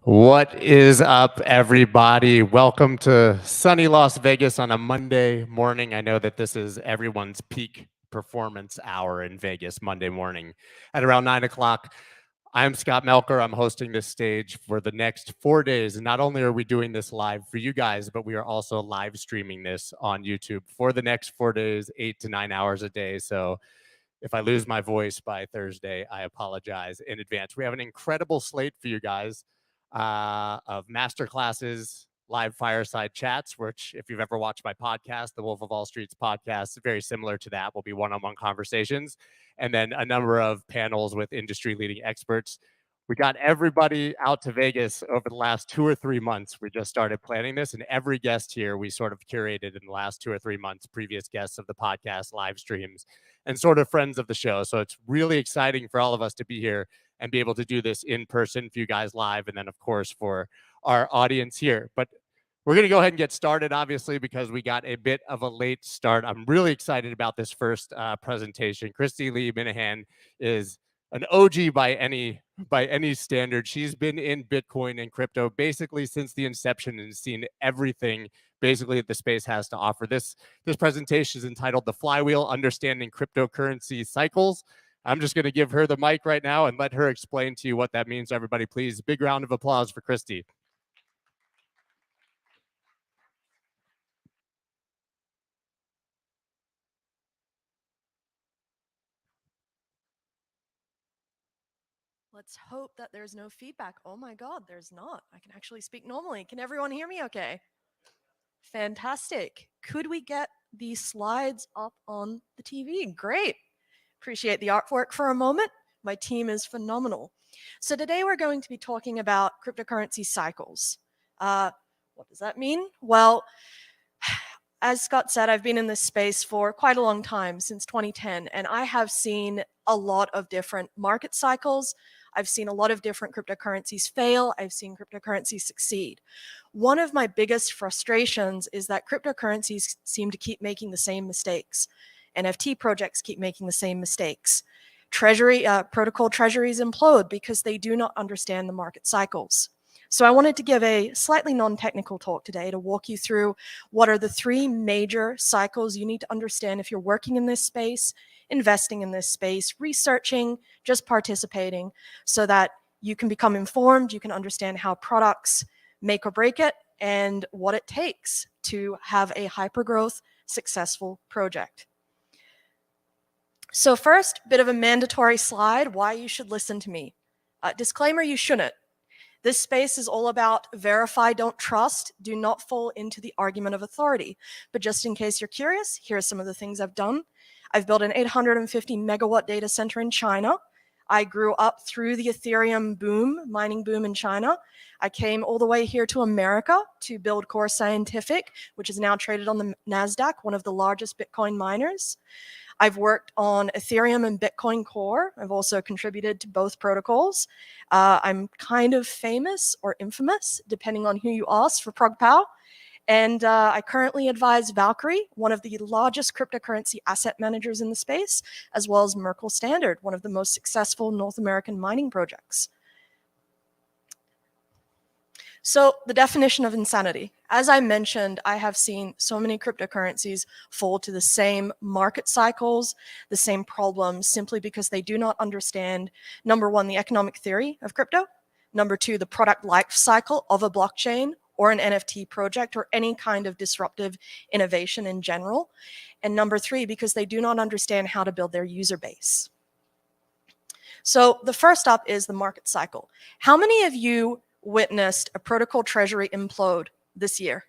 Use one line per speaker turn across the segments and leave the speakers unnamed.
What is up, everybody? Welcome to sunny Las Vegas on a Monday morning. I know that this is everyone's peak performance hour in Vegas, Monday morning at around 9 o'clock. I'm Scott Melker. I'm hosting this stage for the next 4 days. And not only are we doing this live for you guys, but we are also live streaming this on YouTube for the next 4 days, 8 to 9 hours a day. So if I lose my voice by Thursday, I apologize in advance. We have an incredible slate for you guys of masterclasses, live fireside chats, which if you've ever watched my podcast, the Wolf of Wall Street's podcast, very similar to that, will be one-on-one conversations, and then a number of panels with industry-leading experts. We got everybody out to Vegas over the last 2 or 3 months. We just started planning this, and every guest here we sort of curated in the last 2 or 3 months, previous guests of the podcast, live streams, and sort of friends of the show. So it's really exciting for all of us to be here and be able to do this in person for you guys live, and then of course for our audience here. But we're going to go ahead and get started, obviously, because we got a bit of a late start. I'm really excited about this first presentation. Kristy-Leigh Minehan is an OG by any standard. She's been in Bitcoin and crypto basically since the inception and seen everything basically that the space has to offer. This presentation is entitled "The Flywheel: Understanding Cryptocurrency Cycles." I'm just going to give her the mic right now and let her explain to you what that means. Everybody, please, big round of applause for Kristy.
Let's hope that there's no feedback. Oh my God, there's not. I can actually speak normally. Can everyone hear me okay? Fantastic. Could we get the slides up on the TV? Great. Appreciate the artwork for a moment. My team is phenomenal. So today we're going to be talking about cryptocurrency cycles. What does that mean? Well, as Scott said, I've been in this space for quite a long time, since 2010, and I have seen a lot of different market cycles. I've seen a lot of different cryptocurrencies fail. I've seen cryptocurrencies succeed. One of my biggest frustrations is that cryptocurrencies seem to keep making the same mistakes. NFT projects keep making the same mistakes. Protocol treasuries implode because they do not understand the market cycles. So I wanted to give a slightly non-technical talk today to walk you through what are the 3 major cycles you need to understand if you're working in this space, investing in this space, researching, just participating, so that you can become informed, you can understand how products make or break it, and what it takes to have a hypergrowth, successful project. So first, bit of a mandatory slide, why you should listen to me. Disclaimer, you shouldn't. This space is all about verify, don't trust, do not fall into the argument of authority. But just in case you're curious, here are some of the things I've done. I've built an 850 megawatt data center in China. I grew up through the Ethereum boom, mining boom in China. I came all the way here to America to build Core Scientific, which is now traded on the NASDAQ, one of the largest Bitcoin miners. I've worked on Ethereum and Bitcoin Core. I've also contributed to both protocols. I'm kind of famous or infamous, depending on who you ask, for ProgPow. And I currently advise Valkyrie, one of the largest cryptocurrency asset managers in the space, as well as Merkle Standard, one of the most successful North American mining projects. So the definition of insanity. As I mentioned, I have seen so many cryptocurrencies fall to the same market cycles, the same problems, simply because they do not understand, number 1, the economic theory of crypto, number 2, the product life cycle of a blockchain or an NFT project or any kind of disruptive innovation in general, and number 3, because they do not understand how to build their user base. So the first up is the market cycle. How many of you witnessed a protocol treasury implode this year?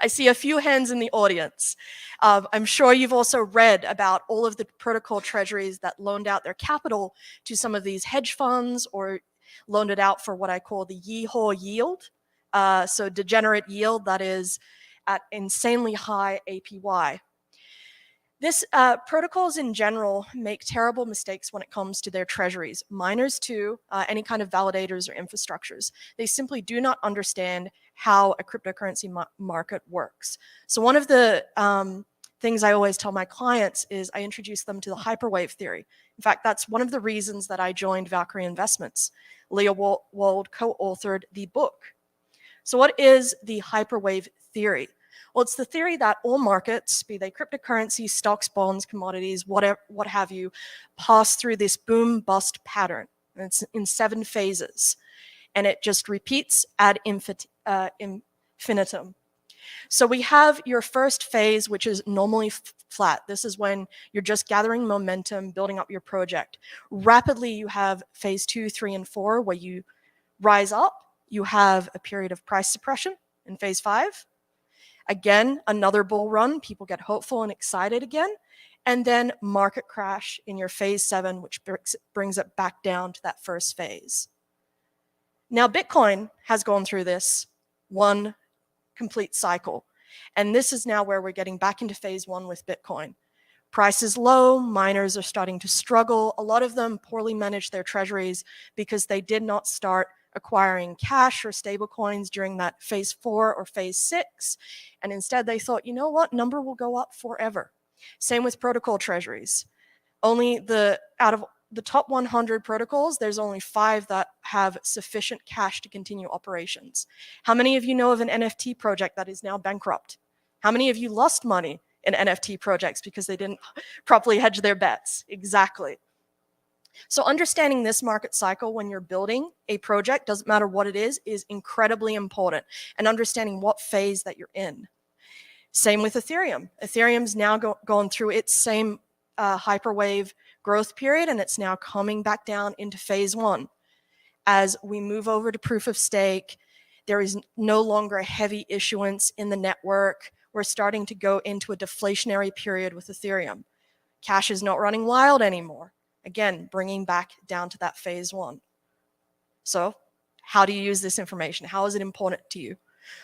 I see a few hands in the audience. I'm sure you've also read about all of the protocol treasuries that loaned out their capital to some of these hedge funds or loaned it out for what I call the yeehaw yield. So degenerate yield that is at insanely high APY. This protocols in general make terrible mistakes when it comes to their treasuries. Miners too, any kind of validators or infrastructures. They simply do not understand how a cryptocurrency market works. So one of the things I always tell my clients is I introduce them to the hyperwave theory. In fact, that's one of the reasons that I joined Valkyrie Investments. Leah Wald co-authored the book. So what is the hyperwave theory? Well, it's the theory that all markets, be they cryptocurrency, stocks, bonds, commodities, whatever, what have you, pass through this boom-bust pattern. And it's in 7 phases. And it just repeats ad infinitum. So we have your first phase, which is normally flat. This is when you're just gathering momentum, building up your project. Rapidly, you have phase 2, 3, and 4, where you rise up. You have a period of price suppression in phase 5. Again, another bull run. People get hopeful and excited again. And then market crash in your phase 7, which brings it back down to that first phase. Now, Bitcoin has gone through this one complete cycle. And this is now where we're getting back into phase 1 with Bitcoin. Price is low, miners are starting to struggle. A lot of them poorly manage their treasuries because they did not start acquiring cash or stable coins during that phase 4 or phase 6. And instead they thought, you know what, number will go up forever. Same with protocol treasuries. Out of the top 100 protocols, there's only 5 that have sufficient cash to continue operations. How many of you know of an NFT project that is now bankrupt? How many of you lost money in NFT projects because they didn't properly hedge their bets? Exactly. So understanding this market cycle when you're building a project, doesn't matter what it is incredibly important, and understanding what phase that you're in. Same with Ethereum. Ethereum's now going through its same hyperwave growth period, and it's now coming back down into phase 1. As we move over to proof of stake, there is no longer a heavy issuance in the network. We're starting to go into a deflationary period with Ethereum. Cash is not running wild anymore. Again, bringing back down to that phase 1. So how do you use this information? How is it important to you?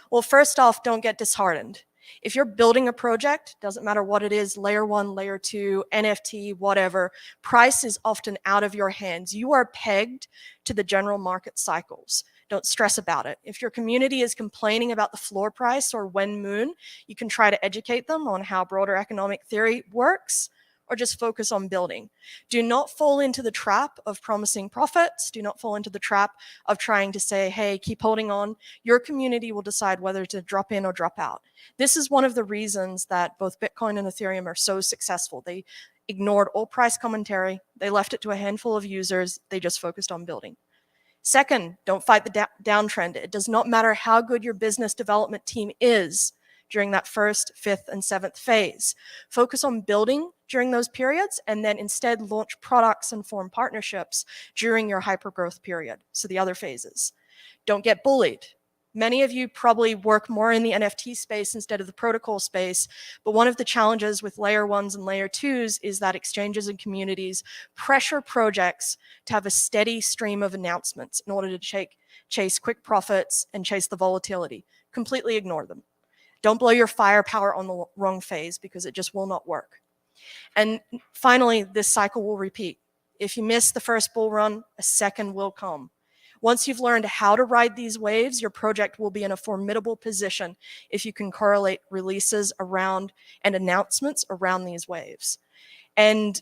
Well, first off, don't get disheartened. If you're building a project, doesn't matter what it is, layer 1, layer 2, NFT, whatever, price is often out of your hands. You are pegged to the general market cycles. Don't stress about it. If your community is complaining about the floor price or when moon, you can try to educate them on how broader economic theory works, or just focus on building. Do not fall into the trap of promising profits. Do not fall into the trap of trying to say, hey, keep holding on. Your community will decide whether to drop in or drop out. This is one of the reasons that both Bitcoin and Ethereum are so successful. They ignored all price commentary. They left it to a handful of users. They just focused on building. Second, don't fight the downtrend. It does not matter how good your business development team is during that first, 5th, and 7th phase. Focus on building during those periods, and then instead launch products and form partnerships during your hypergrowth period, so the other phases. Don't get bullied. Many of you probably work more in the NFT space instead of the protocol space, but one of the challenges with layer 1s and layer 2s is that exchanges and communities pressure projects to have a steady stream of announcements in order to chase quick profits and chase the volatility. Completely ignore them. Don't blow your firepower on the wrong phase, because it just will not work. And finally, this cycle will repeat. If you miss the first bull run, a second will come. Once you've learned how to ride these waves, your project will be in a formidable position if you can correlate releases around and announcements around these waves. And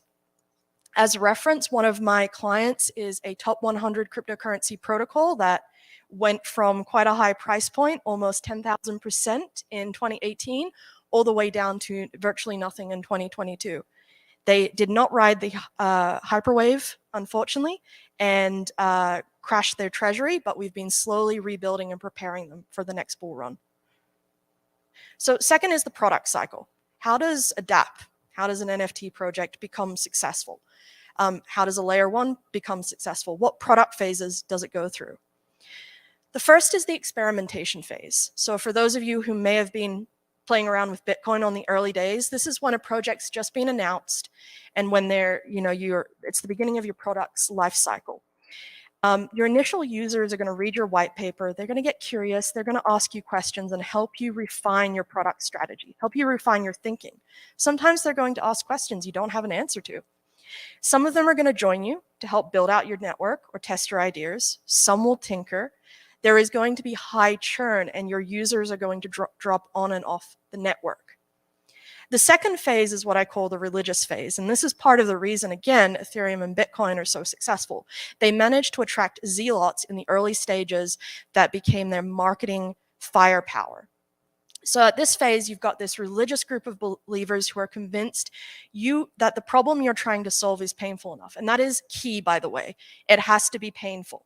as a reference, one of my clients is a top 100 cryptocurrency protocol that went from quite a high price point, almost 10,000% in 2018, all the way down to virtually nothing in 2022. They did not ride the hyperwave, unfortunately, and crashed their treasury, but we've been slowly rebuilding and preparing them for the next bull run. So second is the product cycle. How does an NFT project become successful? How does a layer 1 become successful? What product phases does it go through? The first is the experimentation phase. So for those of you who may have been playing around with Bitcoin on the early days, this is when a project's just been announced, and when it's the beginning of your product's life cycle. Your initial users are going to read your white paper. They're going to get curious. They're going to ask you questions and help you refine your product strategy, help you refine your thinking. Sometimes they're going to ask questions you don't have an answer to. Some of them are going to join you to help build out your network or test your ideas. Some will tinker. There is going to be high churn, and your users are going to drop on and off the network. The second phase is what I call the religious phase. And this is part of the reason, again, Ethereum and Bitcoin are so successful. They managed to attract zealots in the early stages that became their marketing firepower. So at this phase, you've got this religious group of believers who are convinced that the problem you're trying to solve is painful enough. And that is key, by the way. It has to be painful.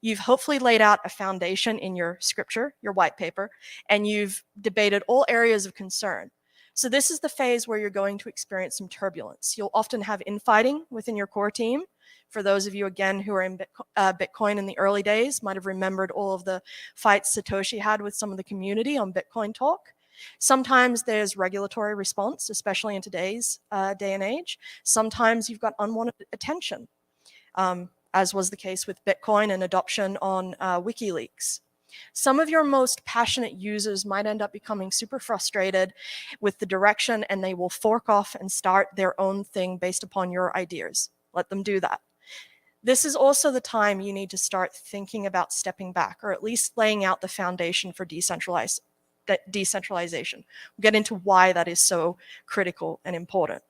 You've hopefully laid out a foundation in your scripture, your white paper, and you've debated all areas of concern. So this is the phase where you're going to experience some turbulence. You'll often have infighting within your core team. For those of you, again, who are in Bitcoin in the early days, might have remembered all of the fights Satoshi had with some of the community on Bitcoin Talk. Sometimes there's regulatory response, especially in today's day and age. Sometimes you've got unwanted attention, as was the case with Bitcoin and adoption on WikiLeaks. Some of your most passionate users might end up becoming super frustrated with the direction, and they will fork off and start their own thing based upon your ideas. Let them do that. This is also the time you need to start thinking about stepping back, or at least laying out the foundation for decentralization. We'll get into why that is so critical and important.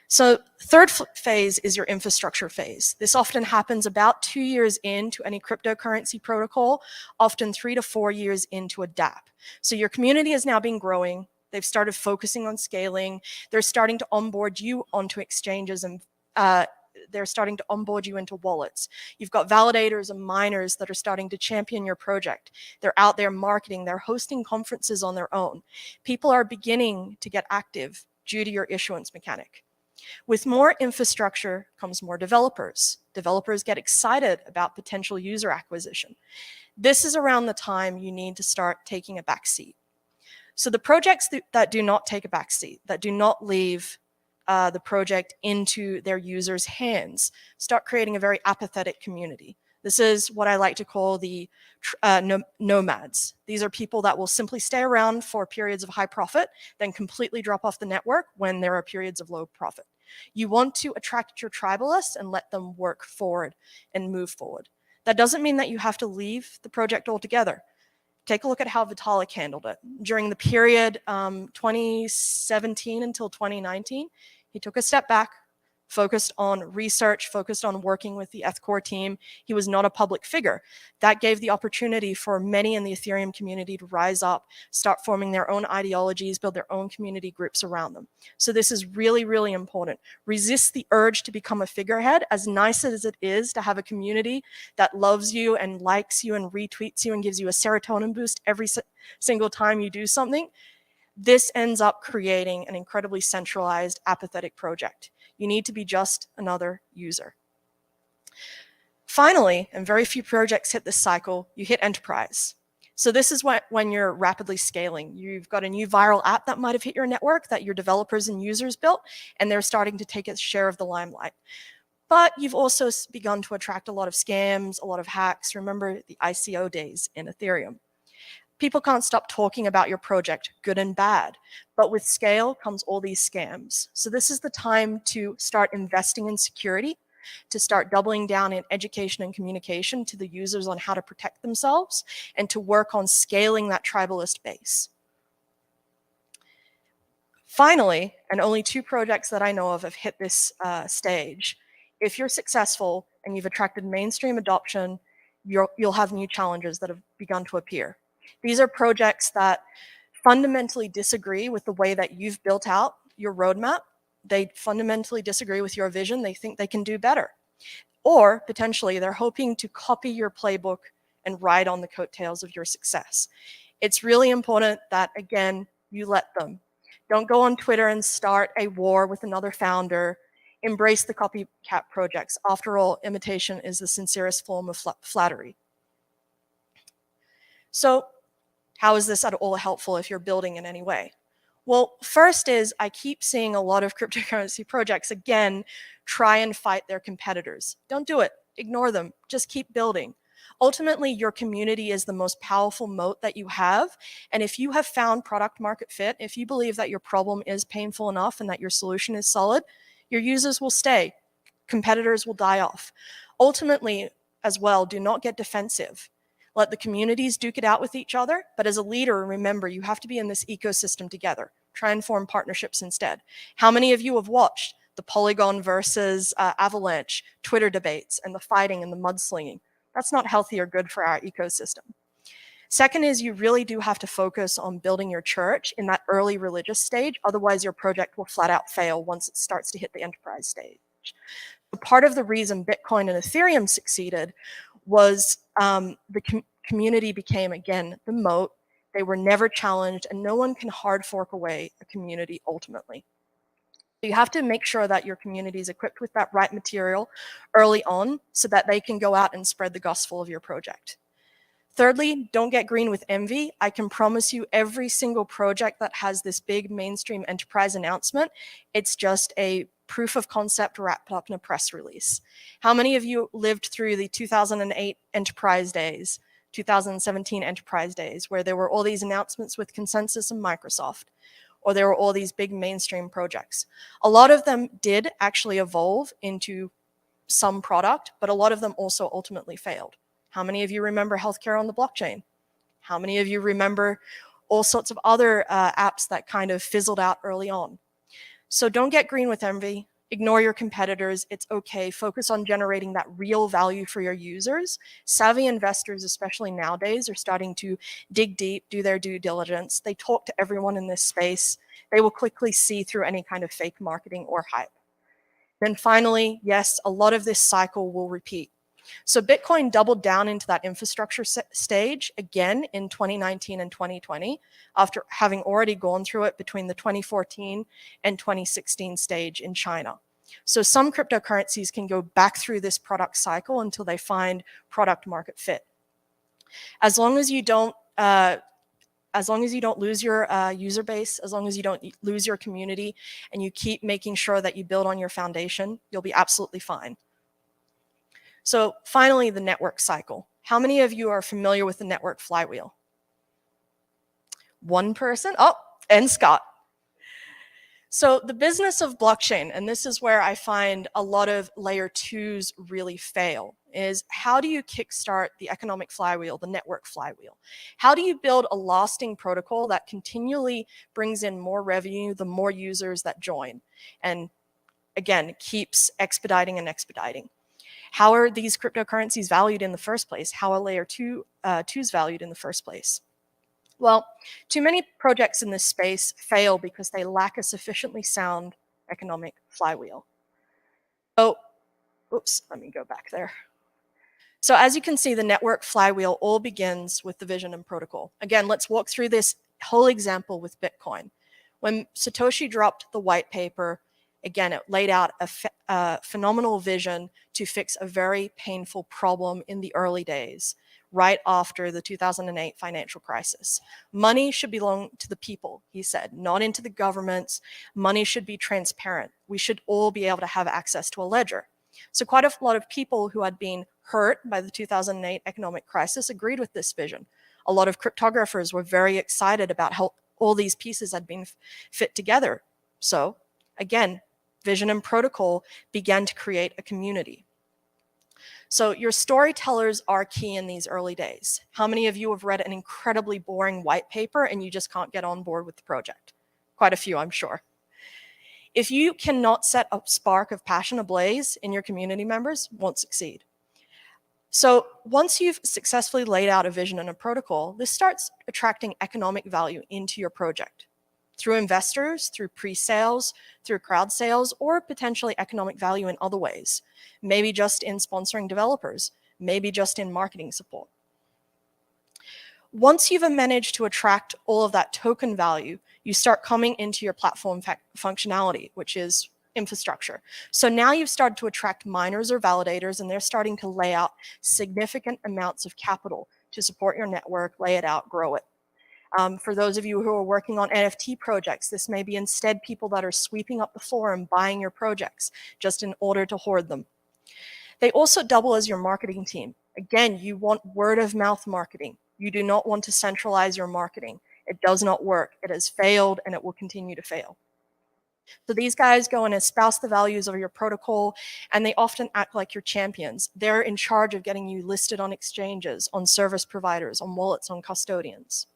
So third phase is your infrastructure phase. This often happens about 2 years into any cryptocurrency protocol, often 3 to 4 years into a dApp. So your community has now been growing. They've started focusing on scaling. They're starting to onboard you onto exchanges, and they're starting to onboard you into wallets. You've got validators and miners that are starting to champion your project. They're out there marketing. They're hosting conferences on their own. People are beginning to get active due to your issuance mechanic. With more infrastructure comes more developers. Developers get excited about potential user acquisition. This is around the time you need to start taking a backseat. So the projects that do not take a backseat, that do not leave the project into their users' hands, start creating a very apathetic community. This is what I like to call the nomads. These are people that will simply stay around for periods of high profit, then completely drop off the network when there are periods of low profit. You want to attract your tribalists and let them work forward and move forward. That doesn't mean that you have to leave the project altogether. Take a look at how Vitalik handled it. During the period 2017 until 2019, he took a step back, focused on research, focused on working with the ETHCore team. He was not a public figure. That gave the opportunity for many in the Ethereum community to rise up, start forming their own ideologies, build their own community groups around them. So this is really, really important. Resist the urge to become a figurehead. As nice as it is to have a community that loves you and likes you and retweets you and gives you a serotonin boost every single time you do something, this ends up creating an incredibly centralized, apathetic project. You need to be just another user. Finally, and very few projects hit this cycle, you hit enterprise. So this is when you're rapidly scaling. You've got a new viral app that might have hit your network that your developers and users built, and they're starting to take a share of the limelight. But you've also begun to attract a lot of scams, a lot of hacks. Remember the ICO days in Ethereum. People can't stop talking about your project, good and bad. But with scale comes all these scams. So this is the time to start investing in security, to start doubling down in education and communication to the users on how to protect themselves, and to work on scaling that tribalist base. Finally, and only 2 projects that I know of have hit this stage, if you're successful and you've attracted mainstream adoption, you'll have new challenges that have begun to appear. These are projects that fundamentally disagree with the way that you've built out your roadmap. They fundamentally disagree with your vision. They think they can do better. Or potentially they're hoping to copy your playbook and ride on the coattails of your success. It's really important that, again, you let them. Don't go on Twitter and start a war with another founder. Embrace the copycat projects. After all, imitation is the sincerest form of flattery. So how is this at all helpful if you're building in any way? Well, first is I keep seeing a lot of cryptocurrency projects, again, try and fight their competitors. Don't do it. Ignore them. Just keep building. Ultimately, your community is the most powerful moat that you have. And if you have found product market fit, if you believe that your problem is painful enough and that your solution is solid, your users will stay. Competitors will die off. Ultimately, as well, do not get defensive. Let the communities duke it out with each other. But as a leader, remember, you have to be in this ecosystem together. Try and form partnerships instead. How many of you have watched the Polygon versus Avalanche Twitter debates and the fighting and the mudslinging? That's not healthy or good for our ecosystem. Second is you really do have to focus on building your church in that early religious stage. Otherwise, your project will flat out fail once it starts to hit the enterprise stage. Part of the reason Bitcoin and Ethereum succeeded was the community became, again, the moat. They were never challenged, and no one can hard fork away a community ultimately. So you have to make sure that your community is equipped with that right material early on so that they can go out and spread the gospel of your project. Thirdly, don't get green with envy. I can promise you every single project that has this big mainstream enterprise announcement, it's just a proof of concept wrapped up in a press release. How many of you lived through the 2008 enterprise days, 2017 enterprise days, where there were all these announcements with Consensus and Microsoft, or there were all these big mainstream projects? A lot of them did actually evolve into some product, but a lot of them also ultimately failed. How many of you remember healthcare on the blockchain? How many of you remember all sorts of other apps that kind of fizzled out early on? So don't get green with envy. Ignore your competitors. It's okay. Focus on generating that real value for your users. Savvy investors, especially nowadays, are starting to dig deep, do their due diligence. They talk to everyone in this space. They will quickly see through any kind of fake marketing or hype. Then finally, yes, a lot of this cycle will repeat. So Bitcoin doubled down into that infrastructure stage again in 2019 and 2020 after having already gone through it between the 2014 and 2016 stage in China. So some cryptocurrencies can go back through this product cycle until they find product market fit. As long as you don't lose your user base, as long as you don't lose your community, and you keep making sure that you build on your foundation, you'll be absolutely fine. So finally, the network cycle. How many of you are familiar with the network flywheel? One person? Oh, and Scott. So the business of blockchain, and this is where I find a lot of layer twos really fail, is how do you kickstart the economic flywheel, the network flywheel? How do you build a lasting protocol that continually brings in more revenue, the more users that join, and again, keeps expediting and expediting? How are these cryptocurrencies valued in the first place? How are layer twos valued in the first place? Well, too many projects in this space fail because they lack a sufficiently sound economic flywheel. So, oops, let me go back there. So as you can see, the network flywheel all begins with the vision and protocol. Again, let's walk through this whole example with Bitcoin. When Satoshi dropped the white paper, again, it laid out a phenomenal vision to fix a very painful problem in the early days, right after the 2008 financial crisis. Money should belong to the people, he said, not into the governments. Money should be transparent. We should all be able to have access to a ledger. So quite a lot of people who had been hurt by the 2008 economic crisis agreed with this vision. A lot of cryptographers were very excited about how all these pieces had been fit together. So again, vision and protocol began to create a community. So your storytellers are key in these early days. How many of you have read an incredibly boring white paper and you just can't get on board with the project? Quite a few, I'm sure. If you cannot set a spark of passion ablaze in your community members, won't succeed. So once you've successfully laid out a vision and a protocol, this starts attracting economic value into your project through investors, through pre-sales, through crowd sales, or potentially economic value in other ways. Maybe just in sponsoring developers, maybe just in marketing support. Once you've managed to attract all of that token value, you start coming into your platform functionality, which is infrastructure. So now you've started to attract miners or validators, and they're starting to lay out significant amounts of capital to support your network, lay it out, grow it. For those of you who are working on NFT projects, this may be instead people that are sweeping up the floor and buying your projects just in order to hoard them. They also double as your marketing team. Again, you want word of mouth marketing. You do not want to centralize your marketing. It does not work. It has failed and it will continue to fail. So these guys go and espouse the values of your protocol, and they often act like your champions. They're in charge of getting you listed on exchanges, on service providers, on wallets, on custodians.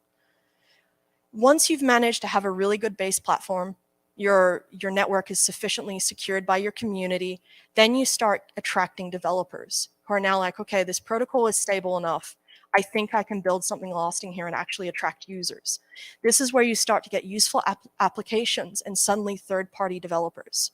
Once you've managed to have a really good base platform, your network is sufficiently secured by your community, then you start attracting developers who are now like, okay, this protocol is stable enough. I think I can build something lasting here and actually attract users. This is where you start to get useful applications and suddenly third-party developers.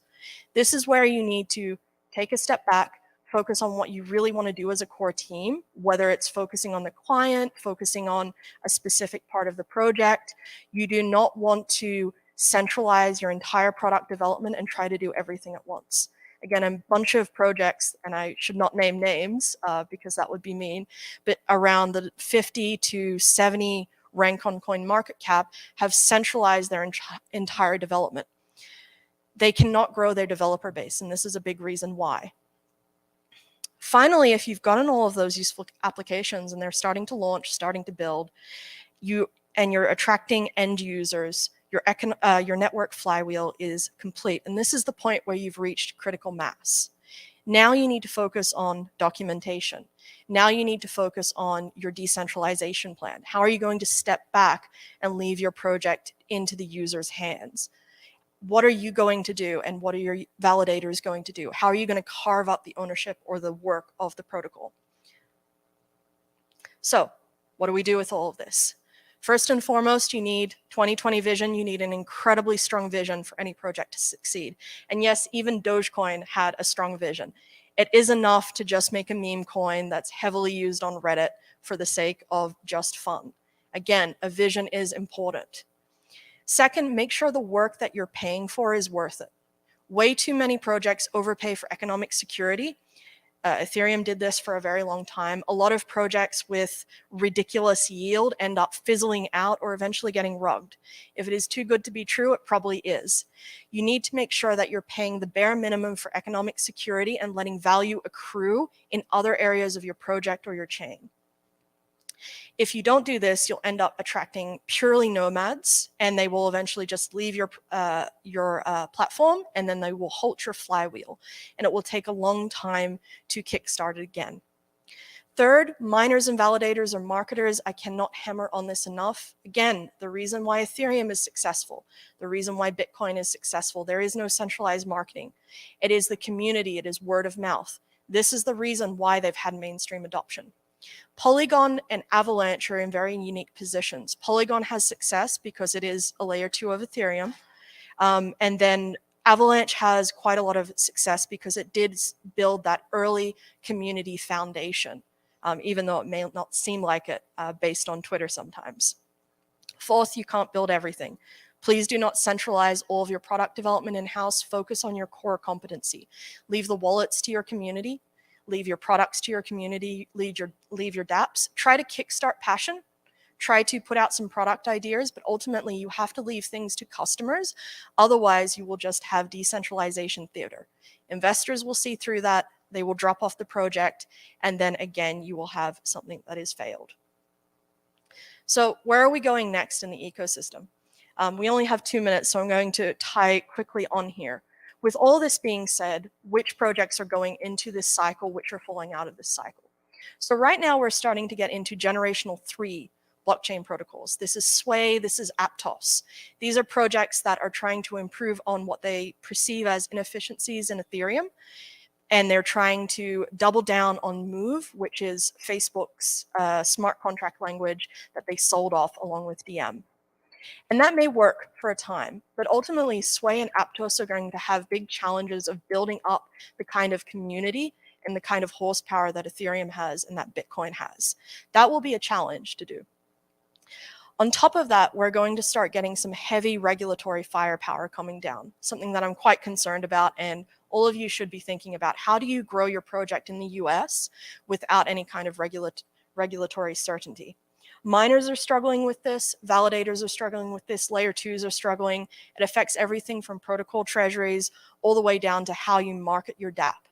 This is where you need to take a step back, focus on what you really want to do as a core team, whether it's focusing on the client, focusing on a specific part of the project. You do not want to centralize your entire product development and try to do everything at once. Again, a bunch of projects, and I should not name names because that would be mean, but around the 50 to 70 rank on coin market cap have centralized their entire development. They cannot grow their developer base, and this is a big reason why. Finally, if you've gotten all of those useful applications and they're starting to launch, starting to build, you're attracting end users, your network flywheel is complete. And this is the point where you've reached critical mass. Now you need to focus on documentation. Now you need to focus on your decentralization plan. How are you going to step back and leave your project into the user's hands? What are you going to do and what are your validators going to do? How are you going to carve up the ownership or the work of the protocol? So what do we do with all of this? First and foremost, you need 2020 vision. You need an incredibly strong vision for any project to succeed. And yes, even Dogecoin had a strong vision. It is enough to just make a meme coin that's heavily used on Reddit for the sake of just fun. Again, a vision is important. Second, make sure the work that you're paying for is worth it. Way too many projects overpay for economic security. Ethereum did this for a very long time. A lot of projects with ridiculous yield end up fizzling out or eventually getting rugged. If it is too good to be true, it probably is. You need to make sure that you're paying the bare minimum for economic security and letting value accrue in other areas of your project or your chain. If you don't do this, you'll end up attracting purely nomads, and they will eventually just leave your platform, and then they will halt your flywheel, and it will take a long time to kickstart it again. Third, miners and validators or marketers. I cannot hammer on this enough. Again, the reason why Ethereum is successful, the reason why Bitcoin is successful, there is no centralized marketing. It is the community, it is word of mouth. This is the reason why they've had mainstream adoption. Polygon and Avalanche are in very unique positions. Polygon has success because it is a layer 2 of Ethereum. And then Avalanche has quite a lot of success because it did build that early community foundation, even though it may not seem like it based on Twitter sometimes. Fourth, you can't build everything. Please do not centralize all of your product development in-house. Focus on your core competency. Leave the wallets to your community. Leave your products to your community, leave your dApps. Try to kickstart passion. Try to put out some product ideas, but ultimately you have to leave things to customers. Otherwise, you will just have decentralization theater. Investors will see through that. They will drop off the project. And then again, you will have something that is failed. So where are we going next in the ecosystem? We only have 2 minutes, so I'm going to tie quickly on here. With all this being said, which projects are going into this cycle, which are falling out of this cycle? So right now we're starting to get into generational 3 blockchain protocols. This is Sway, this is Aptos. These are projects that are trying to improve on what they perceive as inefficiencies in Ethereum. And they're trying to double down on Move, which is Facebook's smart contract language that they sold off along with DM. And that may work for a time, but ultimately Sway and Aptos are going to have big challenges of building up the kind of community and the kind of horsepower that Ethereum has and that Bitcoin has. That will be a challenge to do. On top of that, we're going to start getting some heavy regulatory firepower coming down, something that I'm quite concerned about, and all of you should be thinking about. How do you grow your project in the US without any kind of regulatory certainty? Miners are struggling with this, validators are struggling with this, layer 2s are struggling. It affects everything from protocol treasuries all the way down to how you market your dApp.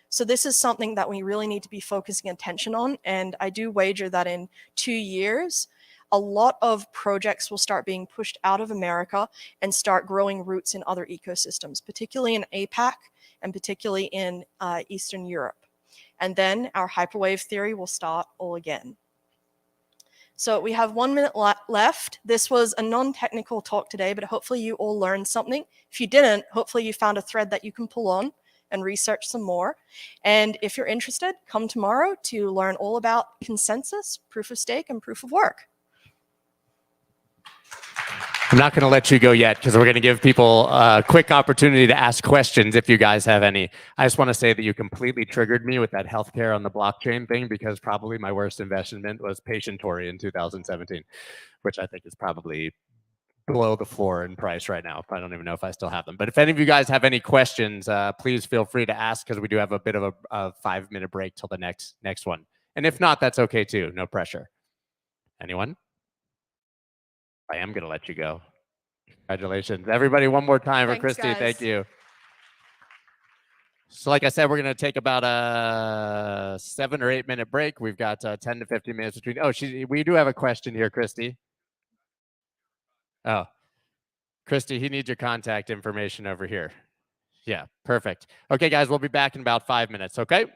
So this is something that we really need to be focusing attention on, and I do wager that in 2 years, a lot of projects will start being pushed out of America and start growing roots in other ecosystems, particularly in APAC and particularly in Eastern Europe. And then our hyperwave theory will start all again. So we have 1 minute left. This was a non-technical talk today, but hopefully you all learned something. If you didn't, hopefully you found a thread that you can pull on and research some more. And if you're interested, come tomorrow to learn all about consensus, proof of stake, and proof of work.
I'm not going to let you go yet because we're going to give people a quick opportunity to ask questions if you guys have any. I just want to say that you completely triggered me with that healthcare on the blockchain thing, because probably my worst investment was Patientory in 2017, which I think is probably below the floor in price right now. I don't even know if I still have them. But if any of you guys have any questions, please feel free to ask, because we do have a bit of a 5-minute break till the next one. And if not, that's okay too. No pressure. Anyone? I am going to let you go. Congratulations. Everybody, one more time for
Thanks,
Kristy.
guys.
Thank you. So like I said, we're going to take about a 7 or 8 minute break. We've got 10 to 15 minutes between. Oh, we do have a question here, Kristy. Oh, Kristy, he needs your contact information over here. Yeah, perfect. Okay, guys, we'll be back in about 5 minutes, okay?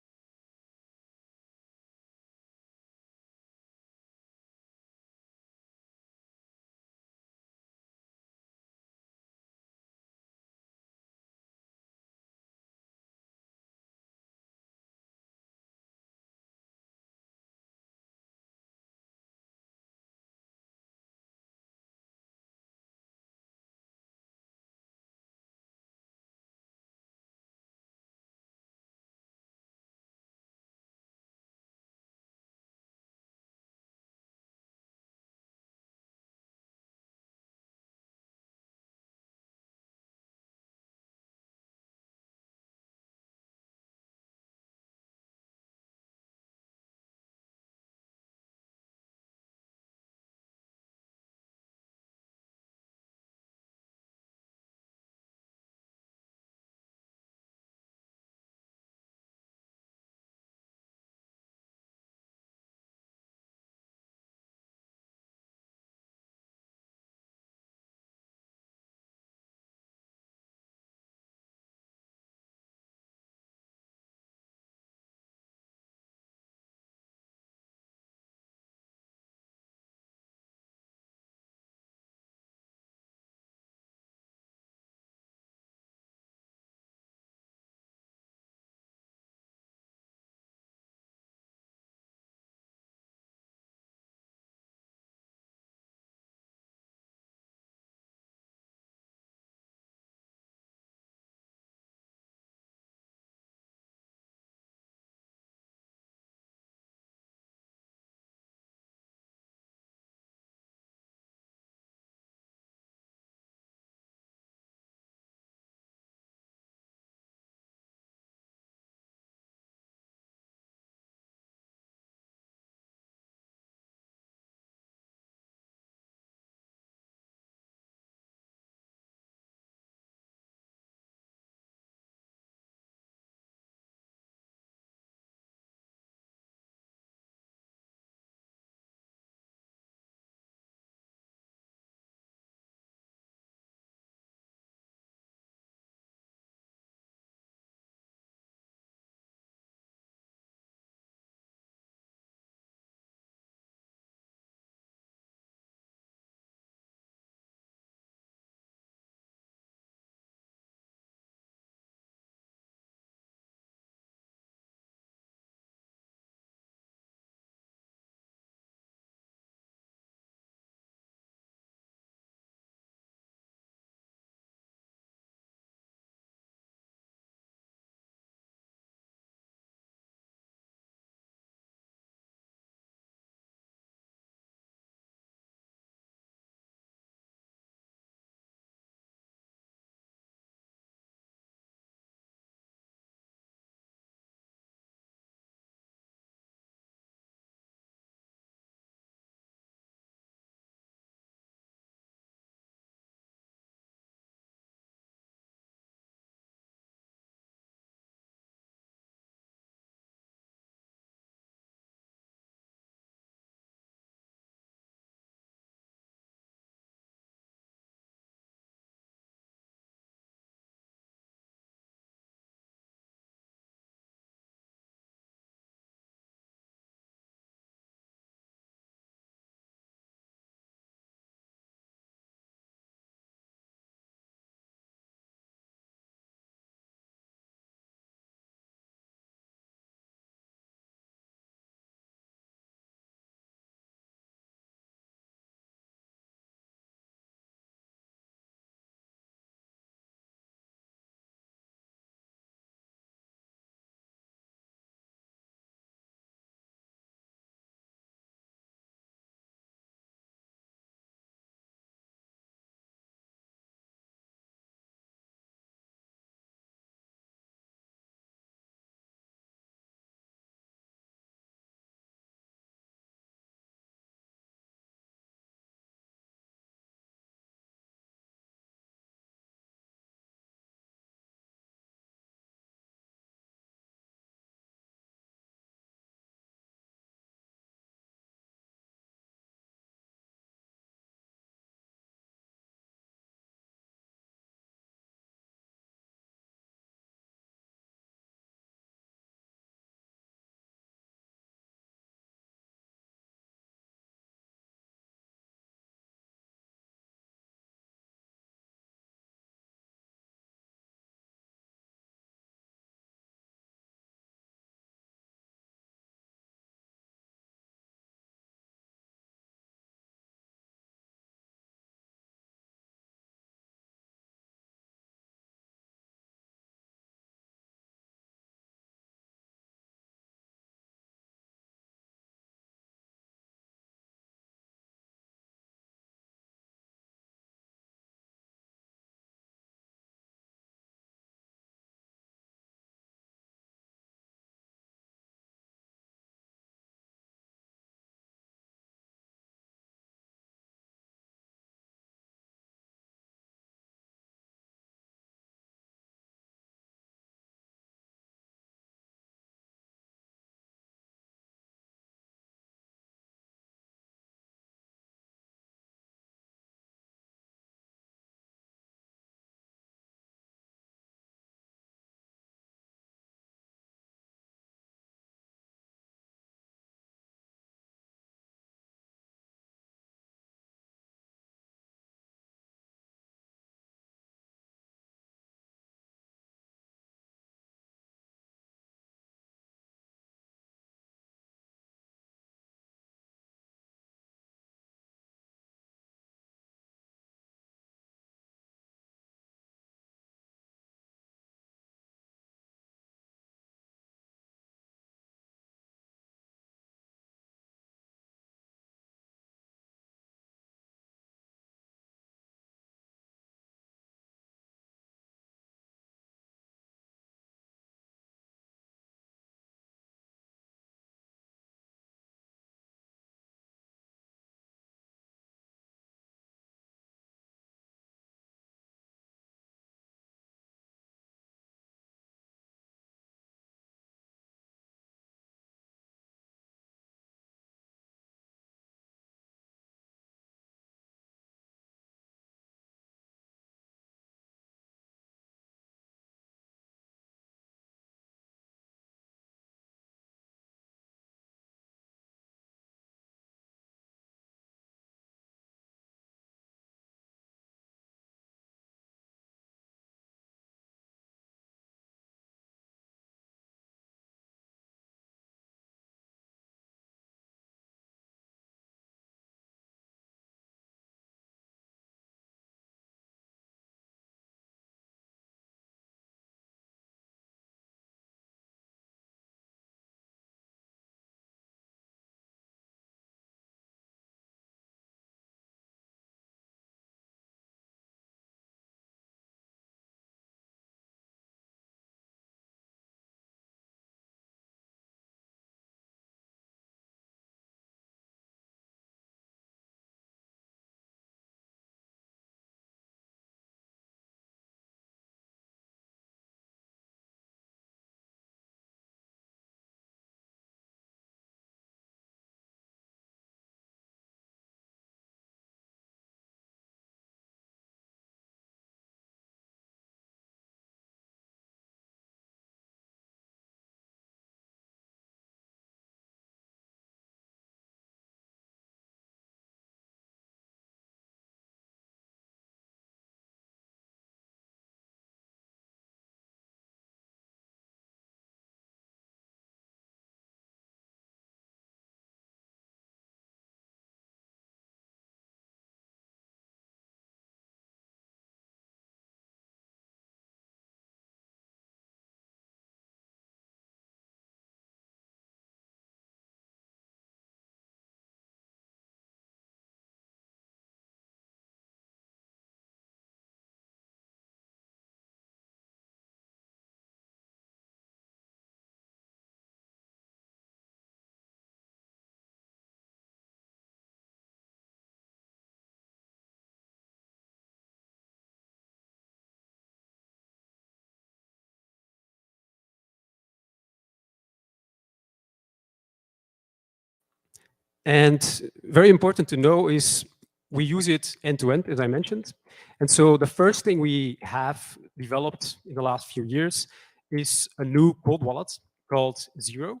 And very important to know is we use it end-to-end, as I mentioned. And so the first thing we have developed in the last few years is a new cold wallet called Zero.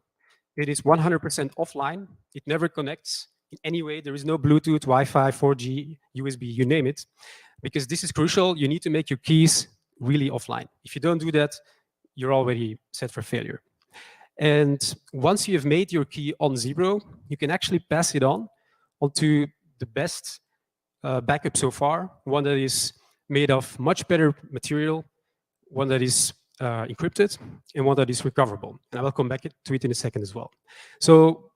It is 100% offline. It never connects in any way. There is no Bluetooth, Wi-Fi, 4G, USB, you name it. Because this is crucial, you need to make your keys really offline. If you don't do that, you're already set for failure. And once you have made your key on Zero, you can actually pass it on onto the best backup so far, one that is made of much better material, one that is encrypted, and one that is recoverable. And I will come back to it in a second as well. So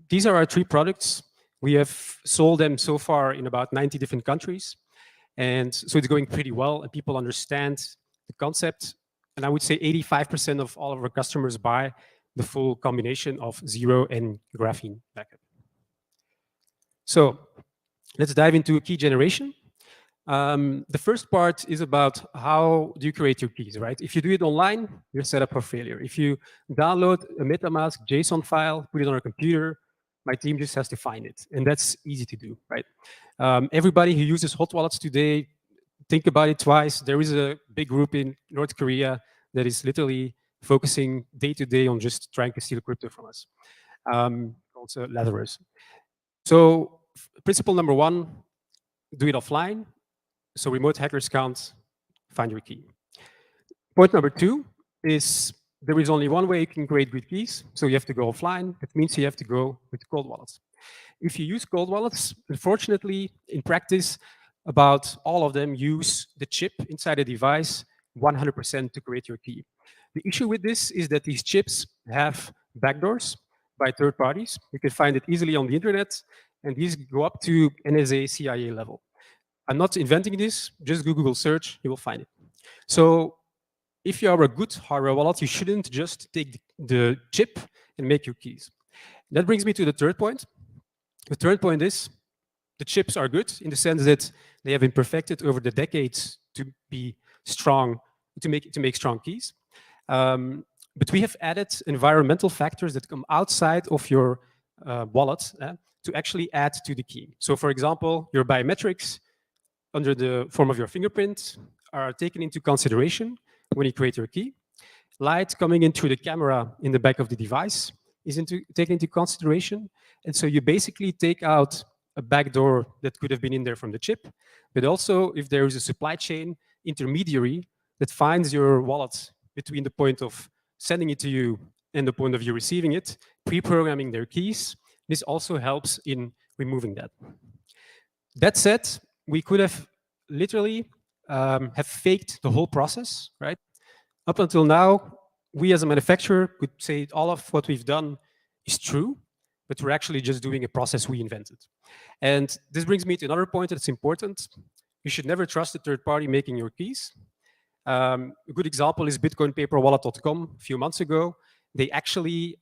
these are our 3 products. We have sold them so far in about 90 different countries. And so it's going pretty well, and people understand the concept. And I would say 85% of all of our customers buy the full combination of Zero and graphene backup. So let's dive into key generation. The first part is about how do you create your keys, right? If you do it online, you're set up for failure. If you download a MetaMask JSON file, put it on a computer, my team just has to find it. And that's easy to do, right? Everybody who uses hot wallets today, think about it twice. There is a big group in North Korea that is literally focusing day to day on just trying to steal crypto from us, also Lazarus. So principle number 1, do it offline, so remote hackers can't find your key. Point number 2 is there is only one way you can create good keys, so you have to go offline. That means you have to go with cold wallets. If you use cold wallets, unfortunately, in practice, about all of them use the chip inside a device 100% to create your key. The issue with this is that these chips have backdoors by third parties. You can find it easily on the internet, and these go up to NSA, CIA level. I'm not inventing this, just Google search, you will find it. So if you are a good hardware wallet, you shouldn't just take the chip and make your keys. That brings me to the third point. The third point is the chips are good in the sense that they have been perfected over the decades to be strong, to make strong keys. But we have added environmental factors that come outside of your wallet to actually add to the key. So for example, your biometrics under the form of your fingerprint are taken into consideration when you create your key. Light coming in through the camera in the back of the device is taken into consideration. And so you basically take out a backdoor that could have been in there from the chip, but also if there is a supply chain intermediary that finds your wallet between the point of sending it to you and the point of you receiving it, pre-programming their keys, this also helps in removing that. That said, we could have literally have faked the whole process, right? Up until now, we as a manufacturer could say all of what we've done is true, but we're actually just doing a process we invented. And this brings me to another point that's important. You should never trust a third party making your keys. A good example is bitcoinpaperwallet.com a few months ago. They actually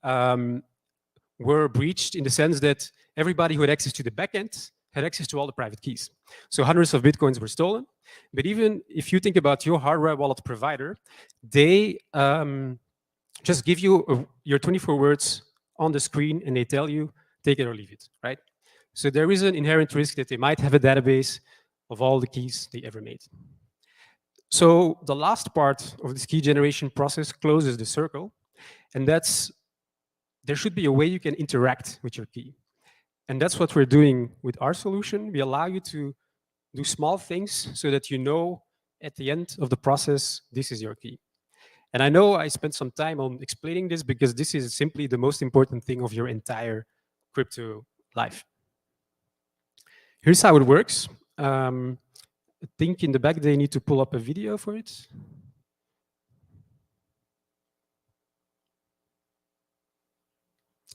were breached in the sense that everybody who had access to the backend had access to all the private keys. So hundreds of Bitcoins were stolen. But even if you think about your hardware wallet provider, they just give you your 24 words on the screen and they tell you, take it or leave it, right? So there is an inherent risk that they might have a database of all the keys they ever made. So the last part of this key generation process closes the circle, and that's there should be a way you can interact with your key. And that's what we're doing with our solution. We allow you to do small things so that you know at the end of the process, this is your key. And I know I spent some time on explaining this because this is simply the most important thing of your entire crypto life. Here's how it works. I think in the back they need to pull up a video for it.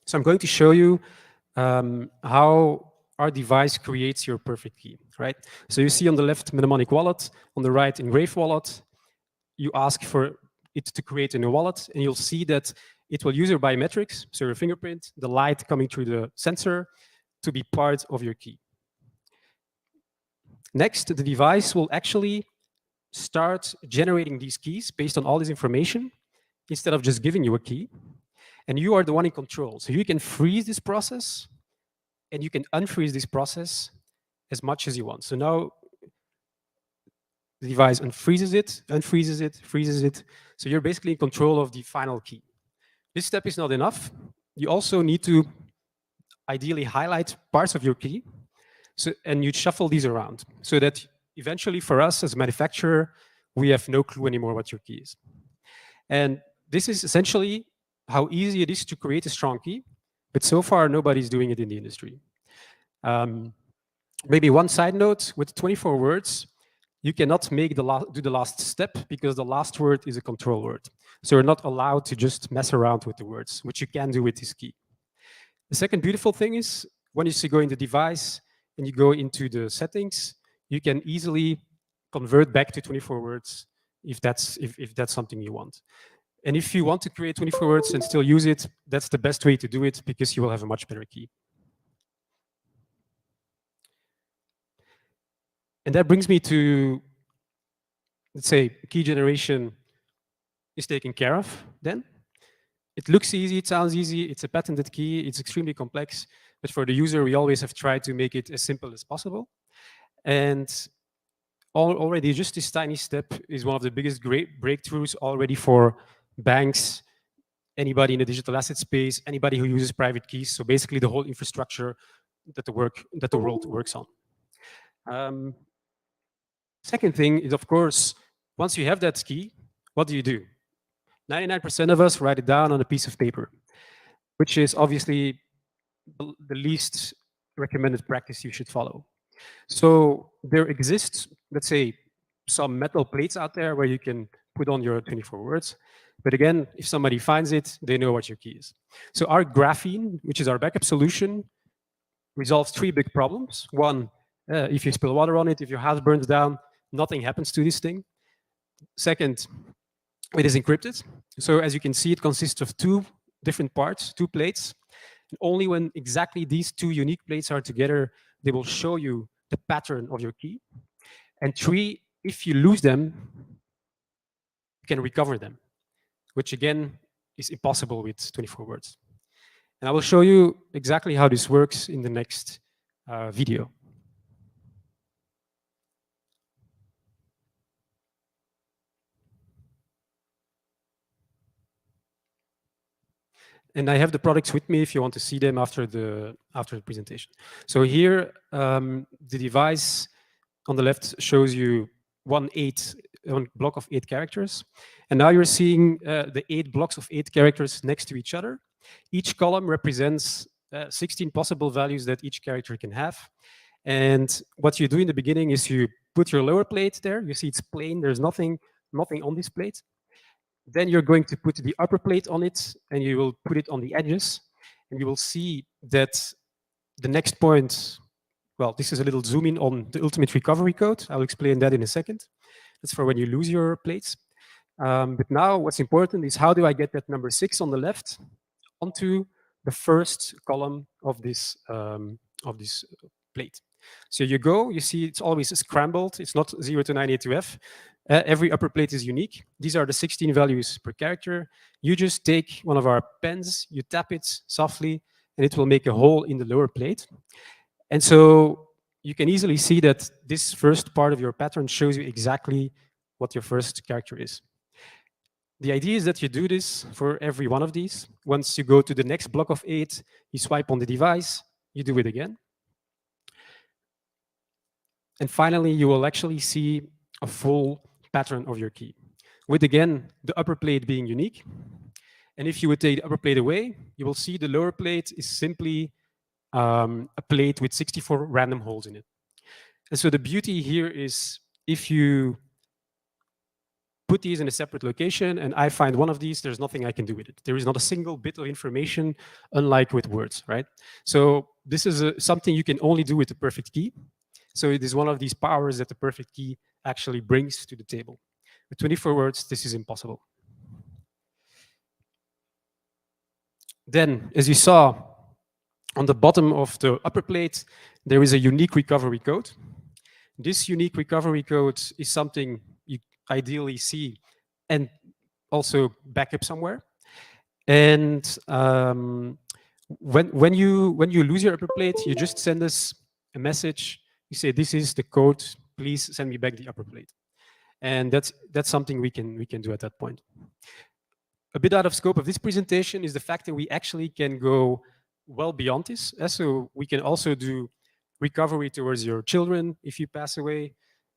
So I'm going to show you how our device creates your perfect key, right? So you see on the left Mnemonic Wallet, on the right Engrave Wallet. You ask for it to create a new wallet, and you'll see that it will use your biometrics, so your fingerprint, the light coming through the sensor, to be part of your key. Next, the device will actually start generating these keys based on all this information, instead of just giving you a key. And you are the one in control. So you can freeze this process and you can unfreeze this process as much as you want. So now the device unfreezes it, freezes it. So you're basically in control of the final key. This step is not enough. You also need to ideally highlight parts of your key, and you shuffle these around so that eventually for us as a manufacturer, we have no clue anymore what your key is. And this is essentially how easy it is to create a strong key, but so far nobody's doing it in the industry. Maybe one side note, with 24 words, you cannot make do the last step because the last word is a control word. So you're not allowed to just mess around with the words, which you can do with this key. The second beautiful thing is when you go in the device and you go into the settings, you can easily convert back to 24 words if that's something you want. And if you want to create 24 words and still use it, that's the best way to do it because you will have a much better key. And that brings me to, let's say, key generation is taken care of then. It looks easy, it sounds easy, it's a patented key, it's extremely complex, but for the user, we always have tried to make it as simple as possible. And already just this tiny step is one of the biggest great breakthroughs already for banks, anybody in the digital asset space, anybody who uses private keys. So basically the whole infrastructure that the world works on. Second thing is, of course, once you have that key, what do? 99% of us write it down on a piece of paper, which is obviously the least recommended practice you should follow. So there exists, let's say, some metal plates out there where you can put on your 24 words. But again, if somebody finds it, they know what your key is. So our graphene, which is our backup solution, resolves 3 big problems. One, if you spill water on it, if your house burns down, nothing happens to this thing. Second, it is encrypted. So as you can see, it consists of 2 different parts, 2 plates. And only when exactly these 2 unique plates are together, they will show you the pattern of your key. And 3, if you lose them, you can recover them, which again is impossible with 24 words. And I will show you exactly how this works in the next video. And I have the products with me if you want to see them after the presentation. So here, the device on the left shows you one block of 8 characters. And now you're seeing the 8 blocks of 8 characters next to each other. Each column represents 16 possible values that each character can have. And what you do in the beginning is you put your lower plate there. You see it's plain. There's nothing on this plate. Then you're going to put the upper plate on it, and you will put it on the edges. And you will see that the next point, well, this is a little zoom in on the ultimate recovery code. I'll explain that in a second. That's for when you lose your plates. But now what's important is how do I get that number 6 on the left onto the first column of this plate. So you see it's always scrambled. It's not 0 to 982F. Every upper plate is unique. These are the 16 values per character. You just take one of our pens, you tap it softly, and it will make a hole in the lower plate. And so you can easily see that this first part of your pattern shows you exactly what your first character is. The idea is that you do this for every one of these. Once you go to the next block of 8, you swipe on the device, you do it again. And finally, you will actually see a full pattern of your key, with again, the upper plate being unique. And if you would take the upper plate away, you will see the lower plate is simply a plate with 64 random holes in it. And so the beauty here is if you put these in a separate location and I find one of these, there's nothing I can do with it. There is not a single bit of information, unlike with words, right? So this is something you can only do with the perfect key. So it is one of these powers that the perfect key actually brings to the table. With 24 words, this is impossible. Then, as you saw, on the bottom of the upper plate, there is a unique recovery code. This unique recovery code is something you ideally see and also back up somewhere. And When you lose your upper plate, you just send us a message. You say, this is the code. Please send me back the upper plate. And that's something we can do at that point. A bit out of scope of this presentation is the fact that we actually can go well beyond this. So we can also do recovery towards your children if you pass away.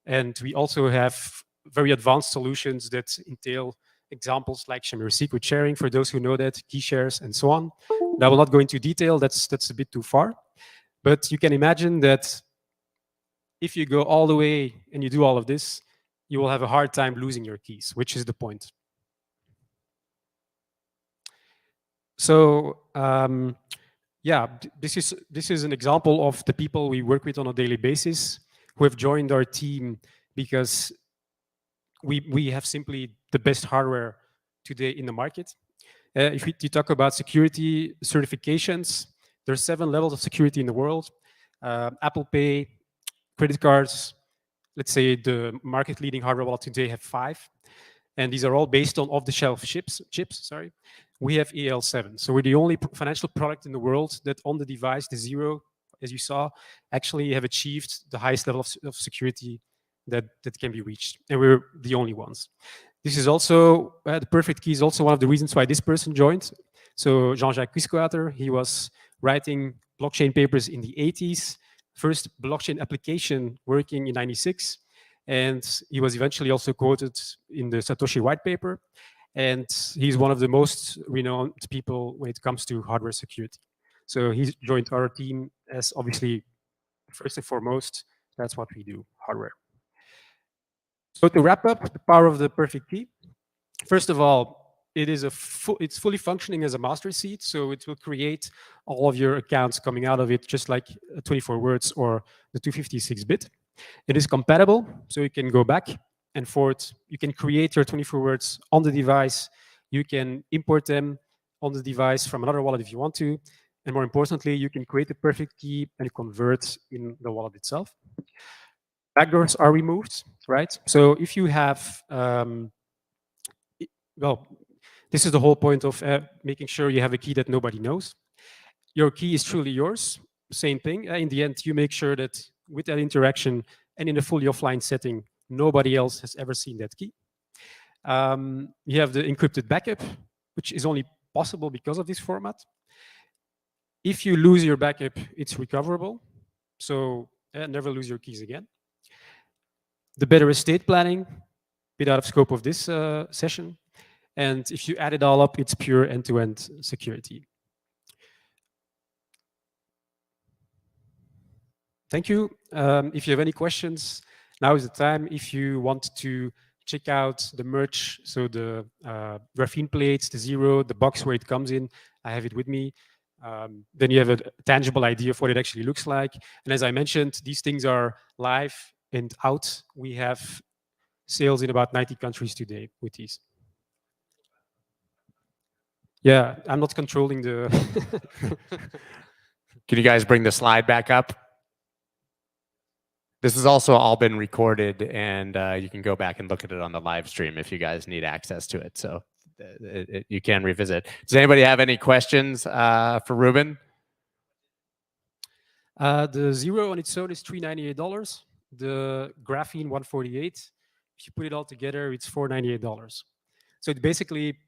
And we also have very advanced solutions that entail examples like Shamir secret sharing, for those who know that, key shares, and so on. I will not go into detail, that's a bit too far. But you can imagine that if you go all the way and you do all of this, you will have a hard time losing your keys, which is the point. So yeah, this is an example of the people we work with on a daily basis who have joined our team because we have simply the best hardware today in the market. If you talk about security certifications, there's 7 levels of security in the world. Apple Pay, credit cards, let's say the market-leading hardware wallet today have 5. And these are all based on off-the-shelf chips. Sorry, we have EL7. So we're the only financial product in the world that on the device, the Zero, as you saw, actually have achieved the highest level of security that can be reached. And we're the only ones. This is also, the perfect key is also one of the reasons why this person joined. So Jean-Jacques Quisquater, he was writing blockchain papers in the 80s, first blockchain application working in 96. And he was eventually also quoted in the Satoshi white paper. And he's one of the most renowned people when it comes to hardware security. So he's joined our team as obviously, first and foremost, that's what we do, hardware. So to wrap up, the power of the perfect key. First of all, it's fully functioning as a master seed, so it will create all of your accounts coming out of it, just like 24 words or the 256-bit. It is compatible, so you can go back and forth. You can create your 24 words on the device. You can import them on the device from another wallet if you want to. And more importantly, you can create the perfect key and convert in the wallet itself. Backdoors are removed, right? So if you have, well, this is the whole point of making sure you have a key that nobody knows. Your key is truly yours. Same thing. In the end, you make sure that with that interaction and in a fully offline setting, nobody else has ever seen that key. You have the encrypted backup, which is only possible because of this format. If you lose your backup, it's recoverable. So never lose your keys again. The better estate planning, bit out of scope of this session. And if you add it all up, it's pure end-to-end security. Thank you. If you have any questions, now is the time. If you want to check out the merch, so the graphene plates, the Zero, the box where it comes in, I have it with me. Then you have a tangible idea of what it actually looks like. And as I mentioned, these things are live and out. We have sales in about 90 countries today with these. Yeah, I'm not controlling the...
Can you guys bring the slide back up? This has also all been recorded, and you can go back and look at it on the live stream if you guys need access to it. So you can revisit. Does anybody have any questions for Ruben?
The Zero on its own is $398. The graphene $148. If you put it all together, it's $498. So it's basically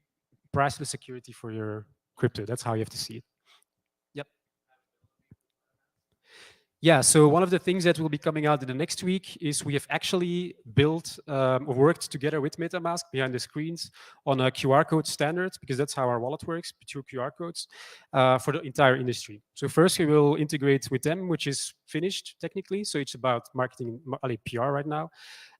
priceless security for your crypto. That's how you have to see it. Yep. Yeah, so one of the things that will be coming out in the next week is we have actually built or worked together with MetaMask behind the screens on a QR code standard, because that's how our wallet works, through QR codes, for the entire industry. So first we will integrate with them, which is finished technically. So it's about marketing, PR right now.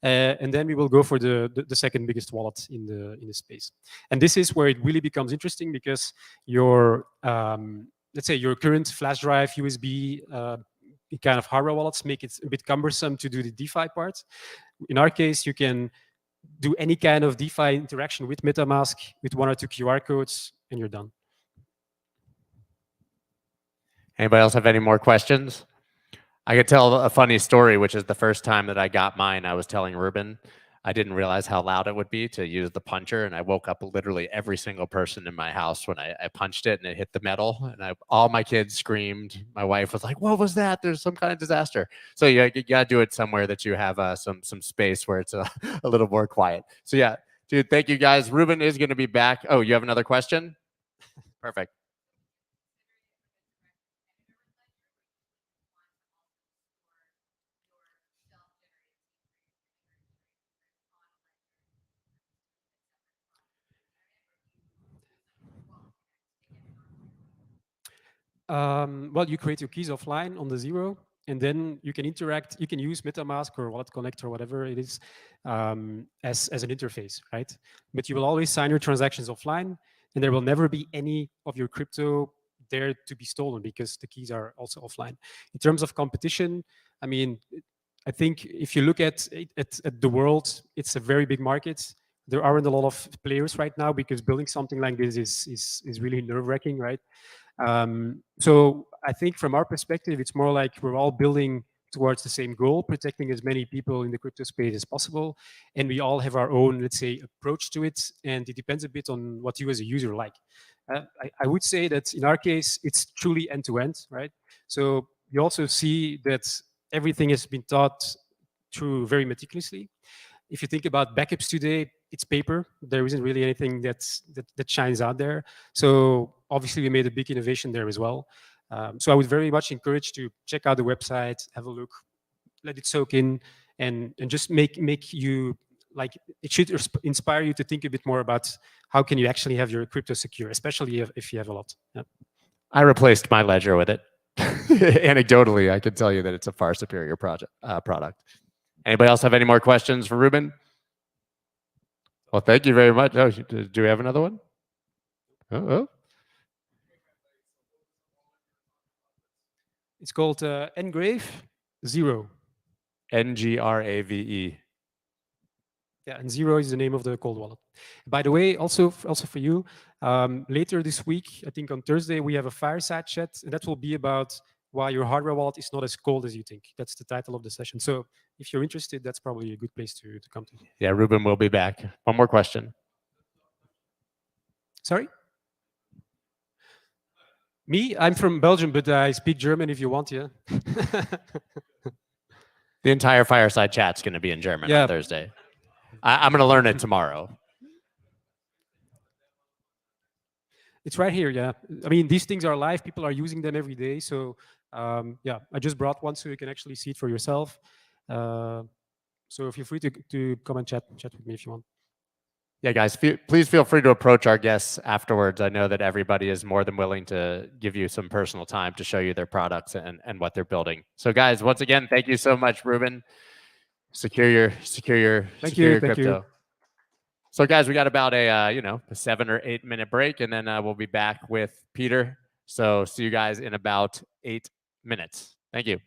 And then we will go for the second biggest wallet in the space. And this is where it really becomes interesting, because your, let's say your current flash drive, USB, kind of hardware wallets make it a bit cumbersome to do the DeFi part. In our case, you can do any kind of DeFi interaction with MetaMask with 1 or 2 QR codes, and you're done.
Anybody else have any more questions? I could tell a funny story, which is the first time that I got mine, I was telling Ruben. I didn't realize how loud it would be to use the puncher, and I woke up literally every single person in my house when I punched it and it hit the metal, and all my kids screamed. My wife was like, "What was that? There's some kind of disaster." So you gotta do it somewhere that you have some space where it's a little more quiet. So yeah, dude, thank you guys. Ruben is gonna be back. Oh, you have another question? Perfect.
Well, you create your keys offline on the Zero, and then you can interact. You can use MetaMask or Wallet Connect or whatever it is as an interface, right? But you will always sign your transactions offline, and there will never be any of your crypto there to be stolen because the keys are also offline. In terms of competition, I mean, I think if you look at the world, it's a very big market. There aren't a lot of players right now because building something like this is really nerve-wracking, right? So I think from our perspective, it's more like we're all building towards the same goal, protecting as many people in the crypto space as possible. And we all have our own, let's say, approach to it. And it depends a bit on what you as a user like. I would say that in our case, it's truly end-to-end, right? So you also see that everything has been thought through very meticulously. If you think about backups today, it's paper. There isn't really anything that shines out there. So obviously we made a big innovation there as well. So I would very much encourage to check out the website, have a look, let it soak in, and just make you like it should inspire you to think a bit more about how can you actually have your crypto secure, especially if you have a lot. Yeah.
I replaced my ledger with it. Anecdotally, I can tell you that it's a far superior product. Anybody else have any more questions for Ruben? Well, thank you very much. Oh, do we have another one? Oh.
It's called NGRAVE 0.
NGRAVE.
Yeah, and 0 is the name of the cold wallet. By the way, also for you, later this week, I think on Thursday, we have a fireside chat, and that will be about why your hardware wallet is not as cold as you think. That's the title of the session. So if you're interested, that's probably a good place to come to.
Yeah, Ruben will be back. One more question.
Sorry? Me? I'm from Belgium, but I speak German if you want, yeah.
The entire fireside chat's going to be in German on Thursday. I'm going to learn it tomorrow.
It's right here, yeah. I mean, these things are live. People are using them every day. So, yeah, I just brought one so you can actually see it for yourself. So feel free to come and chat with me if you want.
Yeah, guys, please feel free to approach our guests afterwards. I know that everybody is more than willing to give you some personal time to show you their products and what they're building. So, guys, once again, thank you so much, Ruben. Secure your crypto. So, guys, we got about a 7 or 8 minute break, and then we'll be back with Peter. So, see you guys in about 8 minutes. Thank you.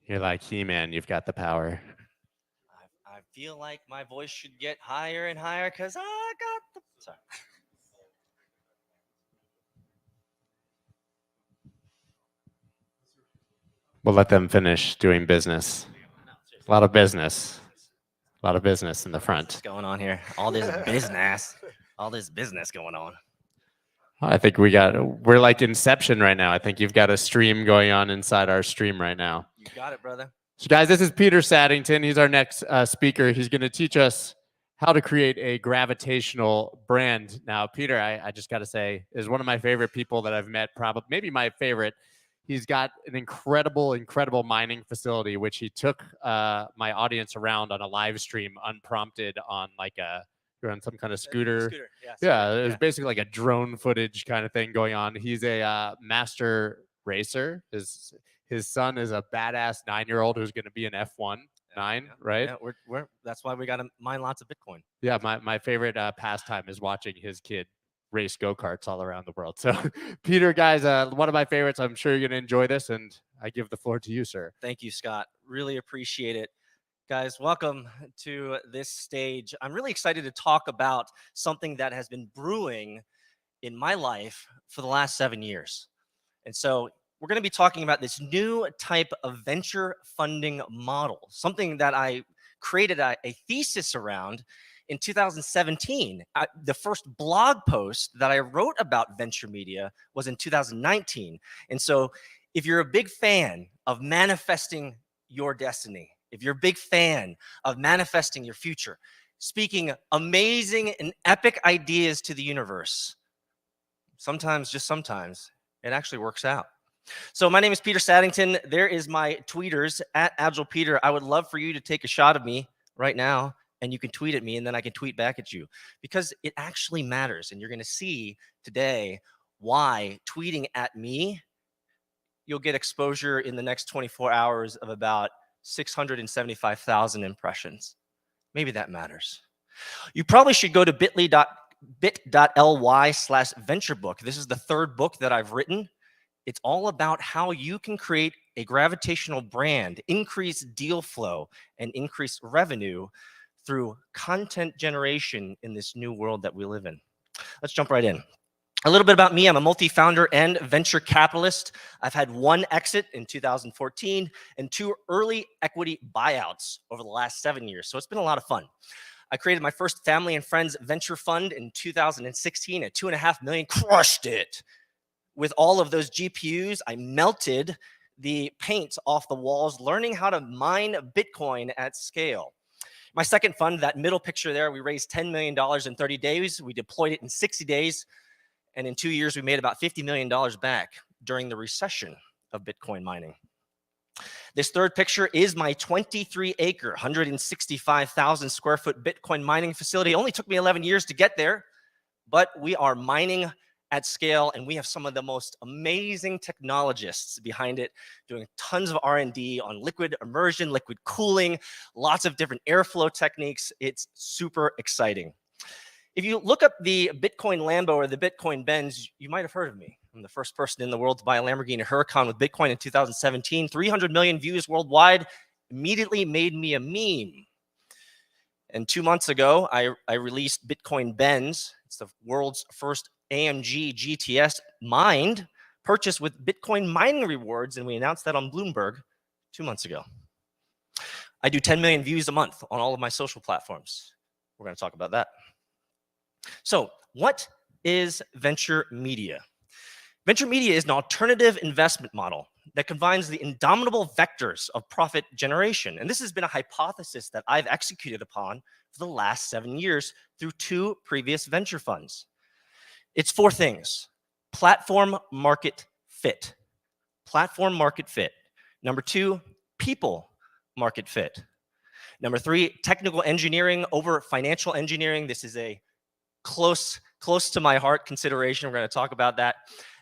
You're like He-Man, you've got the power.
I feel like my voice should get higher and higher because I got the. Sorry.
We'll let them finish doing business. A lot of business. A lot of business in the front.
What's going on here? All this business going on.
I think we're like Inception right now. I think you've got a stream going on inside our stream right now.
You got it, brother.
So guys, this is Peter Saddington. He's our next speaker. He's going to teach us how to create a gravitational brand. Now, Peter, I just got to say, is one of my favorite people that I've met, probably maybe my favorite. He's got an incredible mining facility, which he took my audience around on a live stream unprompted on you're on some kind of scooter. Yeah, it was basically like a drone footage kind of thing going on. He's a master racer. His son is a badass 9-year-old who's going to be an F1 right?
Yeah, that's why we got to mine lots of Bitcoin.
Yeah, my favorite pastime is watching his kid race go-karts all around the world. So, Peter, guys, one of my favorites. I'm sure you're going to enjoy this, and I give the floor to you, sir.
Thank you, Scott. Really appreciate it. Guys, welcome to this stage. I'm really excited to talk about something that has been brewing in my life for the last 7 years. And so we're going to be talking about this new type of venture funding model, something that I created a thesis around in 2017. The first blog post that I wrote about venture media was in 2019. And so if you're a big fan of manifesting your destiny, if you're a big fan of manifesting your future, speaking amazing and epic ideas to the universe, sometimes, just sometimes, it actually works out. So my name is Peter Saddington. There is my tweeters at AgilePeter. I would love for you to take a shot of me right now, and you can tweet at me, and then I can tweet back at you, because it actually matters. And you're going to see today why tweeting at me, you'll get exposure in the next 24 hours of about 675,000 impressions. Maybe that matters. You probably should go to bit.ly/venturebook. This is the third book that I've written. It's all about how you can create a gravitational brand, increase deal flow, and increase revenue through content generation in this new world that we live in. Let's jump right in. A little bit about me. I'm a multi-founder and venture capitalist. I've had one exit in 2014 and 2 early equity buyouts over the last 7 years. So it's been a lot of fun. I created my first family and friends venture fund in 2016 at $2.5 million. Crushed it. With all of those GPUs, I melted the paint off the walls, learning how to mine Bitcoin at scale. My second fund, that middle picture there, we raised $10 million in 30 days. We deployed it in 60 days. And in 2 years, we made about $50 million back during the recession of Bitcoin mining. This third picture is my 23-acre, 165,000 square foot Bitcoin mining facility. It only took me 11 years to get there, but we are mining at scale, and we have some of the most amazing technologists behind it doing tons of R&D on liquid immersion, liquid cooling, lots of different airflow techniques. It's super exciting. If you look up the Bitcoin Lambo or the Bitcoin Benz, you might have heard of me. I'm the first person in the world to buy a Lamborghini Huracan with Bitcoin in 2017. 300 million views worldwide, immediately made me a meme. And 2 months ago, I released Bitcoin Benz. It's the world's first AMG GTS mined, purchased with Bitcoin mining rewards, and we announced that on Bloomberg 2 months ago. I do 10 million views a month on all of my social platforms. We're going to talk about that. So what is venture media? Venture media is an alternative investment model that combines the indomitable vectors of profit generation. And this has been a hypothesis that I've executed upon for the last 7 years through 2 previous venture funds. It's 4 things: platform market fit. Platform market fit. Number 2, people market fit. Number 3, technical engineering over financial engineering. This is a close to my heart consideration. We're going to talk about that,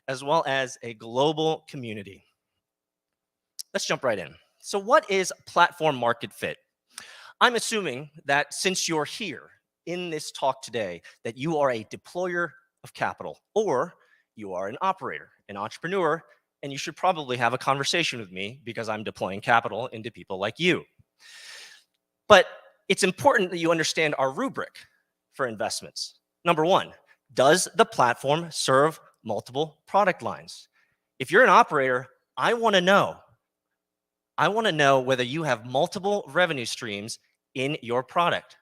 as well as a global community. Let's jump right in. So what is platform market fit? I'm assuming that since you're here in this talk today, that you are a deployer of capital, or you are an operator, an entrepreneur and you should probably have a conversation with me because I'm deploying capital into people like you. But it's important that you understand our rubric for investments. Number one, does the platform serve multiple product lines? If you're an operator, I want to know. I want to know whether you have multiple revenue streams in your product.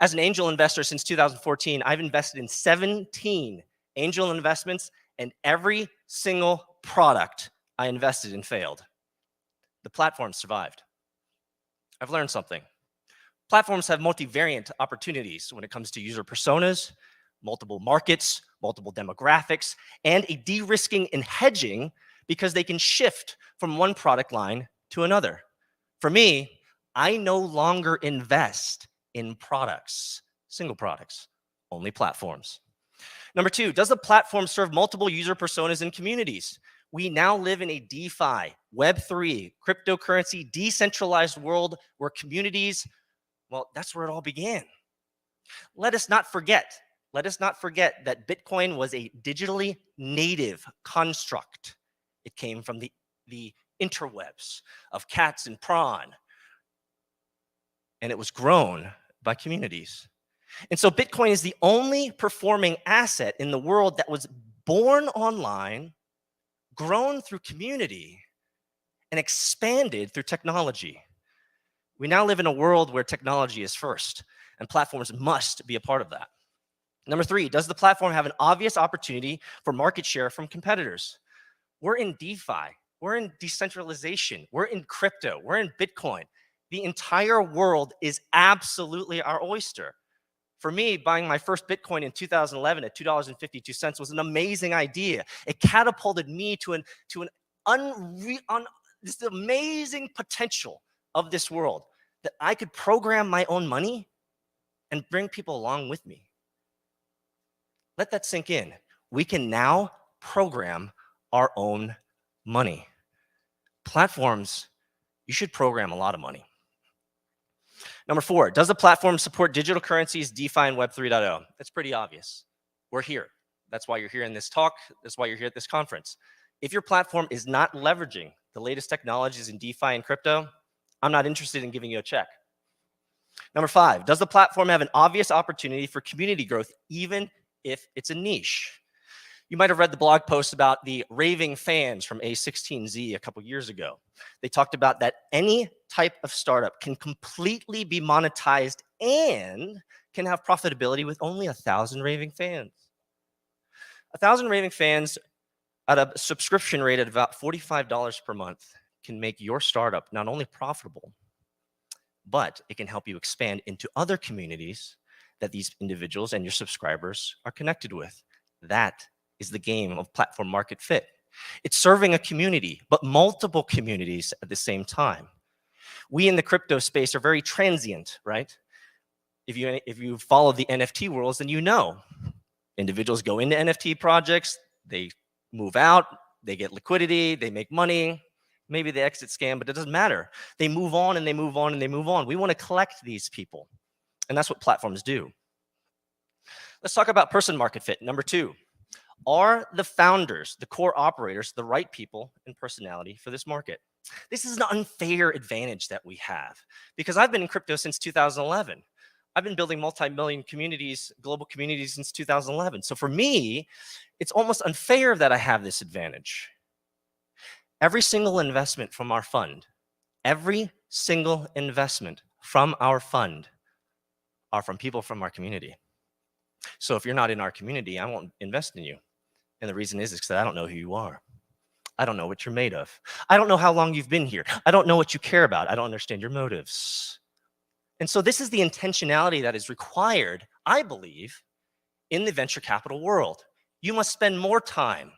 As an angel investor since 2014, I've invested in 17 angel investments, and every single product I invested in failed. The platform survived. I've learned something. Platforms have multivariant opportunities when it comes to user personas, multiple markets, multiple demographics, and a de-risking and hedging because they can shift from one product line to another. For me, I no longer invest in products, single products, only platforms. Number two, does the platform serve multiple user personas and communities? We now live in a DeFi, Web3, cryptocurrency, decentralized world where communities, well, that's where it all began. Let us not forget that Bitcoin was a digitally native construct. It came from the interwebs of cats and prawn, and it was grown by communities. And so Bitcoin is the only performing asset in the world that was born online, grown through community, and expanded through technology. We now live in a world where technology is first, and platforms must be a part of that. Number three, does the platform have an obvious opportunity for market share from competitors? We're in DeFi, we're in decentralization, we're in crypto, we're in Bitcoin. The entire world is absolutely our oyster. For me, buying my first Bitcoin in 2011 at $2.52 was an amazing idea. It catapulted me to this amazing potential of this world that I could program my own money and bring people along with me. Let that sink in. We can now program our own money. Platforms, you should program a lot of money. Number four, does the platform support digital currencies, DeFi, and Web 3.0? That's pretty obvious. We're here. That's why you're here in this talk. That's why you're here at this conference. If your platform is not leveraging the latest technologies in DeFi and crypto, I'm not interested in giving you a check. Number five, does the platform have an obvious opportunity for community growth, even if it's a niche? You might have read the blog post about the raving fans from A16Z a couple years ago. They talked about that any type of startup can completely be monetized and can have profitability with only 1,000 raving fans. 1,000 raving fans at a subscription rate at about $45 per month can make your startup not only profitable, but it can help you expand into other communities that these individuals and your subscribers are connected with. That is the game of platform market fit. It's serving a community, but multiple communities at the same time. We in the crypto space are very transient, right? If you follow the NFT worlds, then you know individuals go into NFT projects, they move out, they get liquidity, they make money, maybe they exit scam, but it doesn't matter. They move on and they move on and they move on. We want to collect these people, and that's what platforms do. Let's talk about person market fit. Number two, are the founders, the core operators, the right people and personality for this market? This is an unfair advantage that we have because I've been in crypto since 2011. I've been building multi-million communities, global communities since 2011. So for me, it's almost unfair that I have this advantage. Every single investment from our fund, every single investment from our fund are from people from our community. So if you're not in our community, I won't invest in you. And the reason is because I don't know who you are. I don't know what you're made of. I don't know how long you've been here. I don't know what you care about. I don't understand your motives. And so this is the intentionality that is required, I believe, in the venture capital world. You must spend more time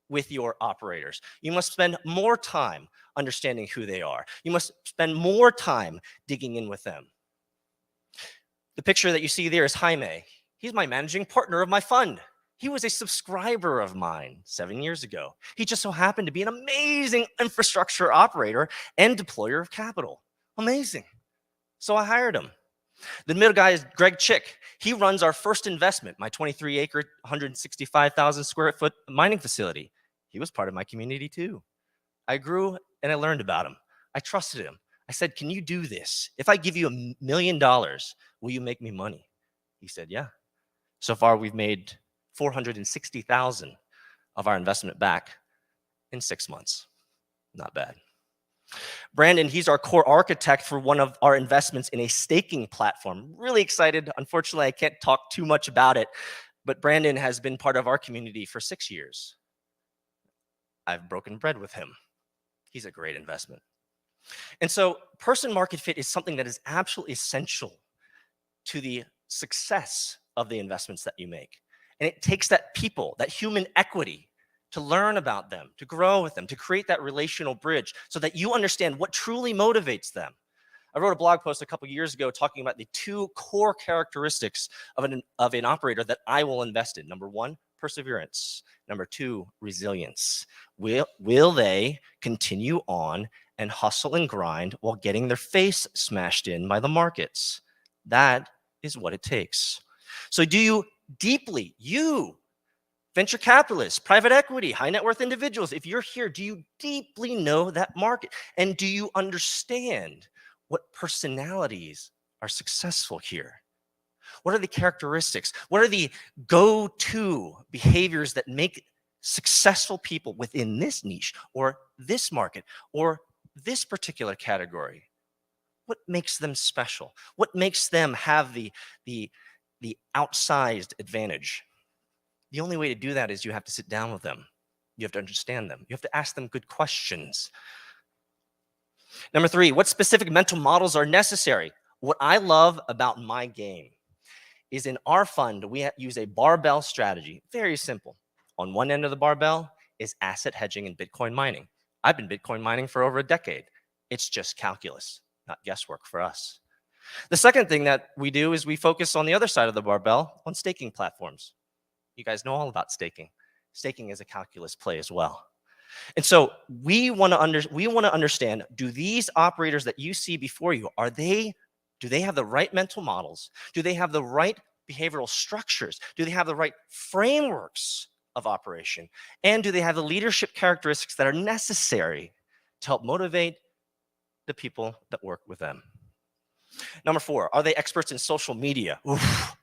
with your operators. You must spend more time understanding who they are. You must spend more time digging in with them. The picture that you see there is Jaime. He's my managing partner of my fund. He was a subscriber of mine 7 years ago. He just so happened to be an amazing infrastructure operator and deployer of capital. Amazing. So I hired him. The middle guy is Greg Chick. He runs our first investment, my 23-acre, 165,000 square foot mining facility. He was part of my community too. I grew and I learned about him. I trusted him. I said, can you do this? If I give you $1 million, will you make me money? He said, yeah. So far, we've made $460,000 of our investment back in 6 months. Not bad. Brandon, he's our core architect for one of our investments in a staking platform. Really excited. Unfortunately, I can't talk too much about it, but Brandon has been part of our community for 6 years. I've broken bread with him. He's a great investment. And so person market fit is something that is absolutely essential to the success of the investments that you make. And it takes that people, that human equity, to learn about them, to grow with them, to create that relational bridge so that you understand what truly motivates them. I wrote a blog post a couple years ago talking about the 2 core characteristics of an operator that I will invest in. Number 1, perseverance. Number 2, resilience. Will they continue on and hustle and grind while getting their face smashed in by the markets? That is what it takes. So do you deeply, you, venture capitalists, private equity, high net worth individuals, if you're here, do you deeply know that market? And do you understand what personalities are successful here? What are the characteristics? What are the go-to behaviors that make successful people within this niche or this market or this particular category? What makes them special? What makes them have the outsized advantage? The only way to do that is you have to sit down with them. You have to understand them. You have to ask them good questions. Number 3, what specific mental models are necessary? What I love about my game is in our fund, we use a barbell strategy. Very simple. On one end of the barbell is asset hedging and Bitcoin mining. I've been Bitcoin mining for over a decade. It's just calculus, not guesswork for us. The second thing that we do is we focus on the other side of the barbell on staking platforms. You guys know all about staking. Staking is a calculus play as well. And so we want to understand, do these operators that you see before you, do they have the right mental models? Do they have the right behavioral structures? Do they have the right frameworks of operation? And do they have the leadership characteristics that are necessary to help motivate the people that work with them? Number 4, are they experts in social media? Oof.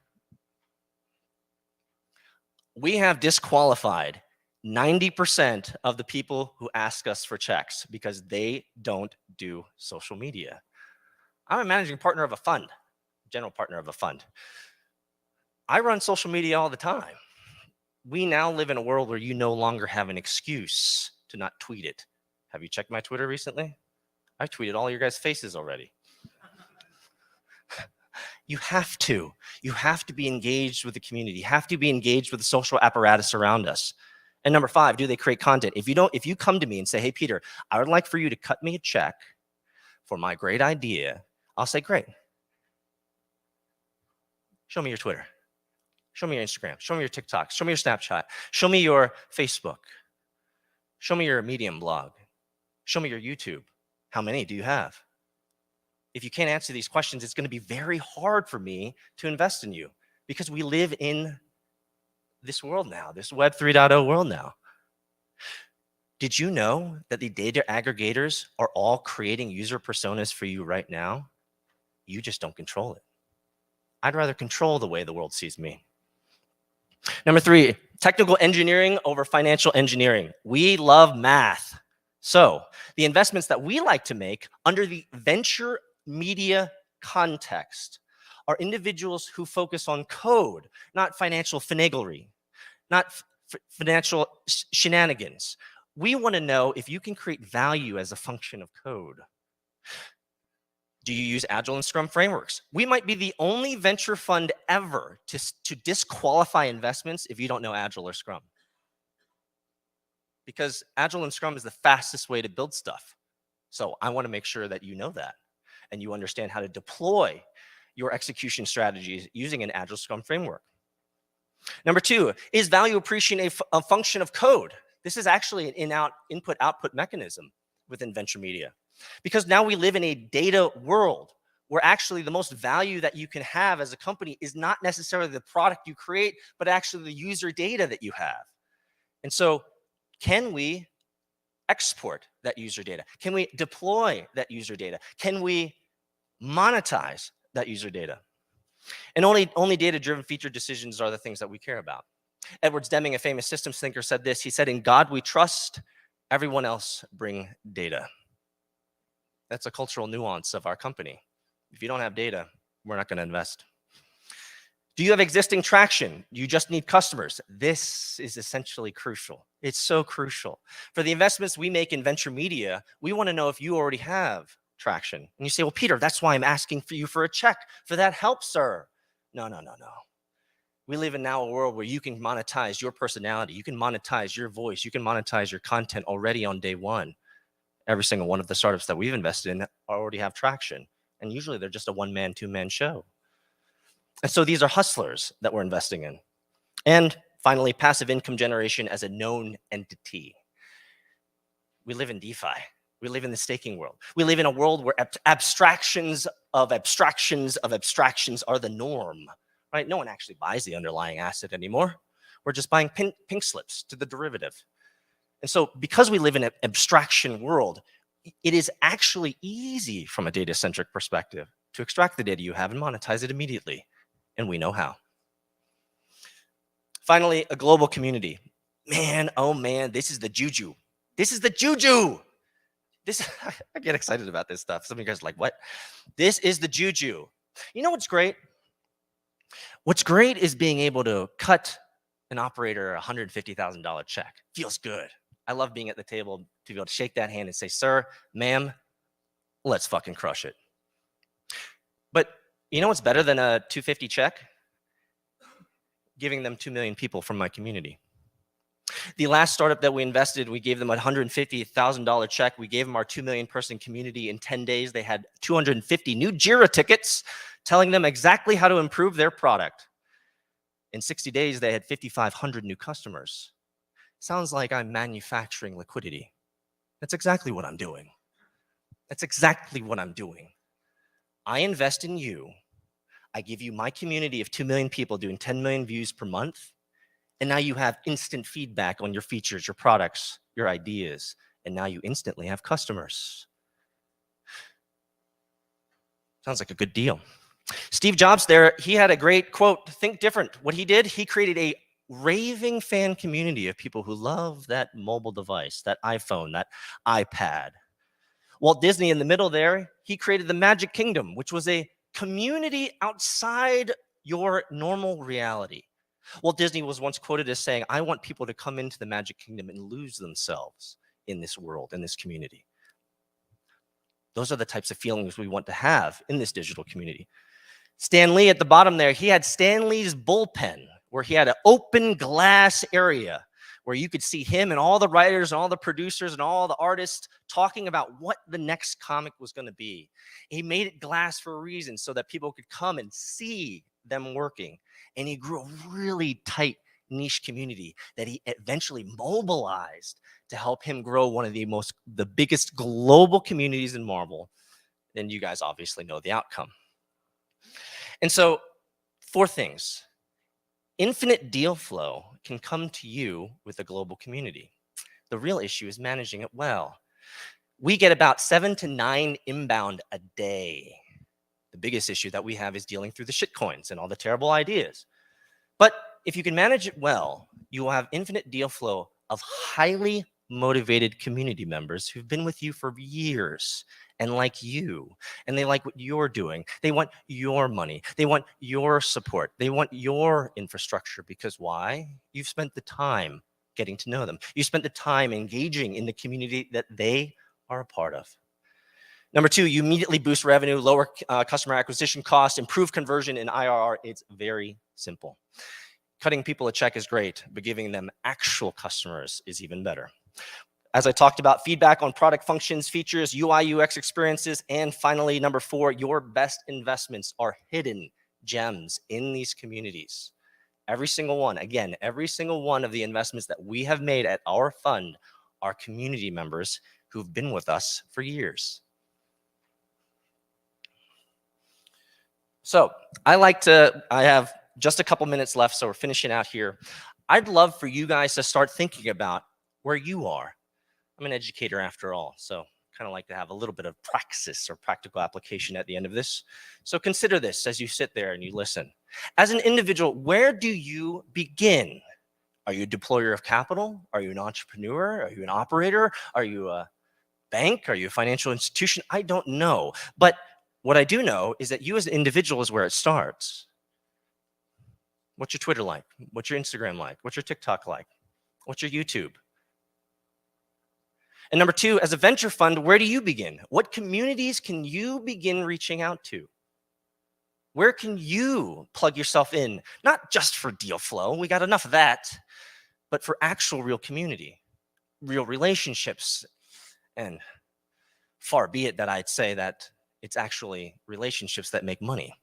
We have disqualified 90% of the people who ask us for checks because they don't do social media. I'm a managing partner of a fund, general partner of a fund. I run social media all the time. We now live in a world where you no longer have an excuse to not tweet it. Have you checked my Twitter recently? I tweeted all your guys' faces already. You have to. You have to be engaged with the community. You have to be engaged with the social apparatus around us. And number 5, do they create content? If you come to me and say, hey, Peter, I would like for you to cut me a check for my great idea, I'll say, great. Show me your Twitter. Show me your Instagram. Show me your TikTok. Show me your Snapchat. Show me your Facebook. Show me your Medium blog. Show me your YouTube. How many do you have? If you can't answer these questions, it's going to be very hard for me to invest in you because we live in this world now, this Web 3.0 world now. Did you know that the data aggregators are all creating user personas for you right now? You just don't control it. I'd rather control the way the world sees me. Number 3, technical engineering over financial engineering. We love math. So the investments that we like to make under the venture media context are individuals who focus on code, not financial finaglery, not financial shenanigans. We want to know if you can create value as a function of code. Do you use Agile and Scrum frameworks? We might be the only venture fund ever to disqualify investments if you don't know Agile or Scrum. Because Agile and Scrum is the fastest way to build stuff. So I want to make sure that you know that and you understand how to deploy your execution strategies using an Agile Scrum framework. Number 2, is value appreciation a function of code? This is actually an input-output mechanism within venture media. Because now we live in a data world where actually the most value that you can have as a company is not necessarily the product you create, but actually the user data that you have. And so Can we export that user data? Can we deploy that user data? Can we monetize that user data? And only data-driven feature decisions are the things that we care about. Edwards Deming, a famous systems thinker, said this. He said, "In God we trust, everyone else bring data." That's a cultural nuance of our company. If you don't have data, we're not going to invest. Do you have existing traction? You just need customers. This is essentially crucial. It's so crucial. For the investments we make in venture media, we want to know if you already have traction. And you say, well, Peter, that's why I'm asking for you for a check for that help, sir. No. We live in now a world where you can monetize your personality. You can monetize your voice. You can monetize your content already on day one. Every single one of the startups that we've invested in already have traction. And usually they're just a one-man, two-man show. And so these are hustlers that we're investing in. And finally, passive income generation as a known entity. We live in DeFi. We live in the staking world. We live in a world where abstractions of abstractions of abstractions are the norm, right? No one actually buys the underlying asset anymore. We're just buying pink slips to the derivative. And so because we live in an abstraction world, it is actually easy from a data-centric perspective to extract the data you have and monetize it immediately. And we know how. Finally, a global community. Man, oh man, this is the juju. This is the juju. I get excited about this stuff. Some of you guys are like, what? This is the juju. You know what's great? What's great is being able to cut an operator a $150,000 check. Feels good. I love being at the table to be able to shake that hand and say, sir, ma'am, let's fucking crush it. But you know what's better than a $250 check? Giving them 2 million people from my community. The last startup that we invested, we gave them a $150,000 check. We gave them our 2 million person community. In 10 days, they had 250 new Jira tickets telling them exactly how to improve their product. In 60 days, they had 5,500 new customers. Sounds like I'm manufacturing liquidity. That's exactly what I'm doing. That's exactly what I'm doing. I invest in you. I give you my community of 2 million people doing 10 million views per month. And now you have instant feedback on your features, your products, your ideas. And now you instantly have customers. Sounds like a good deal. Steve Jobs there, he had a great quote, think different. What he did, he created a raving fan community of people who love that mobile device, that iPhone, that iPad. Walt Disney in the middle there, he created the Magic Kingdom, which was a community outside your normal reality. Walt Disney was once quoted as saying, I want people to come into the Magic Kingdom and lose themselves in this world, in this community. Those are the types of feelings we want to have in this digital community. Stan Lee at the bottom there, he had Stan Lee's bullpen, where he had an open glass area where you could see him and all the writers and all the producers and all the artists talking about what the next comic was going to be. He made it glass for a reason so that people could come and see them working. And he grew a really tight niche community that he eventually mobilized to help him grow one of the biggest global communities in Marvel. And you guys obviously know the outcome. And so 4 things. Infinite deal flow can come to you with a global community. The real issue is managing it well. We get about 7 to 9 inbound a day. The biggest issue that we have is dealing through the shitcoins and all the terrible ideas. But if you can manage it well, you will have infinite deal flow of highly motivated community members who've been with you for years and like you, and they like what you're doing. They want your money. They want your support. They want your infrastructure because why? You've spent the time getting to know them. You spent the time engaging in the community that they are a part of. Number 2, you immediately boost revenue, lower customer acquisition costs, improve conversion in IRR. It's very simple. Cutting people a check is great, but giving them actual customers is even better. As I talked about, feedback on product functions, features, UI, UX experiences, and finally, number 4, your best investments are hidden gems in these communities. Every single one, again, every single one of the investments that we have made at our fund are community members who've been with us for years. So I have just a couple minutes left, so we're finishing out here. I'd love for you guys to start thinking about where you are. I'm an educator after all, so kind of like to have a little bit of praxis or practical application at the end of this. So consider this as you sit there and you listen. As an individual, where do you begin? Are you a deployer of capital? Are you an entrepreneur? Are you an operator? Are you a bank? Are you a financial institution? I don't know. But what I do know is that you as an individual is where it starts. What's your Twitter like? What's your Instagram like? What's your TikTok like? What's your YouTube? And number two, as a venture fund, where do you begin? What communities can you begin reaching out to? Where can you plug yourself in? Not just for deal flow, we got enough of that, but for actual real community, real relationships. And far be it that I'd say that it's actually relationships that make money.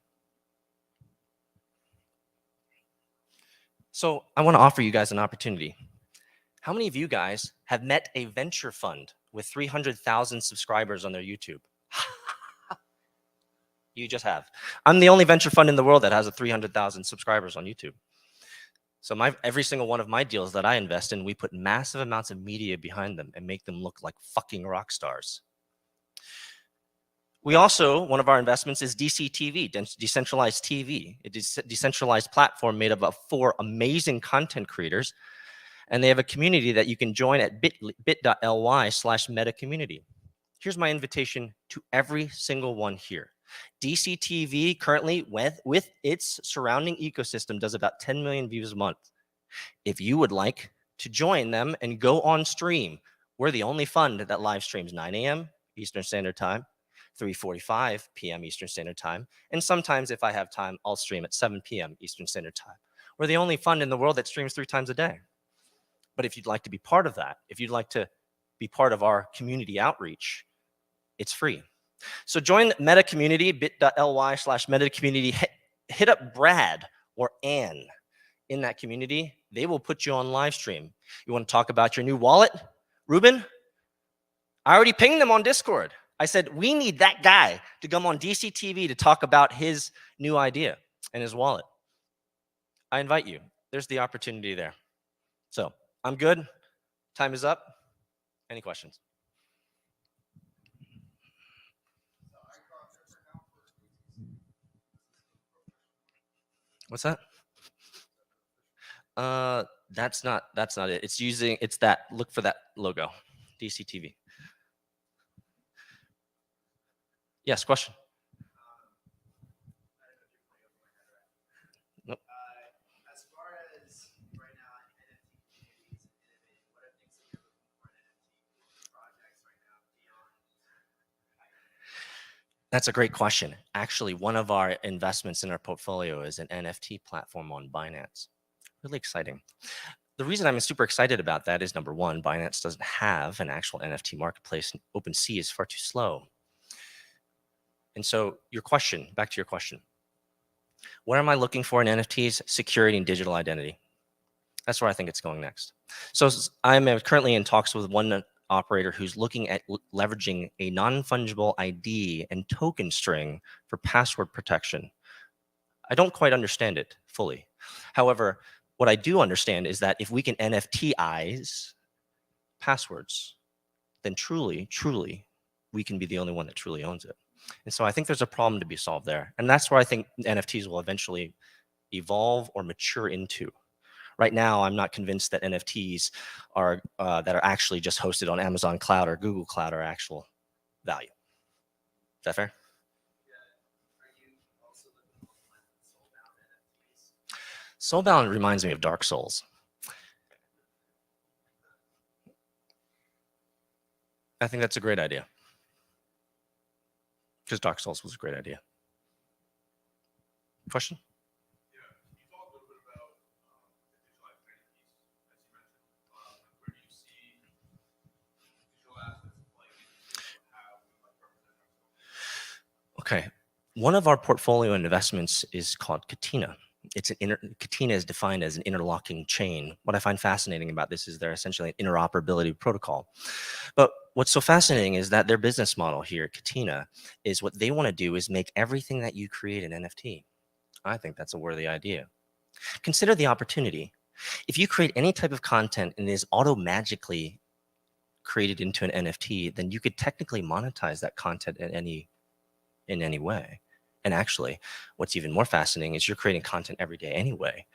So I want to offer you guys an opportunity. How many of you guys have met a venture fund with 300,000 subscribers on their YouTube? You just have. I'm the only venture fund in the world that has 300,000 subscribers on YouTube. So every single one of my deals that I invest in, we put massive amounts of media behind them and make them look like fucking rock stars. We also, one of our investments is DCTV, Decentralized TV. It is a decentralized platform made up of 4 amazing content creators. And they have a community that you can join at bit.ly/metacommunity. Here's my invitation to every single one here. DCTV currently, with its surrounding ecosystem, does about 10 million views a month. If you would like to join them and go on stream, we're the only fund that live streams 9 a.m. Eastern Standard Time, 3:45 p.m. Eastern Standard Time, and sometimes if I have time, I'll stream at 7 p.m. Eastern Standard Time. We're the only fund in the world that streams 3 times a day. But if you'd like to be part of that, if you'd like to be part of our community outreach, it's free. So join Meta Community, bit.ly/metacommunity. Hit up Brad or Ann in that community. They will put you on live stream. You want to talk about your new wallet? Ruben? I already pinged them on Discord. I said, we need that guy to come on DCTV to talk about his new idea and his wallet. I invite you. There's the opportunity there. So I'm good. Time is up. Any questions? What's that? That's not it. It's that, look for that logo, DCTV. Yes, question. Nope.
As far as right now, NFT communities and innovating, what are things that you're looking for in NFT projects right now beyond?
That's a great question. Actually, one of our investments in our portfolio is an NFT platform on Binance. Really exciting. The reason I'm super excited about that is, number one, Binance doesn't have an actual NFT marketplace. OpenSea is far too slow. And so your question, back to your question. What am I looking for in NFTs? Security and digital identity. That's where I think it's going next. So I'm currently in talks with one operator who's looking at leveraging a non-fungible ID and token string for password protection. I don't quite understand it fully. However, what I do understand is that if we can NFTize passwords, then truly, we can be the only one that truly owns it. And so I think there's a problem to be solved there. And that's where I think NFTs will eventually evolve or mature into. Right now, I'm not convinced that NFTs are that are actually just hosted on Amazon Cloud or Google Cloud are actual value. Is that fair? Soulbound reminds me of Dark Souls. I think that's a great idea. Because Dark Souls was a great idea. Question?
Yeah, can you talk a little bit about the digital identity piece, as you mentioned? Where do you see digital assets like how we like represent ourselves?
Okay. One of our portfolio investments is called Katina. Katina is defined as an interlocking chain. What I find fascinating about this is they're essentially an interoperability protocol. But what's so fascinating is that their business model here at Katina is what they want to do is make everything that you create an NFT. I think that's a worthy idea. Consider the opportunity. If you create any type of content and it is auto-magically created into an NFT, then you could technically monetize that content in any way. And actually, what's even more fascinating is you're creating content every day anyway.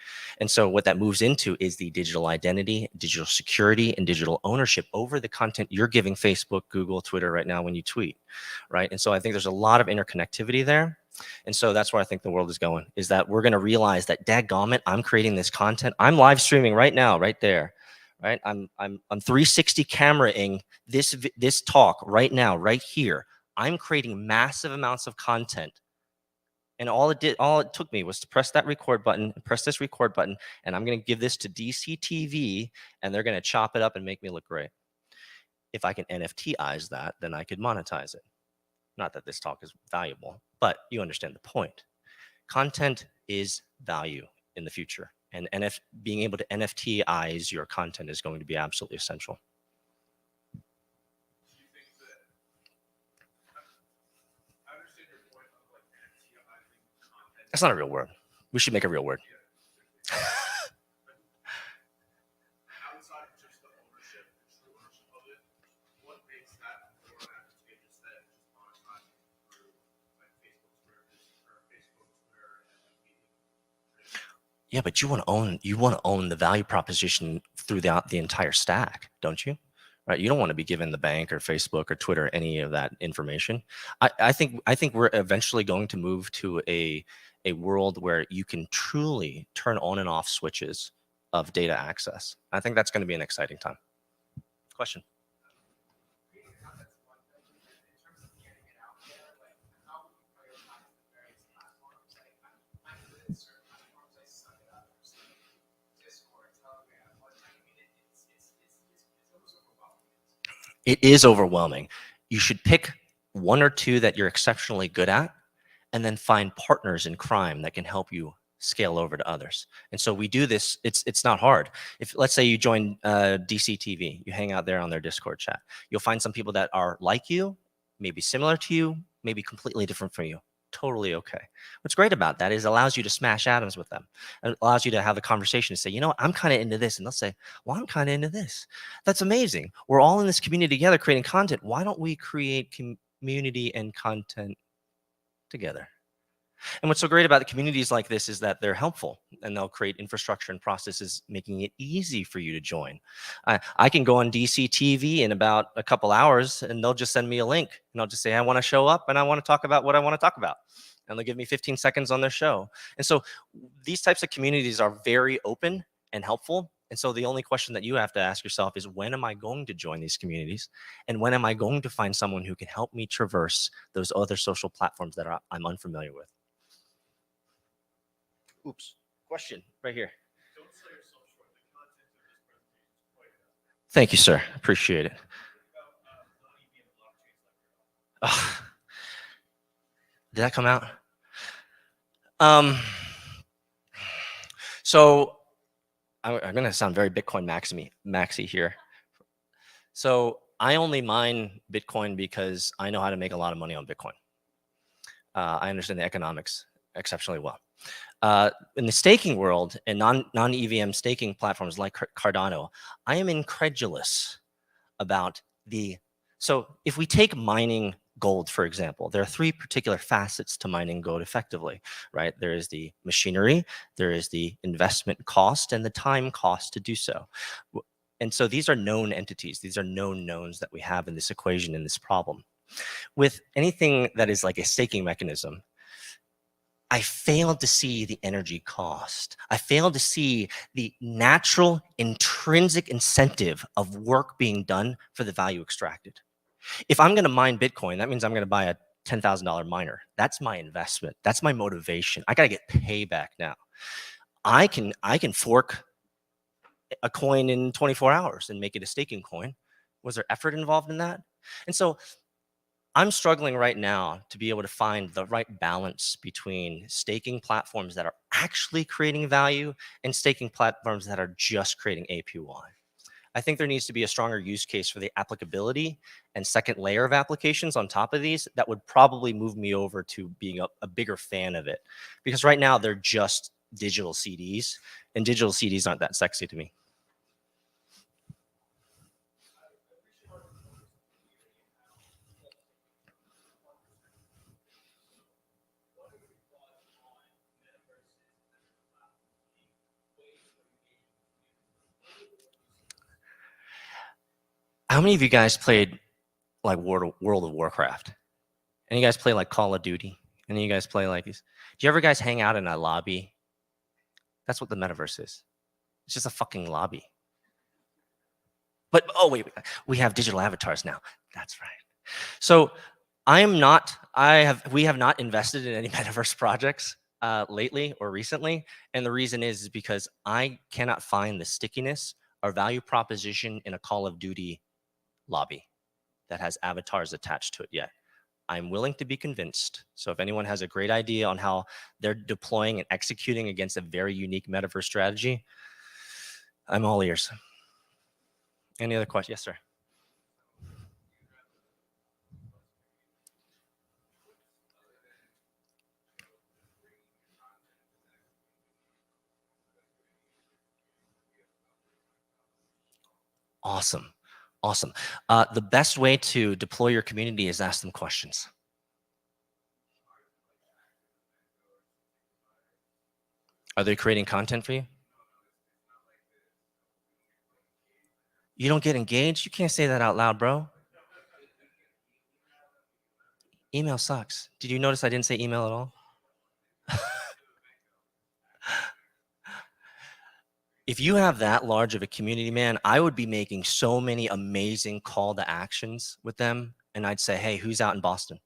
And so what that moves into is the digital identity, digital security, and digital ownership over the content you're giving Facebook, Google, Twitter right now when you tweet, right? And so I think there's a lot of interconnectivity there. And so that's where I think the world is going, is that we're going to realize that dadgummit, I'm creating this content. I'm live streaming right now, right there, right? I'm 360 cameraing this talk right now, right here. I'm creating massive amounts of content. And all it took me was to press that record button, press this record button, and I'm going to give this to DCTV, and they're going to chop it up and make me look great. If I can NFTize that, then I could monetize it. Not that this talk is valuable, but you understand the point. Content is value in the future, and being able to NFTize your content is going to be absolutely essential.
Do you think that I understand your point of like NFTizing content?
That's not a real word. We should make a real word.
Outside of just the ownership, the true ownership of it, what makes that more advantageous than just monetizing through like Facebook, Twitter, and
Yeah, but you want to own the value proposition through the entire stack, don't you? Right? You don't want to be giving the bank or Facebook or Twitter any of that information. I think we're eventually going to move to a world where you can truly turn on and off switches of data access. I think that's going to be an exciting time. Question.
Creating content's one thing, but in terms of getting it out there, like how would you prioritize the various platforms? Like I'm good at certain platforms, I suck at others. Discord, Telegram, I mean, it's almost overwhelming.
It is overwhelming. You should pick one or two that you're exceptionally good at, and then find partners in crime that can help you scale over to others. And so we do this. It's not hard. If let's say you join DCTV, you hang out there on their Discord chat, you'll find some people that are like you, maybe similar to you, maybe completely different from you. Totally okay. What's great about that is it allows you to smash atoms with them. It allows you to have a conversation and say, you know what, I'm kind of into this. And they'll say, well, I'm kind of into this. That's amazing. We're all in this community together creating content. Why don't we create community and content together? And what's so great about the communities like this is that they're helpful, and they'll create infrastructure and processes making it easy for you to join. I can go on DCTV in about a couple hours, and they'll just send me a link, and I'll just say, I want to show up and I want to talk about what I want to talk about. And they'll give me 15 seconds on their show. And so these types of communities are very open and helpful. And so the only question that you have to ask yourself is, when am I going to join these communities? And when am I going to find someone who can help me traverse those other social platforms that I'm unfamiliar with? Oops, question right here.
Don't sell yourself short. The content of this presentation is quite enough.
Thank you, sir. Appreciate it. Did that come out? So I'm going to sound very Bitcoin maxi here. So I only mine Bitcoin because I know how to make a lot of money on Bitcoin. I understand the economics exceptionally well. In the staking world and non-EVM staking platforms like Cardano, I am incredulous about so if we take mining gold, for example, there are three particular facets to mining gold effectively, right? There is the machinery, there is the investment cost, and the time cost to do so. And so these are known entities. These are known knowns that we have in this equation, in this problem. With anything that is like a staking mechanism, I failed to see the energy cost. I failed to see the natural intrinsic incentive of work being done for the value extracted. If I'm going to mine Bitcoin, that means I'm going to buy a $10,000 miner. That's my investment. That's my motivation. I got to get payback now. I can fork a coin in 24 hours and make it a staking coin. Was there effort involved in that? And so I'm struggling right now to be able to find the right balance between staking platforms that are actually creating value and staking platforms that are just creating APY. I think there needs to be a stronger use case for the applicability and second layer of applications on top of these that would probably move me over to being a bigger fan of it. Because right now they're just digital CDs, and digital CDs aren't that sexy to me. How many of you guys played like World of Warcraft? Any guys play like Call of Duty? Any of you guys play like these? Do you ever guys hang out in a lobby? That's what the metaverse is. It's just a fucking lobby. But oh wait, we have digital avatars now. That's right. So we have not invested in any metaverse projects lately or recently, and the reason is because I cannot find the stickiness or value proposition in a Call of Duty lobby that has avatars attached to it yet. I'm willing to be convinced. So if anyone has a great idea on how they're deploying and executing against a very unique metaverse strategy, I'm all ears. Any other questions? Yes, sir. Awesome. Awesome. The best way to deploy your community is ask them questions. Are they creating content for you? You don't get engaged? You can't say that out loud, bro. Email sucks. Did you notice I didn't say email at all? If you have that large of a community, man, I would be making so many amazing call to actions with them. And I'd say, hey, who's out in Boston?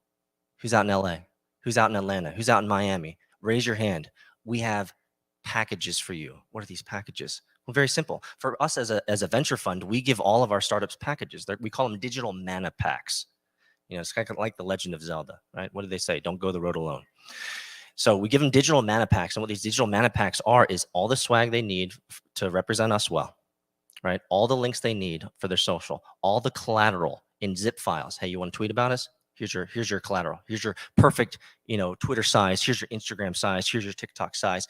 Who's out in LA? Who's out in Atlanta? Who's out in Miami? Raise your hand. We have packages for you. What are these packages? Well, very simple. For us as a venture fund, we give all of our startups packages. We call them digital mana packs. You know, it's kind of like the Legend of Zelda, right? What do they say? Don't go the road alone. So we give them digital mana packs, and what these digital mana packs are is all the swag they need to represent us well, right? All the links they need for their social, all the collateral in zip files. Hey, you want to tweet about us? Here's your collateral. Here's your perfect, Twitter size. Here's your Instagram size. Here's your TikTok size.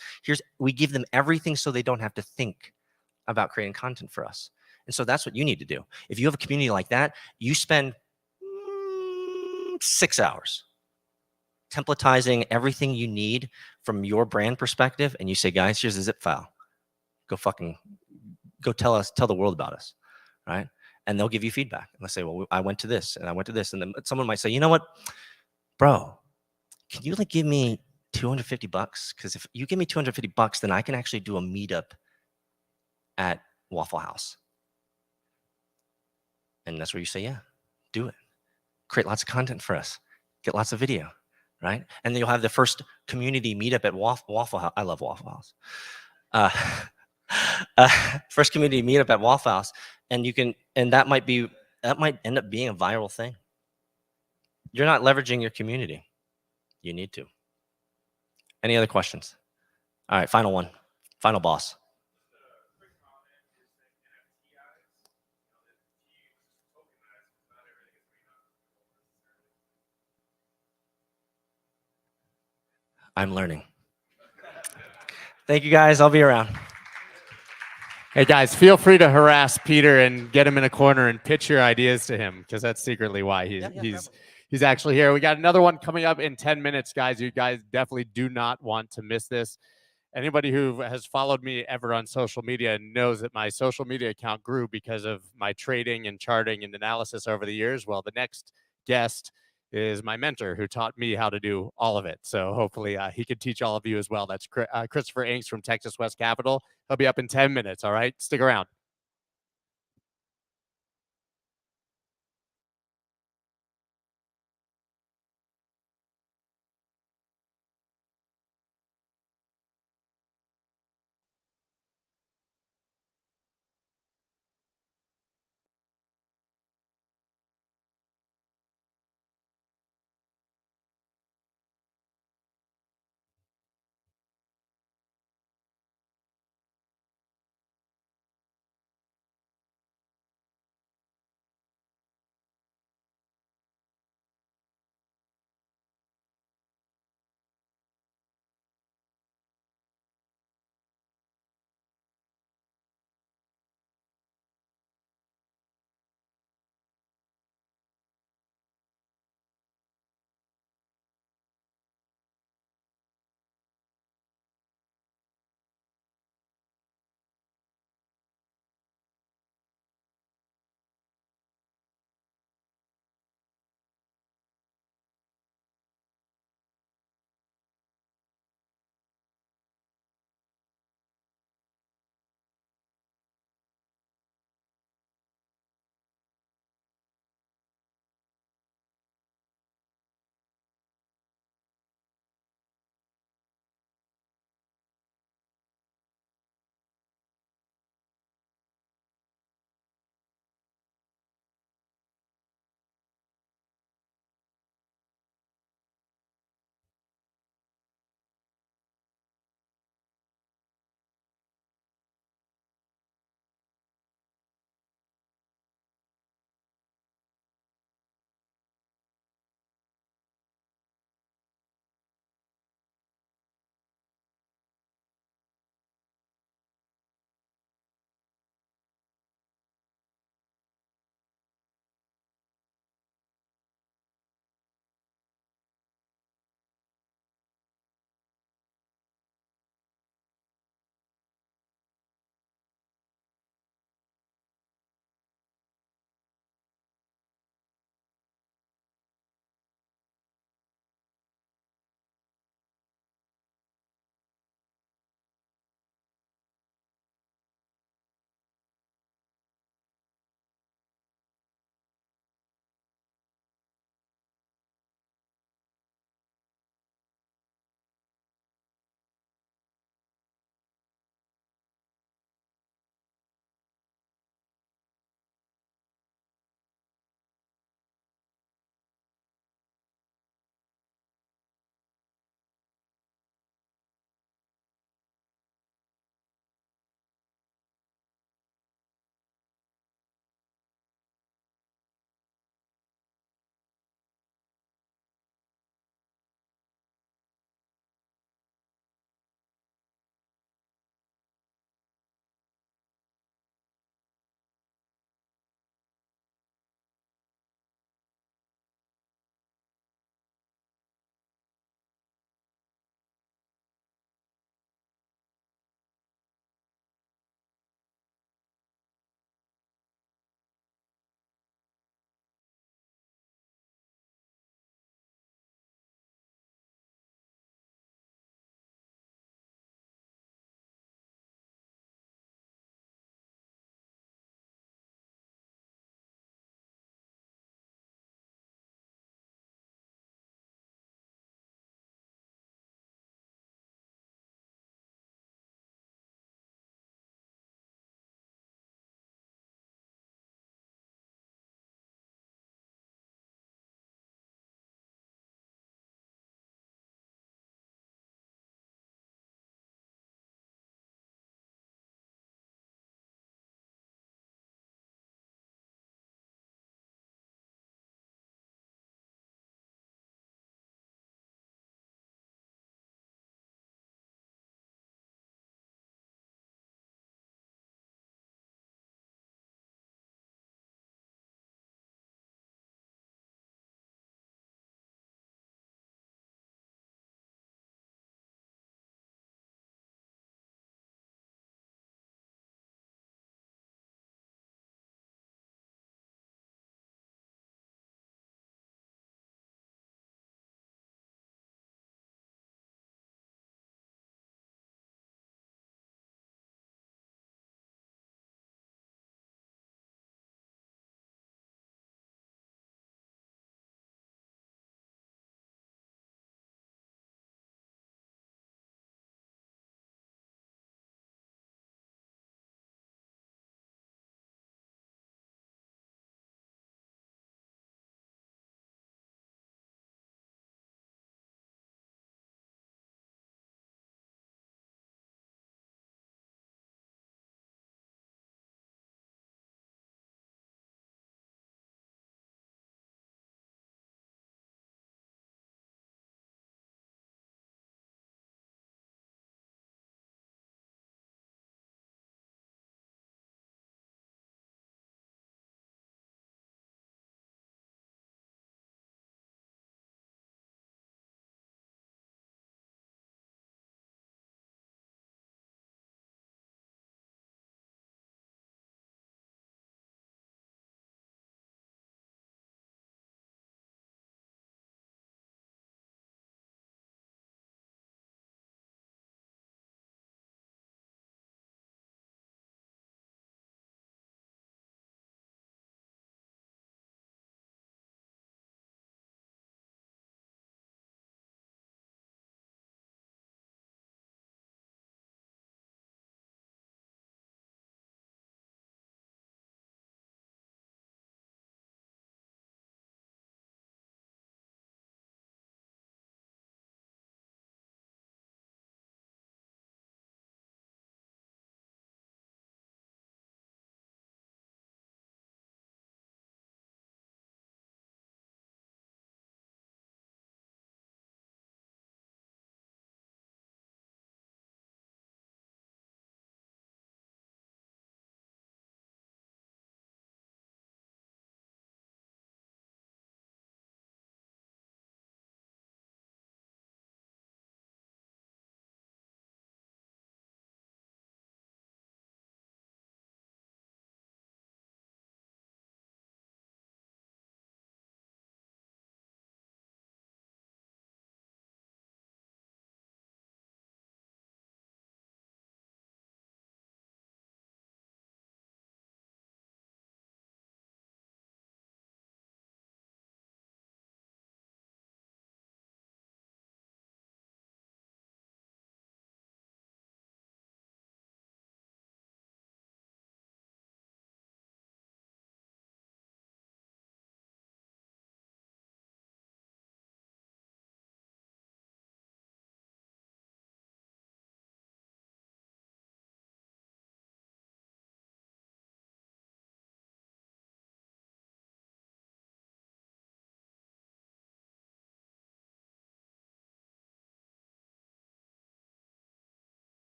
We give them everything so they don't have to think about creating content for us. And so that's what you need to do. If you have a community like that, you spend 6 hours templatizing everything you need from your brand perspective, and you say, guys, here's a zip file. Go tell the world about us, right? And they'll give you feedback. And they'll say, well, I went to this and I went to this. And then someone might say, you know what, bro, can you give me $250? Because if you give me $250, then I can actually do a meetup at Waffle House. And that's where you say, yeah, do it. Create lots of content for us. Get lots of video, right? And then you'll have the first community meetup at Waffle House. I love Waffle House. First community meetup at Waffle House, and that might end up being a viral thing. You're not leveraging your community. You need to. Any other questions? All right, final one. Final boss. I'm learning. Thank you, guys. I'll be around.
Hey guys, feel free to harass Peter and get him in a corner and pitch your ideas to him, because that's secretly why he's actually here. We got another one coming up in 10 minutes, guys. You guys definitely do not want to miss this. Anybody who has followed me ever on social media knows that my social media account grew because of my trading and charting and analysis over the years. Well, the next guest is my mentor who taught me how to do all of it. So hopefully he could teach all of you as well. That's Christopher Inks from Texas West Capital. He'll be up in 10 minutes. All right, stick around.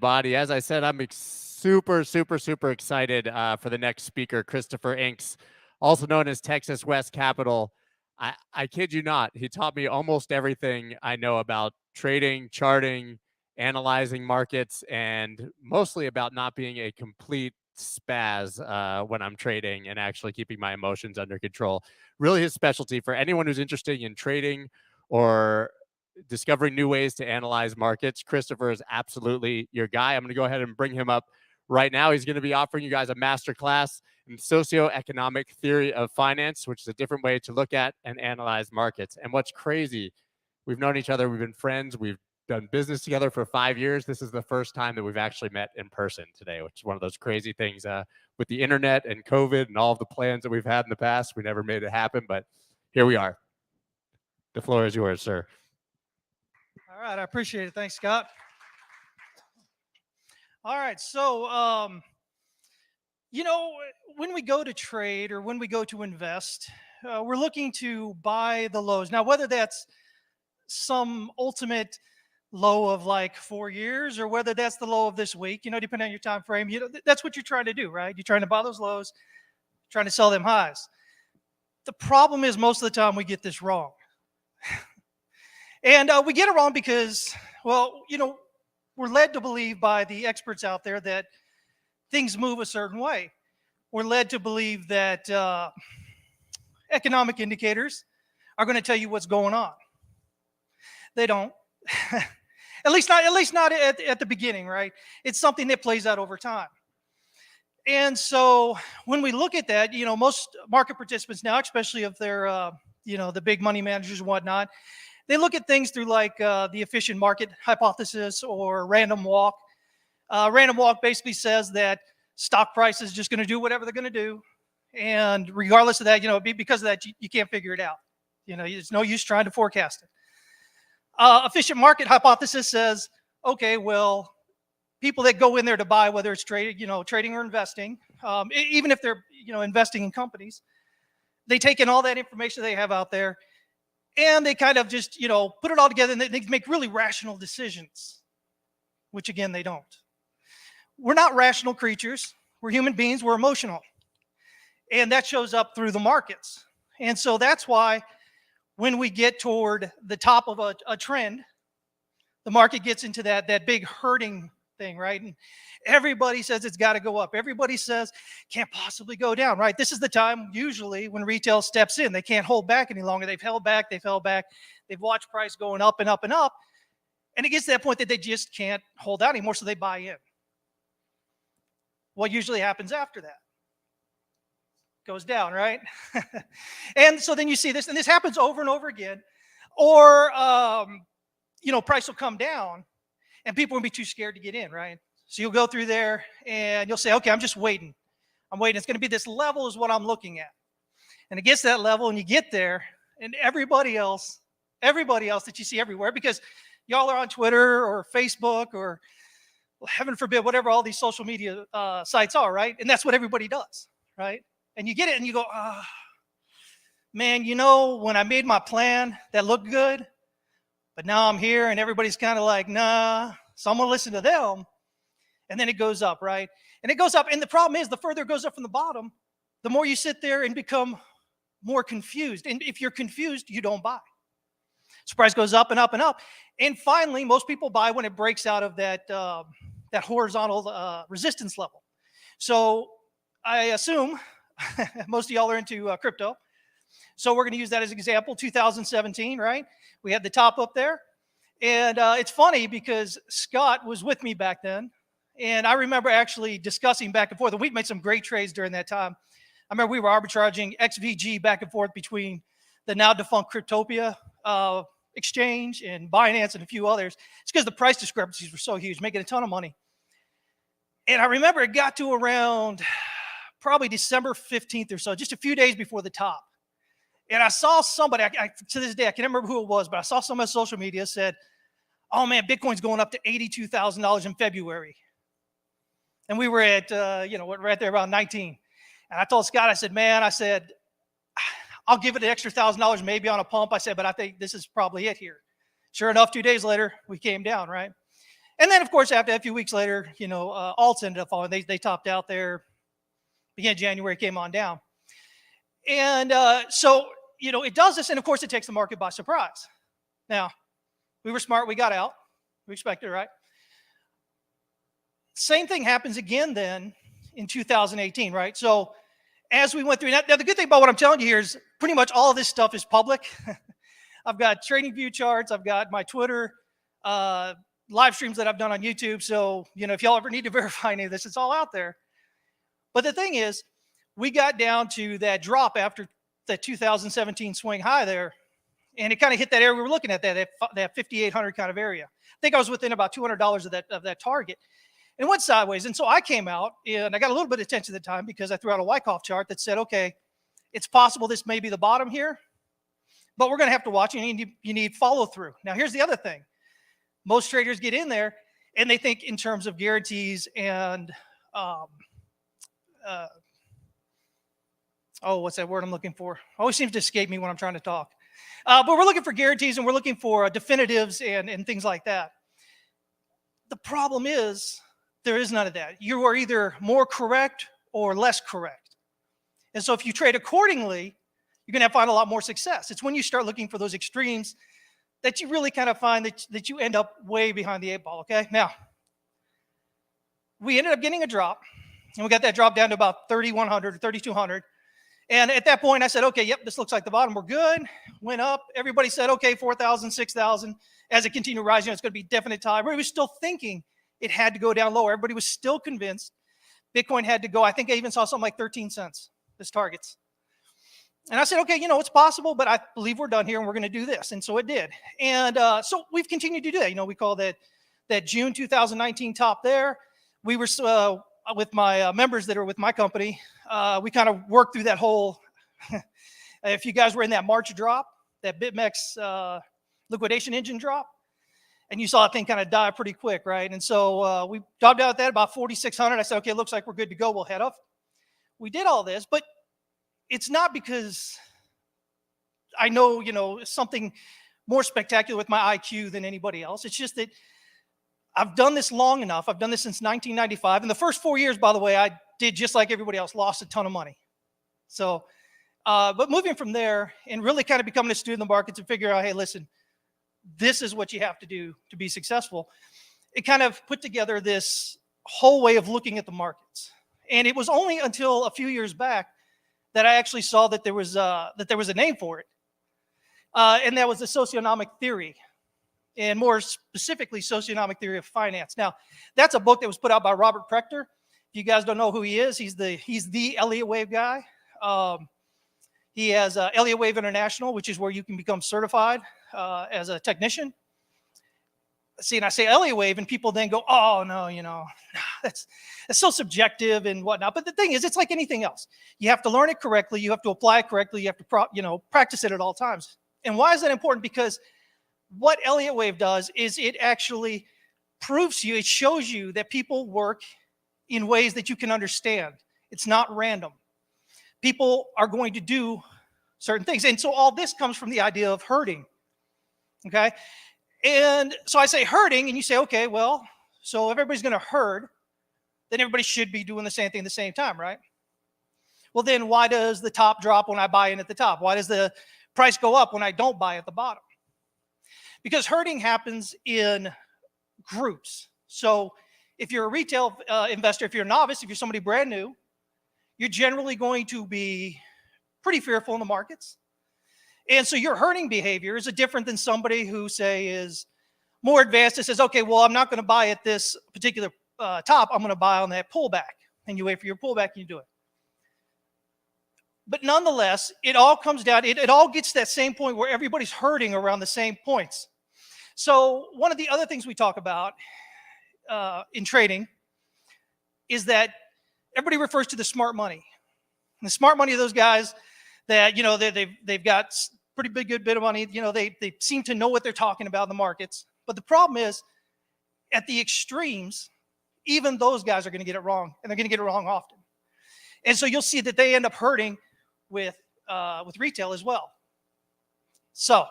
Body. As I said, I'm super excited for the next speaker, Christopher Inks, also known as Texas West Capital. I kid you not, he taught me almost everything I know about trading, charting, analyzing markets, and mostly about not being a complete spaz when I'm trading and actually keeping my emotions under control. Really his specialty. For anyone who's interested in trading or discovering new ways to analyze markets, Christopher is absolutely your guy. I'm going to go ahead and bring him up right now. He's going to be offering you guys a masterclass in socioeconomic theory of finance, which is a different way to look at and analyze markets. And what's crazy, we've known each other, we've been friends, we've done business together for 5 years. This is the first time that we've actually met in person today, which is one of those crazy things with the internet and COVID and all of the plans that we've had in the past. We never made it happen, but here we are. The floor is yours, sir.
All right, I appreciate it. Thanks, Scott. All right, so, you know, when we go to trade or when we go to invest, we're looking to buy the lows. Now, whether that's some ultimate low of like 4 years or whether that's the low of this week, you know, depending on your time frame, you know, that's what you're trying to do, right? You're trying to buy those lows, trying to sell them highs. The problem is most of the time we get this wrong. And we get it wrong because, well, you know, we're led to believe by the experts out there that things move a certain way. We're led to believe that economic indicators are going to tell you what's going on. They don't. At least not at the beginning, right? It's something that plays out over time. And so when we look at that, you know, most market participants now, especially if they're, you know, the big money managers and whatnot, they look at things through like the efficient market hypothesis or random walk. Random walk basically says that stock price is just going to do whatever they're going to do. And regardless of that, you know, because of that, you can't figure it out. You know, there's no use trying to forecast it. Efficient market hypothesis says, okay, well, people that go in there to buy, whether it's trading, you know, trading or investing, even if they're, you know, investing in companies, they take in all that information they have out there and they kind of just, you know, put it all together and they make really rational decisions, which again, they don't. We're not rational creatures. We're human beings. We're emotional. And that shows up through the markets. And so that's why when we get toward the top of a trend, the market gets into that big hurting thing, right? And everybody says it's got to go up. Everybody says can't possibly go down, right? This is the time usually when retail steps in. They can't hold back any longer. They've held back. They've watched price going up and up and up. And it gets to that point that they just can't hold out anymore, so they buy in. What usually happens after that? Goes down, right? And so then you see this, and this happens over and over again. Or, you know, price will come down, and people will be too scared to get in, right? So you'll go through there, and you'll say, okay, I'm just waiting. I'm waiting. It's going to be this level is what I'm looking at. And it gets to that level, and you get there, and everybody else that you see everywhere, because y'all are on Twitter or Facebook or, well, heaven forbid, whatever all these social media sites are, right? And that's what everybody does, right? And you get it and you go, man, you know, when I made my plan, that looked good, but now I'm here and everybody's kind of like, nah, so I'm going to listen to them. And then it goes up, right? And it goes up. And the problem is the further it goes up from the bottom, the more you sit there and become more confused. And if you're confused, you don't buy. So price goes up and up and up. And finally, most people buy when it breaks out of that horizontal resistance level. So I assume most of y'all are into crypto. So we're going to use that as an example. 2017, right? We had the top up there. And it's funny because Scott was with me back then. And I remember actually discussing back and forth. And we made some great trades during that time. I remember we were arbitraging XVG back and forth between the now defunct Cryptopia exchange and Binance and a few others. It's because the price discrepancies were so huge, making a ton of money. And I remember it got to around probably December 15th or so, just a few days before the top. And I saw somebody, to this day, I can't remember who it was, but I saw someone on social media said, oh man, Bitcoin's going up to $82,000 in February. And we were at, you know, right there around 19. And I told Scott, I said, man, I'll give it an extra $1,000 maybe on a pump. I said, but I think this is probably it here. Sure enough, 2 days later, we came down, right? And then, of course, after a few weeks later, alts ended up falling. They topped out there. Beginning of January, came on down. And so, it does this. And of course, it takes the market by surprise. Now, we were smart. We got out. We expected it, right? Same thing happens again then in 2018, right? So as we went through, now the good thing about what I'm telling you here is pretty much all of this stuff is public. I've got trading view charts. I've got my Twitter, live streams that I've done on YouTube. So, if y'all ever need to verify any of this, it's all out there. But the thing is, we got down to that drop after the 2017 swing high there, and it kind of hit that area we were looking at, that 5,800 kind of area. I think I was within about $200 of that target. And it went sideways. And so I came out, and I got a little bit of attention at the time because I threw out a Wyckoff chart that said, okay, it's possible this may be the bottom here, but we're going to have to watch. You need follow through. Now, here's the other thing. Most traders get in there, and they think in terms of guarantees and, what's that word I'm looking for? Always seems to escape me when I'm trying to talk. But we're looking for guarantees, and we're looking for definitives and things like that. The problem is, there is none of that. You are either more correct or less correct. And so if you trade accordingly, you're going to find a lot more success. It's when you start looking for those extremes that you really kind of find that you end up way behind the 8 ball, okay? Now, we ended up getting a drop, and we got that drop down to about 3,100 or 3,200. And at that point, I said, okay, yep, this looks like the bottom. We're good. Went up. Everybody said, okay, 4,000, 6,000. As it continued rising, it's going to be definite time. Everybody was still thinking it had to go down lower. Everybody was still convinced Bitcoin had to go. I think I even saw something like 13 cents as targets. And I said, okay, it's possible, but I believe we're done here and we're going to do this. And so it did. And so we've continued to do that. We call that June 2019 top there. We were with my members that are with my company. We kind of worked through that whole, if you guys were in that March drop, that BitMEX liquidation engine drop, and you saw that thing kind of die pretty quick, right? And so we dropped out at about 4,600. I said, okay, it looks like we're good to go. We'll head up. We did all this, but it's not because I know, something more spectacular with my IQ than anybody else. It's just that I've done this long enough. I've done this since 1995. And the first 4 years, by the way, I did just like everybody else, lost a ton of money. So, but moving from there and really kind of becoming a student of the markets and figure out, hey, listen, this is what you have to do to be successful. It kind of put together this whole way of looking at the markets. And it was only until a few years back that I actually saw that there was a name for it. And that was the socioeconomic theory, and more specifically, socioeconomic theory of finance. Now, that's a book that was put out by Robert Prechter. If you guys don't know who he is, he's the Elliott Wave guy. He has Elliott Wave International, which is where you can become certified as a technician. See, and I say Elliott Wave, and people then go, oh, no, that's so subjective and whatnot. But the thing is, it's like anything else. You have to learn it correctly. You have to apply it correctly. You have to, practice it at all times. And why is that important? Because what Elliott Wave does is it actually proves to you, it shows you that people work in ways that you can understand. It's not random. People are going to do certain things. And so all this comes from the idea of herding, okay? And so I say herding, and you say, okay, well, so everybody's going to herd, then everybody should be doing the same thing at the same time, right? Well, then why does the top drop when I buy in at the top? Why does the price go up when I don't buy at the bottom? Because herding happens in groups. So if you're a retail investor, if you're a novice, if you're somebody brand new, you're generally going to be pretty fearful in the markets. And so your herding behavior is different than somebody who, say, is more advanced and says, okay, well, I'm not going to buy at this particular top. I'm going to buy on that pullback. And you wait for your pullback and you do it. But nonetheless, it all comes down, it all gets to that same point where everybody's herding around the same points. So one of the other things we talk about in trading is that everybody refers to the smart money. And the smart money of those guys that, they've got pretty good bit of money. They seem to know what they're talking about in the markets. But the problem is, at the extremes, even those guys are going to get it wrong, and they're going to get it wrong often. And so you'll see that they end up hurting with retail as well. So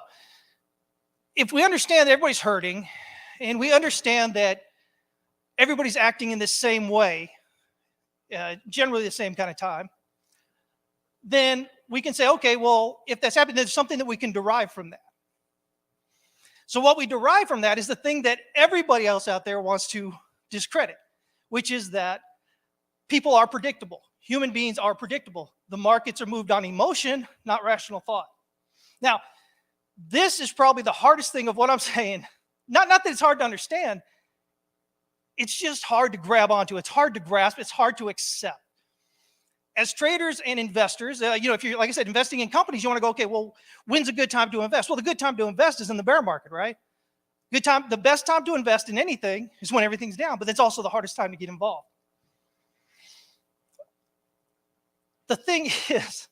if we understand that everybody's hurting, and we understand that everybody's acting in the same way, generally the same kind of time, then we can say, okay, well, if that's happening, there's something that we can derive from that. So what we derive from that is the thing that everybody else out there wants to discredit, which is that people are predictable. Human beings are predictable. The markets are moved on emotion, not rational thought. Now, this is probably the hardest thing of what I'm saying. Not that it's hard to understand. It's just hard to grab onto. It's hard to grasp. It's hard to accept. As traders and investors, if you're, like I said, investing in companies, you want to go, okay, well, when's a good time to invest? Well, the good time to invest is in the bear market, right? The best time to invest in anything is when everything's down, but it's also the hardest time to get involved. The thing is,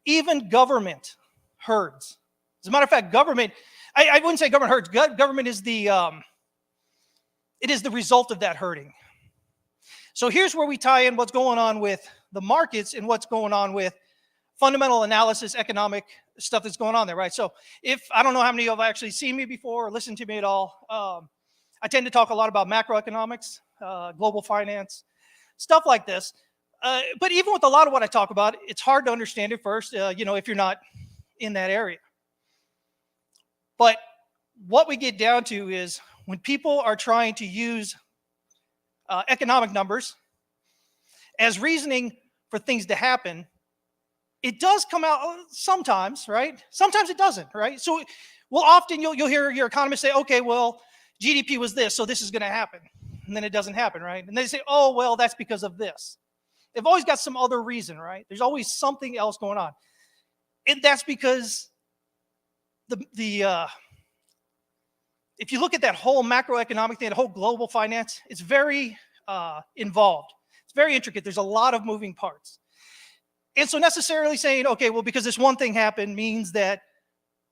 even government herds. As a matter of fact, government, I wouldn't say government herds. Government is it is the result of that herding. So here's where we tie in what's going on with the markets and what's going on with fundamental analysis, economic stuff that's going on there, right? So I don't know how many of you have actually seen me before or listened to me at all. I tend to talk a lot about macroeconomics, global finance, stuff like this. But even with a lot of what I talk about, it's hard to understand at first, if you're not in that area. But what we get down to is when people are trying to use economic numbers as reasoning for things to happen, it does come out sometimes, right? Sometimes it doesn't, right? So, well, often you'll hear your economists say, okay, well, GDP was this, so this is going to happen. And then it doesn't happen, right? And they say, oh, well, that's because of this. They've always got some other reason, right? There's always something else going on. And that's because if you look at that whole macroeconomic thing, the whole global finance, it's very involved. It's very intricate. There's a lot of moving parts. And so necessarily saying, okay, well, because this one thing happened means that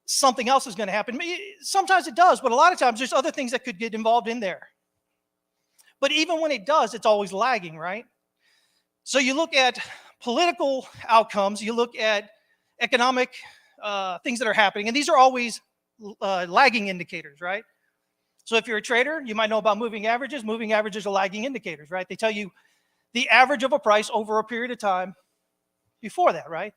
something else is going to happen. Sometimes it does, but a lot of times there's other things that could get involved in there. But even when it does, it's always lagging, right? So you look at political outcomes, you look at economic things that are happening, and these are always lagging indicators, right? So if you're a trader, you might know about moving averages. Moving averages are lagging indicators, right? They tell you the average of a price over a period of time before that, right?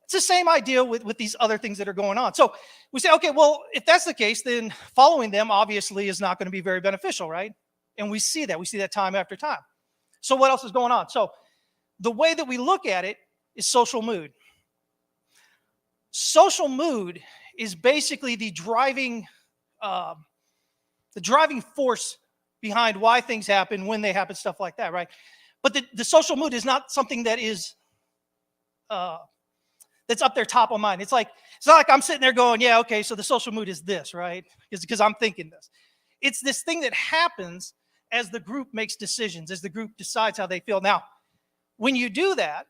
It's the same idea with these other things that are going on. So we say, okay, well, if that's the case, then following them obviously is not going to be very beneficial, right? And we see that. We see that time after time. So what else is going on? So the way that we look at it is social mood. Social mood is basically the driving force behind why things happen, when they happen, stuff like that, right? But the social mood is not something that is that's up there top of mind. It's not like I'm sitting there going, yeah, okay, so the social mood is this, right? Because I'm thinking this. It's this thing that happens as the group makes decisions, as the group decides how they feel. Now, when you do that,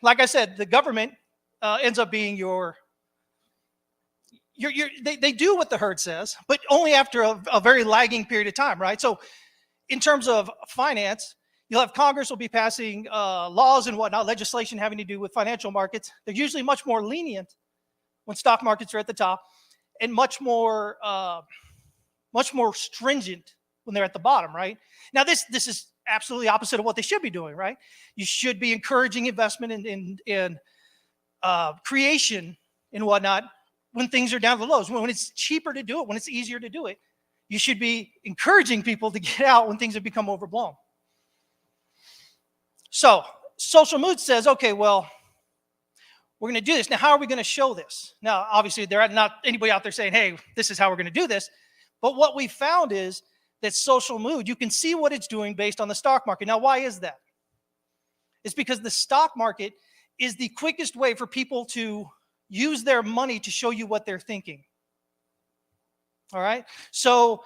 like I said, the government ends up being they do what the herd says, but only after a very lagging period of time, right? So in terms of finance, you'll have Congress will be passing laws and whatnot, legislation having to do with financial markets. They're usually much more lenient when stock markets are at the top, and much more stringent when they're at the bottom, right? Now, this is absolutely opposite of what they should be doing, right? You should be encouraging investment in creation and whatnot when things are down to the lows. When it's cheaper to do it, when it's easier to do it, you should be encouraging people to get out when things have become overblown. So social mood says, okay, well, we're going to do this. Now, how are we going to show this? Now, obviously, there are not anybody out there saying, hey, this is how we're going to do this. But what we found is that social mood, you can see what it's doing based on the stock market. Now, why is that? It's because the stock market is the quickest way for people to use their money to show you what they're thinking. All right? So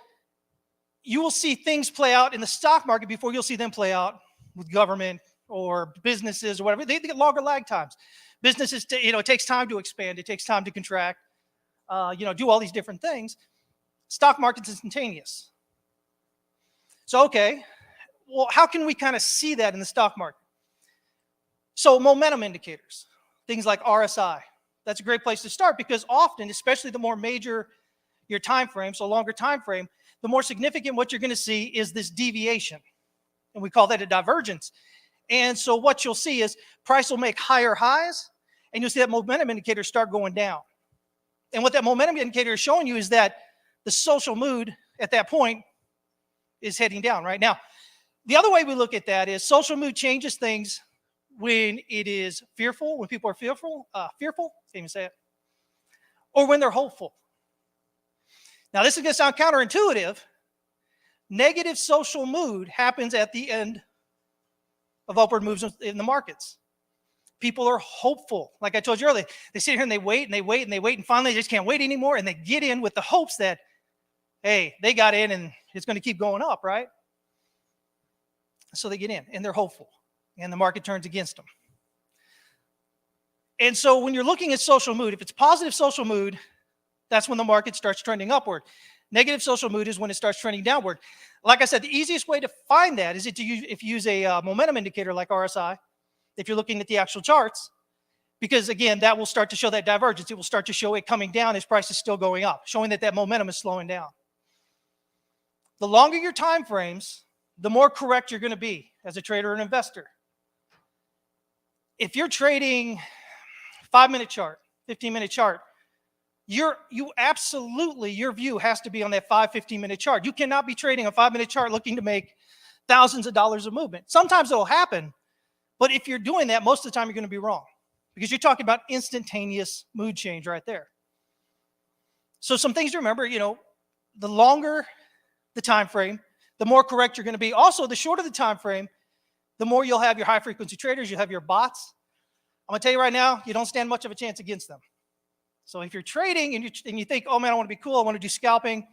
you will see things play out in the stock market before you'll see them play out with government or businesses or whatever. They get longer lag times. Businesses, it takes time to expand. It takes time to contract, do all these different things. Stock market's instantaneous. So, okay, well, how can we kind of see that in the stock market? So momentum indicators, things like RSI, that's a great place to start because often, especially the more major, your time frame, so longer time frame, the more significant what you're going to see is this deviation. And we call that a divergence. And so what you'll see is price will make higher highs, and you'll see that momentum indicator start going down. And what that momentum indicator is showing you is that the social mood at that point is heading down right now. The other way we look at that is social mood changes things when it is fearful, when people are fearful, can't even say it, or when they're hopeful. Now, this is going to sound counterintuitive. Negative social mood happens at the end of upward moves in the markets. People are hopeful. Like I told you earlier, they sit here and they wait and they wait and they wait, and finally they just can't wait anymore, and they get in with the hopes that, hey, they got in and it's going to keep going up, right? So they get in and they're hopeful, and the market turns against them. And so when you're looking at social mood, if it's positive social mood, that's when the market starts trending upward. Negative social mood is when it starts trending downward. Like I said, the easiest way to find that is if you use a momentum indicator like RSI, if you're looking at the actual charts, because again, that will start to show that divergence. It will start to show it coming down as price is still going up, showing that that momentum is slowing down. The longer your time frames, the more correct you're going to be as a trader and investor. If you're trading 5-minute chart, 15-minute chart, your view has to be on that 15-minute chart. You cannot be trading a 5-minute chart looking to make thousands of dollars of movement. Sometimes it'll happen, but if you're doing that, most of the time you're going to be wrong, because you're talking about instantaneous mood change right there. So some things to remember, the longer the time frame, the more correct you're going to be. Also, the shorter the time frame, the more you'll have your high frequency traders, you'll have your bots. I'm going to tell you right now, you don't stand much of a chance against them. So if you're trading and you think, oh man, I want to be cool, I want to do scalping,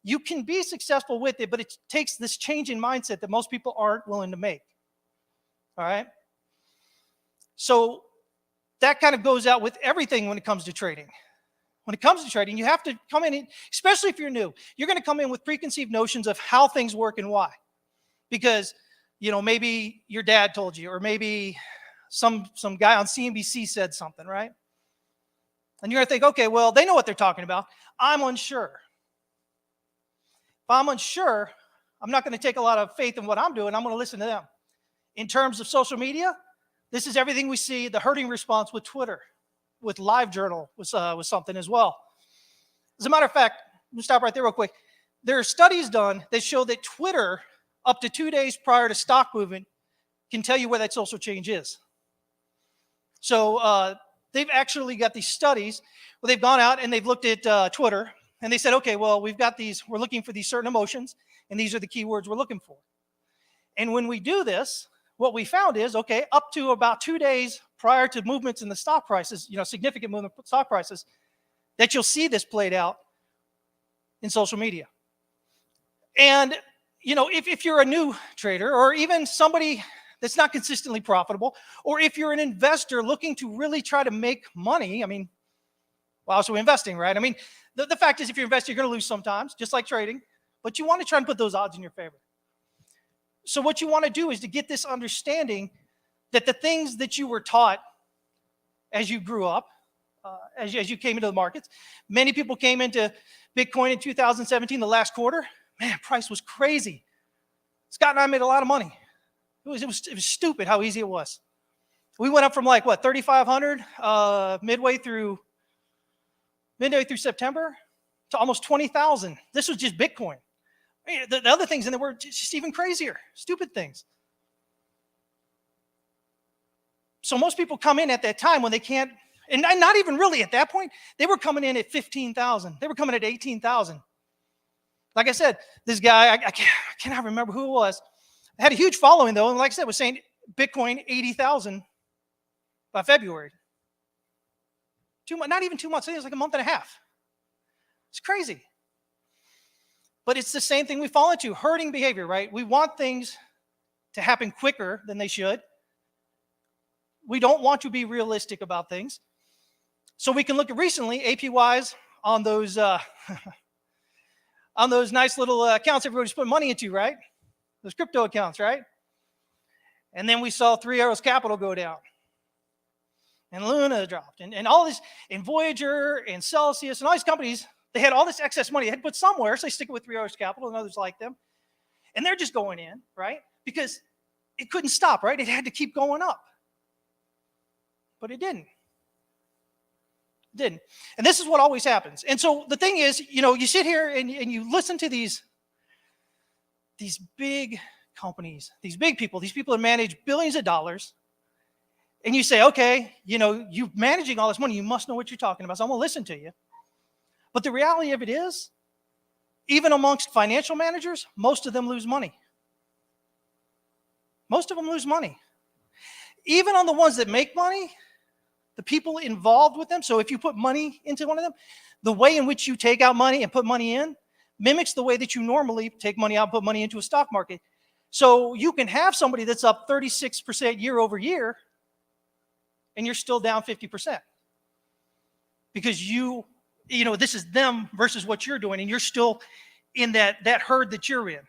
you can be successful with it, but it takes this change in mindset that most people aren't willing to make. All right? So that kind of goes out with everything when it comes to trading. When it comes to trading, you have to come in, especially if you're new, you're going to come in with preconceived notions of how things work and why. Because, maybe your dad told you, or maybe some guy on CNBC said something, right? And you're going to think, okay, well, they know what they're talking about. I'm unsure. If I'm unsure, I'm not going to take a lot of faith in what I'm doing. I'm going to listen to them. In terms of social media, this is everything we see, the herding response with Twitter, with LiveJournal was something as well. As a matter of fact, let me stop right there real quick. There are studies done that show that Twitter, up to 2 days prior to stock movement, can tell you where that social change is. So they've actually got these studies where they've gone out and they've looked at Twitter, and they said, okay, well, we've got these, we're looking for these certain emotions, and these are the keywords we're looking for. And when we do this, what we found is, okay, up to about 2 days prior to movements in the stock prices, significant movement in stock prices, that you'll see this played out in social media. And, if you're a new trader, or even somebody that's not consistently profitable, or if you're an investor looking to really try to make money, why else are we investing, right? The fact is, if you're investing, you're going to lose sometimes, just like trading, but you want to try and put those odds in your favor. So what you want to do is to get this understanding that the things that you were taught as you grew up, as you came into the markets, many people came into Bitcoin in 2017, the last quarter. Man, price was crazy. Scott and I made a lot of money. It was stupid how easy it was. We went up from 3,500 midway through September to almost 20,000. This was just Bitcoin. The other things in there were just even crazier, stupid things. So most people come in at that time when they can't, and not even really at that point, they were coming in at 15,000. They were coming at 18,000. Like I said, this guy, I cannot remember who it was, had a huge following though, and like I said, was saying Bitcoin 80,000 by February. Not even 2 months, I think it was like a month and a half. It's crazy. But it's the same thing we fall into, herding behavior, right? We want things to happen quicker than they should. We don't want to be realistic about things. So we can look at recently, APYs on those on those nice little accounts everybody's putting money into, right? Those crypto accounts, right? And then we saw Three Arrows Capital go down. And Luna dropped. And all this, and Voyager and Celsius and all these companies, They had all this excess money they had put somewhere, so they stick it with 3 R's Capital and others like them. And they're just going in, right? Because it couldn't stop, right? It had to keep going up. But it didn't. It didn't. And this is what always happens. And so the thing is, you sit here and you listen to these big companies, these big people, these people that manage billions of dollars, and you say, okay, you're managing all this money, you must know what you're talking about, so I'm going to listen to you. But the reality of it is, even amongst financial managers, most of them lose money. Most of them lose money. Even on the ones that make money, the people involved with them, so if you put money into one of them, the way in which you take out money and put money in mimics the way that you normally take money out and put money into a stock market. So you can have somebody that's up 36% year over year, and you're still down 50%. Because this is them versus what you're doing, and you're still in that herd that you're in.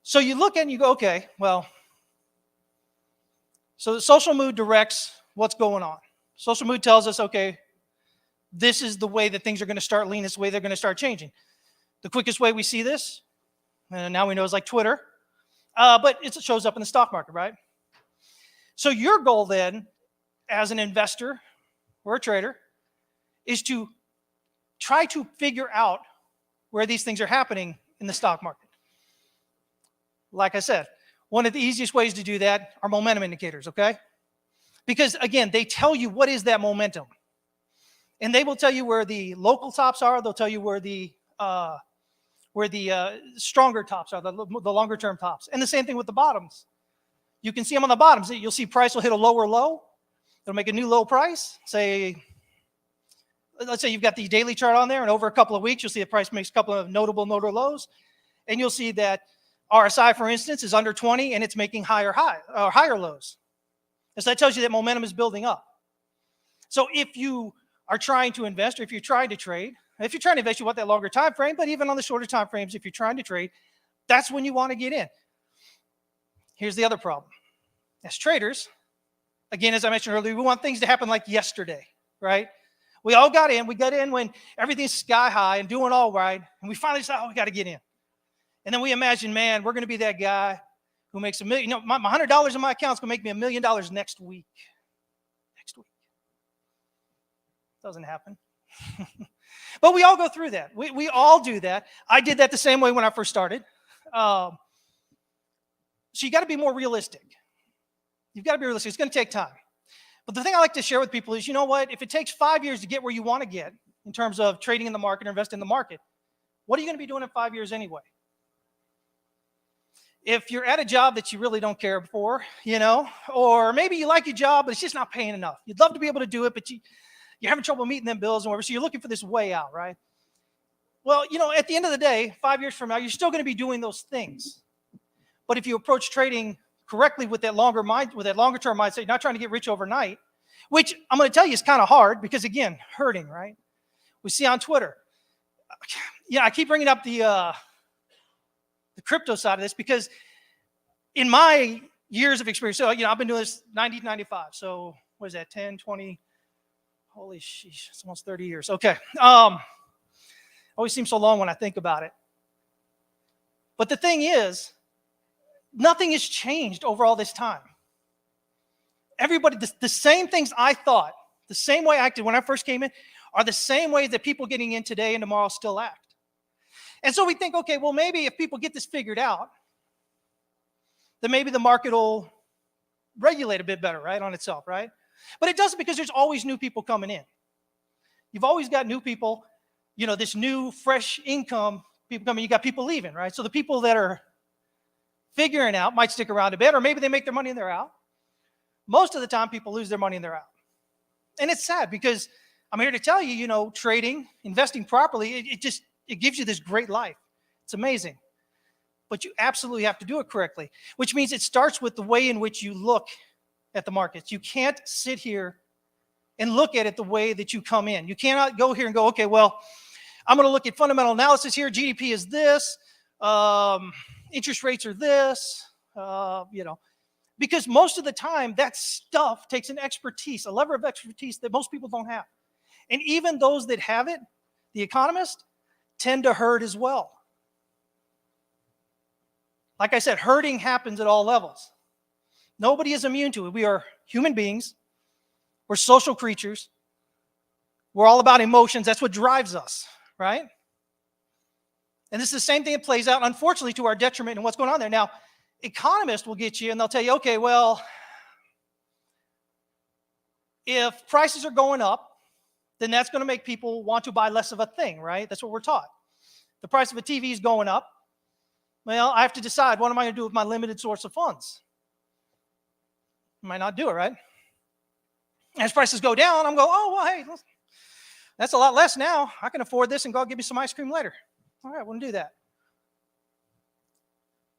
So you look at it and you go, okay, well, so the social mood directs what's going on. Social mood tells us, okay, this is the way that things are going to start leaning, this is the way they're going to start changing. The quickest way we see this, and now we know, is like Twitter, but it shows up in the stock market, right? So your goal then, as an investor or a trader, is to try to figure out where these things are happening in the stock market. Like I said, one of the easiest ways to do that are momentum indicators, okay? Because again, they tell you what is that momentum. And they will tell you where the local tops are. They'll tell you where the stronger tops are, the longer term tops. And the same thing with the bottoms. You can see them on the bottoms. You'll see price will hit a lower low. It'll make a new low price. Let's say you've got the daily chart on there, and over a couple of weeks, you'll see the price makes a couple of notable lows. And you'll see that RSI, for instance, is under 20, and it's making higher lows. And so that tells you that momentum is building up. So if you are trying to invest, or if you're trying to trade, if you're trying to invest, you want that longer time frame, but even on the shorter time frames, if you're trying to trade, that's when you want to get in. Here's the other problem. As traders, again, as I mentioned earlier, we want things to happen like yesterday, right? We all got in. We got in when everything's sky high and doing all right, and we finally decide, we got to get in. And then we imagine, man, we're going to be that guy who makes $1 million. My $100 in my account is going to make me $1 million next week. Next week. Doesn't happen. But we all go through that. We all do that. I did that the same way when I first started. So you got to be more realistic. You've got to be realistic. It's going to take time. But the thing I like to share with people is, you know what? If it takes 5 years to get where you want to get in terms of trading in the market or investing in the market, what are you going to be doing in 5 years anyway? If you're at a job that you really don't care for, or maybe you like your job, but it's just not paying enough. You'd love to be able to do it, but you're having trouble meeting them bills and whatever, so you're looking for this way out, right? Well, at the end of the day, 5 years from now, you're still going to be doing those things. But if you approach trading correctly with that longer term mindset, you're not trying to get rich overnight, which I'm going to tell you is kind of hard because, again, hurting, right? We see on Twitter. I keep bringing up the crypto side of this because in my years of experience, so, I've been doing this 1995. So what is that, 10, 20, holy sheesh, it's almost 30 years. Okay. Always seems so long when I think about it. But the thing is, nothing has changed over all this time. Everybody, the same things I thought, the same way I acted when I first came in, are the same ways that people getting in today and tomorrow still act. And so we think, okay, well, maybe if people get this figured out, then maybe the market will regulate a bit better, right, on itself, right? But it doesn't, because there's always new people coming in. You've always got new people, this new, fresh income, people coming, you got people leaving, right? So the people that are figuring out might stick around a bit, or maybe they make their money and they're out. Most of the time, people lose their money and they're out. And it's sad because I'm here to tell you, trading, investing properly, it gives you this great life. It's amazing. But you absolutely have to do it correctly, which means it starts with the way in which you look at the markets. You can't sit here and look at it the way that you come in. You cannot go here and go, okay, well, I'm going to look at fundamental analysis here. GDP is this. Interest rates are this. Because most of the time that stuff takes an expertise, a level of expertise that most people don't have. And even those that have it, the economists, tend to hurt as well. Like I said, hurting happens at all levels. Nobody is immune to it. We are human beings. We're social creatures. We're all about emotions. That's what drives us, right? And this is the same thing that plays out, unfortunately, to our detriment in what's going on there. Now, economists will get you and they'll tell you, okay, well, if prices are going up, then that's going to make people want to buy less of a thing, right? That's what we're taught. The price of a TV is going up. Well, I have to decide, what am I going to do with my limited source of funds? I might not do it, right? As prices go down, I'm going, oh, well, hey, that's a lot less now. I can afford this and go give me some ice cream later. All right, we'll do that.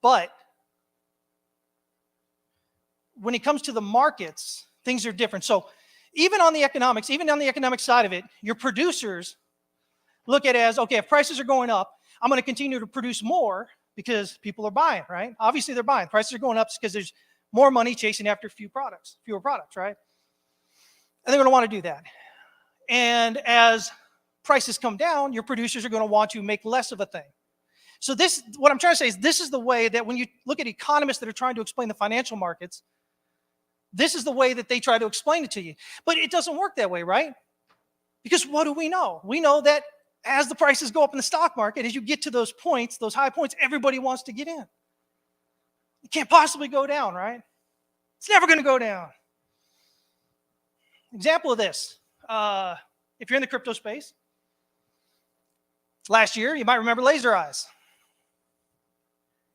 But when it comes to the markets, things are different. So even on the economic side of it, your producers look at it as, okay, if prices are going up, I'm going to continue to produce more because people are buying, right? Obviously, they're buying. Prices are going up because there's more money chasing after fewer products, right? And they're going to want to do that. And as prices come down, your producers are going to want to make less of a thing. So this, what I'm trying to say is this is the way that when you look at economists that are trying to explain the financial markets, this is the way that they try to explain it to you. But it doesn't work that way, right? Because what do we know? We know that as the prices go up in the stock market, as you get to those points, those high points, everybody wants to get in. It can't possibly go down, right? It's never going to go down. Example of this, if you're in the crypto space, last year, you might remember laser eyes.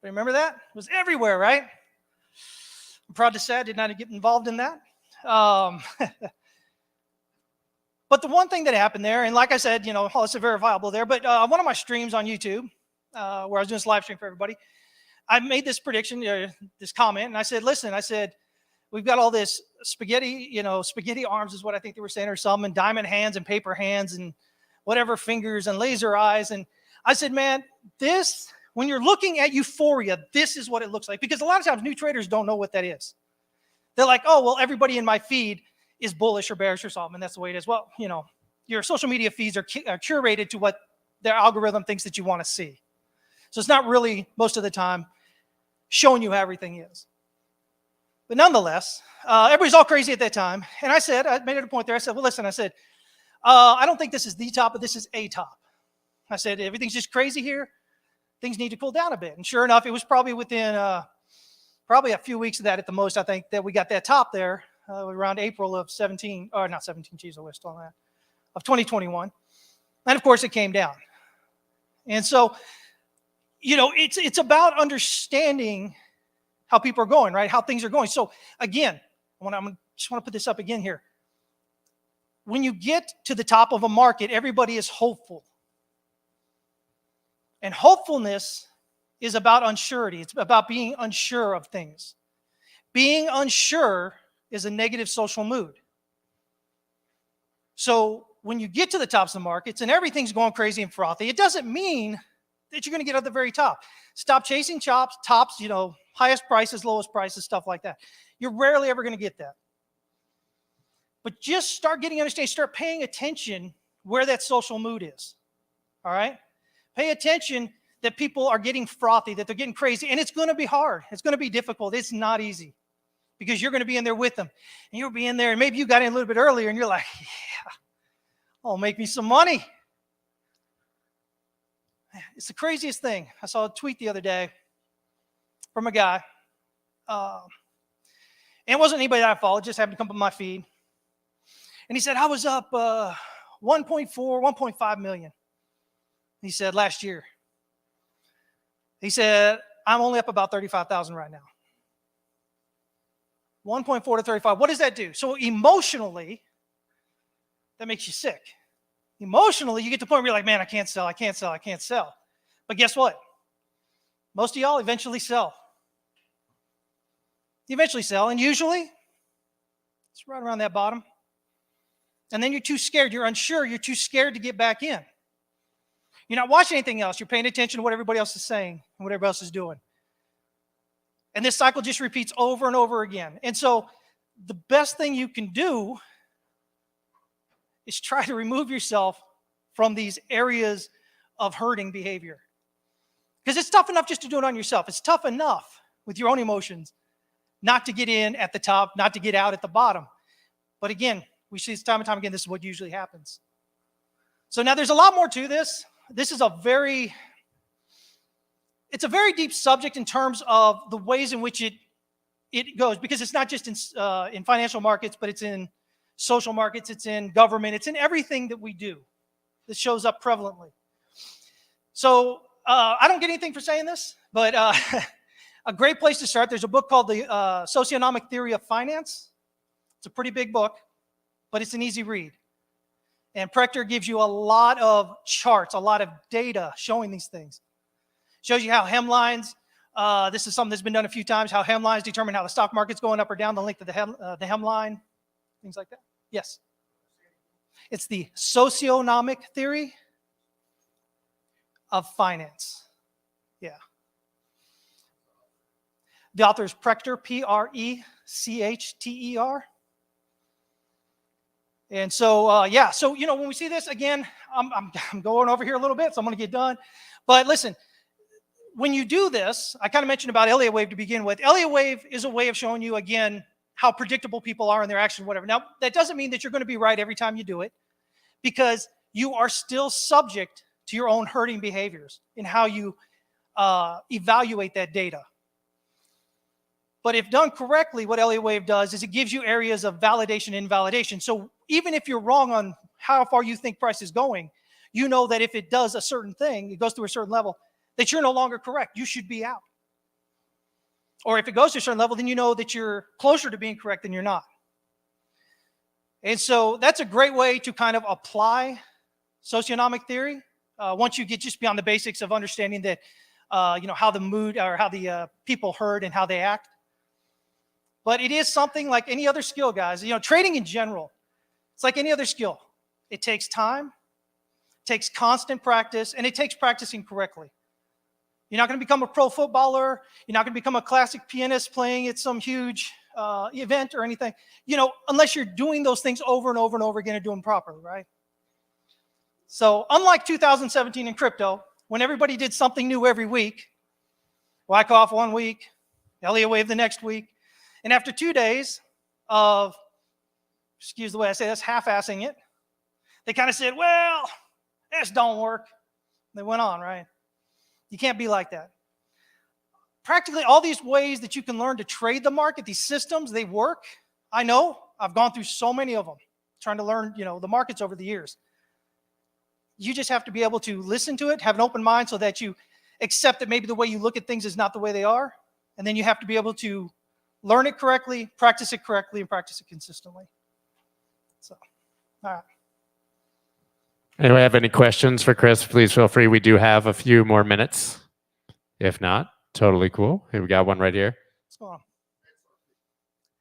Remember that? It was everywhere, right? I'm proud to say I did not get involved in that. But the one thing that happened there, and like I said, it's verifiable there, but one of my streams on YouTube, where I was doing this live stream for everybody, I made this prediction, this comment, and I said, listen, we've got all this spaghetti arms is what I think they were saying, or something, and diamond hands and paper hands and whatever fingers and laser eyes. And I said, man, when you're looking at euphoria, this is what it looks like. Because a lot of times new traders don't know what that is. They're like, oh, well, everybody in my feed is bullish or bearish or something, and that's the way it is. Well, your social media feeds are curated to what their algorithm thinks that you want to see. So it's not really, most of the time, showing you how everything is. But nonetheless, everybody's all crazy at that time. And I made it a point there. I said, well, listen, I don't think this is the top, but this is a top. I said, everything's just crazy here. Things need to cool down a bit. And sure enough, it was probably within probably a few weeks of that at the most, I think, that we got that top there around April of 2021. And of course, it came down. And so, it's about understanding how people are going, right? How things are going. So again, I just want to put this up again here. When you get to the top of a market, everybody is hopeful. And hopefulness is about unsurety. It's about being unsure of things. Being unsure is a negative social mood. So when you get to the tops of the markets and everything's going crazy and frothy, it doesn't mean that you're going to get at the very top. Stop chasing tops, highest prices, lowest prices, stuff like that. You're rarely ever going to get that. But just start getting understanding, start paying attention where that social mood is. All right? Pay attention that people are getting frothy, that they're getting crazy, and it's going to be hard. It's going to be difficult. It's not easy because you're going to be in there with them. And you'll be in there, and maybe you got in a little bit earlier, and you're like, yeah, I'll make me some money. It's the craziest thing. I saw a tweet the other day from a guy. And it wasn't anybody that I followed, just happened to come up on my feed. And he said, I was up 1.5 million. He said, last year. He said, I'm only up about 35,000 right now. 1.4 to 35. What does that do? So emotionally, that makes you sick. Emotionally, you get to the point where you're like, man, I can't sell. But guess what? Most of y'all eventually sell. You eventually sell, and usually it's right around that bottom. And then you're too scared. You're unsure. You're too scared to get back in. You're not watching anything else. You're paying attention to what everybody else is saying and what everybody else is doing. And this cycle just repeats over and over again. And so the best thing you can do is try to remove yourself from these areas of hurting behavior. Because it's tough enough just to do it on yourself. It's tough enough with your own emotions not to get in at the top, not to get out at the bottom. But again, we see this time and time again, this is what usually happens. So now there's a lot more to this. This is it's a very deep subject in terms of the ways in which it goes, because it's not just in financial markets, but it's in social markets, it's in government, it's in everything that we do. This shows up prevalently. So I don't get anything for saying this, but a great place to start, there's a book called The Socioeconomic Theory of Finance. It's a pretty big book, but it's an easy read. And Prechter gives you a lot of charts, a lot of data showing these things. Shows you how hemlines, this is something that's been done a few times, how hemlines determine how the stock market's going up or down, the length of the hemline, things like that. Yes. It's the socioeconomic theory of finance. Yeah. The author is Prechter, P-R-E-C-H-T-E-R. And so, yeah, so, you know, when we see this, again, I'm going over here a little bit, so I'm going to get done. But listen, when you do this, I kind of mentioned about Elliott wave to begin with. Elliott wave is a way of showing you, again, how predictable people are in their action, whatever. Now, that doesn't mean that you're going to be right every time you do it, because you are still subject to your own hurting behaviors in how you evaluate that data. But if done correctly, what Elliott wave does is it gives you areas of validation and invalidation. So even if you're wrong on how far you think price is going, you know that if it does a certain thing, it goes through a certain level, that you're no longer correct. You should be out. Or if it goes to a certain level, then you know that you're closer to being correct than you're not. And so that's a great way to kind of apply socioeconomic theory. Once you get just beyond the basics of understanding that, you know, how the mood or how the people hurt and how they act. But it is something like any other skill, guys. You know, trading in general, it's like any other skill. It takes time, takes constant practice, and it takes practicing correctly. You're not going to become a pro footballer. You're not going to become a classic pianist playing at some huge event or anything, you know, unless you're doing those things over and over and over again and doing them properly, right? So unlike 2017 in crypto, when everybody did something new every week, Wyckoff 1 week, Elliott wave the next week, and after 2 days of, excuse the way I say this, half-assing it, they kind of said, well, this don't work. They went on, right? You can't be like that. Practically all these ways that you can learn to trade the market, these systems, they work. I know. I've gone through so many of them, trying to learn, you know, the markets over the years. You just have to be able to listen to it, have an open mind so that you accept that maybe the way you look at things is not the way they are. And then you have to be able to learn it correctly, practice it correctly, and practice it consistently. So, all right.
Anybody have any questions for Chris? Please feel free. We do have a few more minutes. If not, totally cool. Here, we got one right here.
What's going on?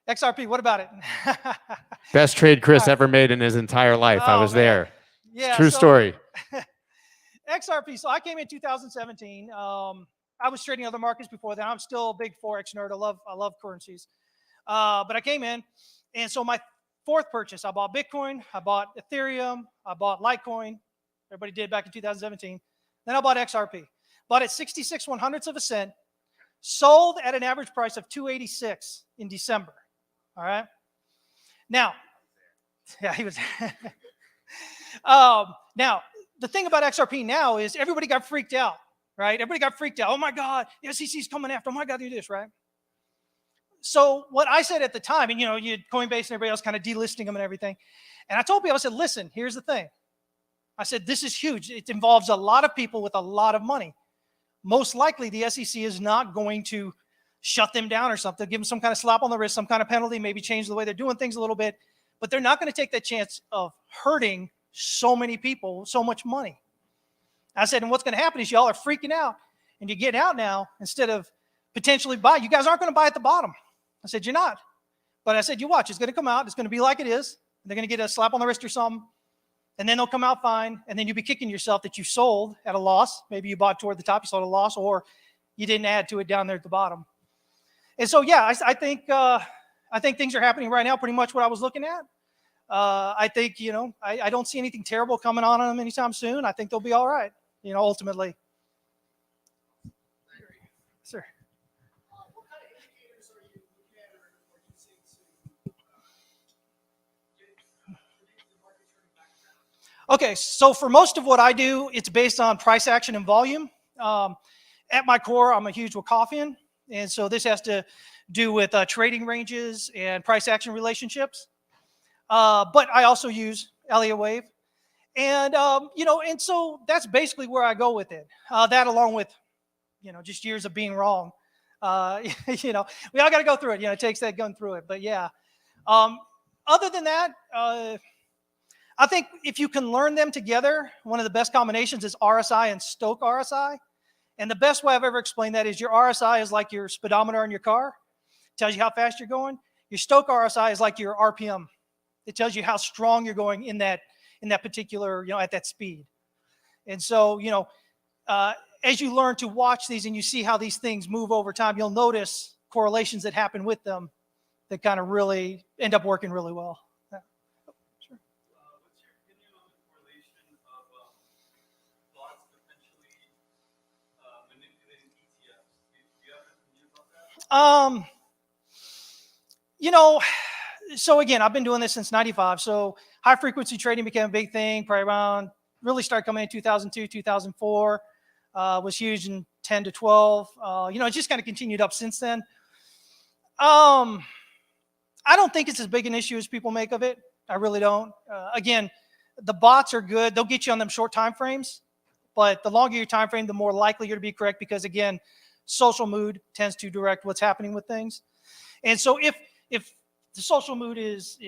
XRP, what about it?
Best trade Chris ever made in his entire life. I was there.
Yeah,
True story.
XRP. So I came in 2017. I was trading other markets before that. I'm still a big Forex nerd. I love currencies. But I came in, and so my fourth purchase, I bought Bitcoin, I bought Ethereum, I bought Litecoin. Everybody did back in 2017. Then I bought XRP. Bought at 66/100ths of a cent. Sold at an average price of 286 in December. All right. Now, yeah, he was. Now, the thing about XRP now is everybody got freaked out, right? Everybody got freaked out. Oh my God, the SEC's coming after. Oh my God, do this, right? So what I said at the time, and you know, you had Coinbase and everybody else kind of delisting them and everything. And I told people, I said, listen, here's the thing. I said, this is huge. It involves a lot of people with a lot of money. Most likely the SEC is not going to shut them down or something, give them some kind of slap on the wrist, some kind of penalty, maybe change the way they're doing things a little bit. But they're not going to take that chance of hurting so many people, so much money. I said, and what's going to happen is y'all are freaking out and you're getting out now instead of potentially buy. You guys aren't going to buy at the bottom. I said, you're not. But I said, you watch, it's going to come out. It's going to be like it is. They're going to get a slap on the wrist or something. And then they'll come out fine. And then you'll be kicking yourself that you sold at a loss. Maybe you bought toward the top, you sold at a loss, or you didn't add to it down there at the bottom. And so, yeah, I think things are happening right now, pretty much what I was looking at. I think, I don't see anything terrible coming on them anytime soon. I think they'll be all right, ultimately. Sir.
What kind of indicators are you looking at or using to predict the market turning back around?
Okay, so for most of what I do, it's based on price action and volume. At my core, I'm a huge Wakaffian, and so this has to do with trading ranges and price action relationships. But I also use Elliott Wave, and and so that's basically where I go with it. That along with just years of being wrong. We all got to go through it. It takes that going through it. But yeah, other than that, I think if you can learn them together, one of the best combinations is RSI and Stoke RSI. And the best way I've ever explained that is your RSI is like your speedometer in your car. It tells you how fast you're going. Your Stoke RSI is like your RPM. It tells you how strong you're going in that particular, at that speed. And so, as you learn to watch these and you see how these things move over time, you'll notice correlations that happen with them that kind of really end up working really well. Yeah. Sure.
What's your opinion on the correlation of bots potentially manipulating ETFs? Do you have an opinion about that?
So again, I've been doing this since '95. So high frequency trading became a big thing, probably around, really started coming in 2002, 2004. Was huge in 10 to 12. It just kind of continued up since then. I don't think it's as big an issue as people make of it. I really don't. Again, the bots are good. They'll get you on them short time frames, but the longer your time frame, the more likely you're to be correct because, again, social mood tends to direct what's happening with things. And so if the social mood is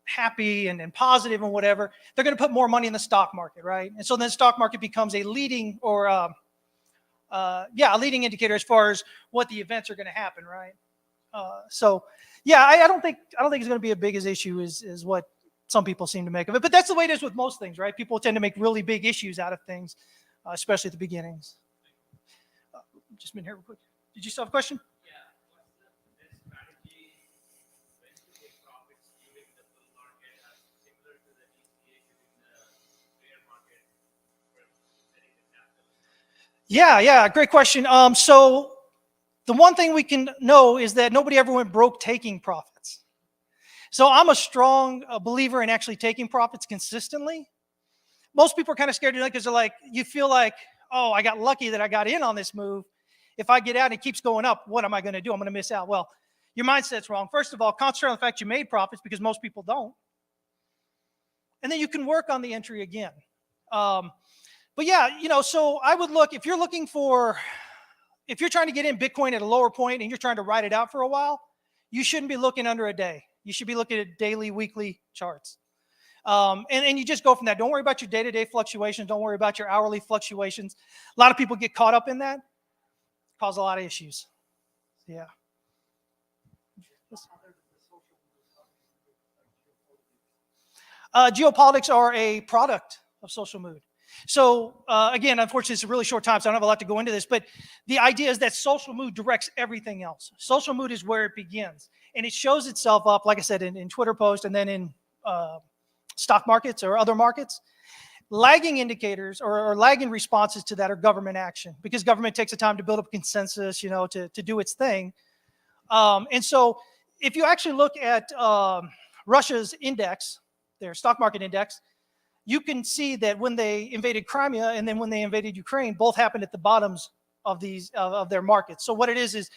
happy and positive and whatever, they're going to put more money in the stock market, right? And so then the stock market becomes a leading or a leading indicator as far as what the events are going to happen, right? I don't think it's going to be as big as issue as what some people seem to make of it. But that's the way it is with most things, right? People tend to make really big issues out of things, especially at the beginnings. Just been here real quick. Did you still have a question? Yeah, great question. So the one thing we can know is that nobody ever went broke taking profits. So I'm a strong believer in actually taking profits consistently. Most people are kind of scared to do that because they're like, you feel like, oh, I got lucky that I got in on this move. If I get out and it keeps going up, what am I going to do? I'm going to miss out. Well, your mindset's wrong. First of all, concentrate on the fact you made profits because most people don't. And then you can work on the entry again. But yeah, so I would look, if you're trying to get in Bitcoin at a lower point and you're trying to ride it out for a while, you shouldn't be looking under a day. You should be looking at daily, weekly charts. And you just go from that. Don't worry about your day-to-day fluctuations. Don't worry about your hourly fluctuations. A lot of people get caught up in that. Cause a lot of issues. Yeah. Geopolitics are a product of social mood. So again, unfortunately, it's a really short time, so I don't have a lot to go into this, but the idea is that social mood directs everything else. Social mood is where it begins, and it shows itself up, like I said, in Twitter posts and then in stock markets or other markets. Lagging indicators or lagging responses to that are government action, because government takes the time to build up consensus, to do its thing. And so if you actually look at Russia's index, their stock market index, you can see that when they invaded Crimea and then when they invaded Ukraine, both happened at the bottoms of their markets. So what it is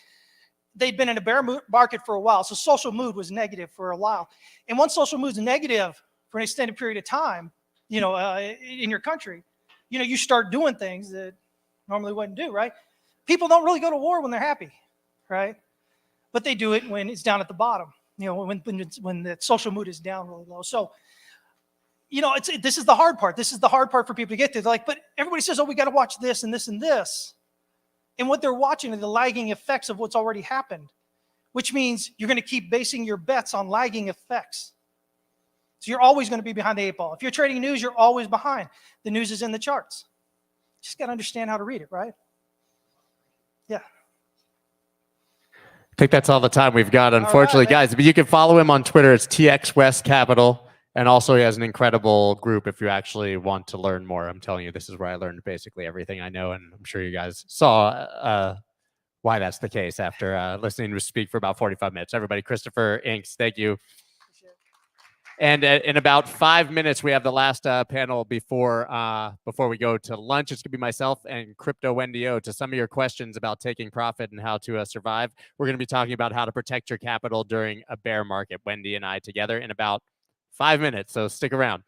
they'd been in a bear market for a while. So social mood was negative for a while. And once social mood is negative for an extended period of time, in your country, you start doing things that normally wouldn't do, right? People don't really go to war when they're happy, right? But they do it when it's down at the bottom, when the social mood is down really low. So, this is the hard part. This is the hard part for people to get to. They're like, but everybody says, oh, we got to watch this and this and this. And what they're watching are the lagging effects of what's already happened, which means you're going to keep basing your bets on lagging effects. So you're always going to be behind the 8 ball. If you're trading news, you're always behind. The news is in the charts. Just got to understand how to read it, right? Yeah.
I think that's all the time we've got, unfortunately,
man.
guys. But you can follow him on Twitter. It's TX West Capital. And also, he has an incredible group if you actually want to learn more. I'm telling you, this is where I learned basically everything I know. And I'm sure you guys saw why that's the case after listening to speak for about 45 minutes. Everybody, Christopher Inks, thank you. And in about 5 minutes, we have the last panel before we go to lunch. It's going to be myself and Crypto NDO to some of your questions about taking profit and how to survive. We're going to be talking about how to protect your capital during a bear market, Wendy and I together in about 5 minutes. So stick around.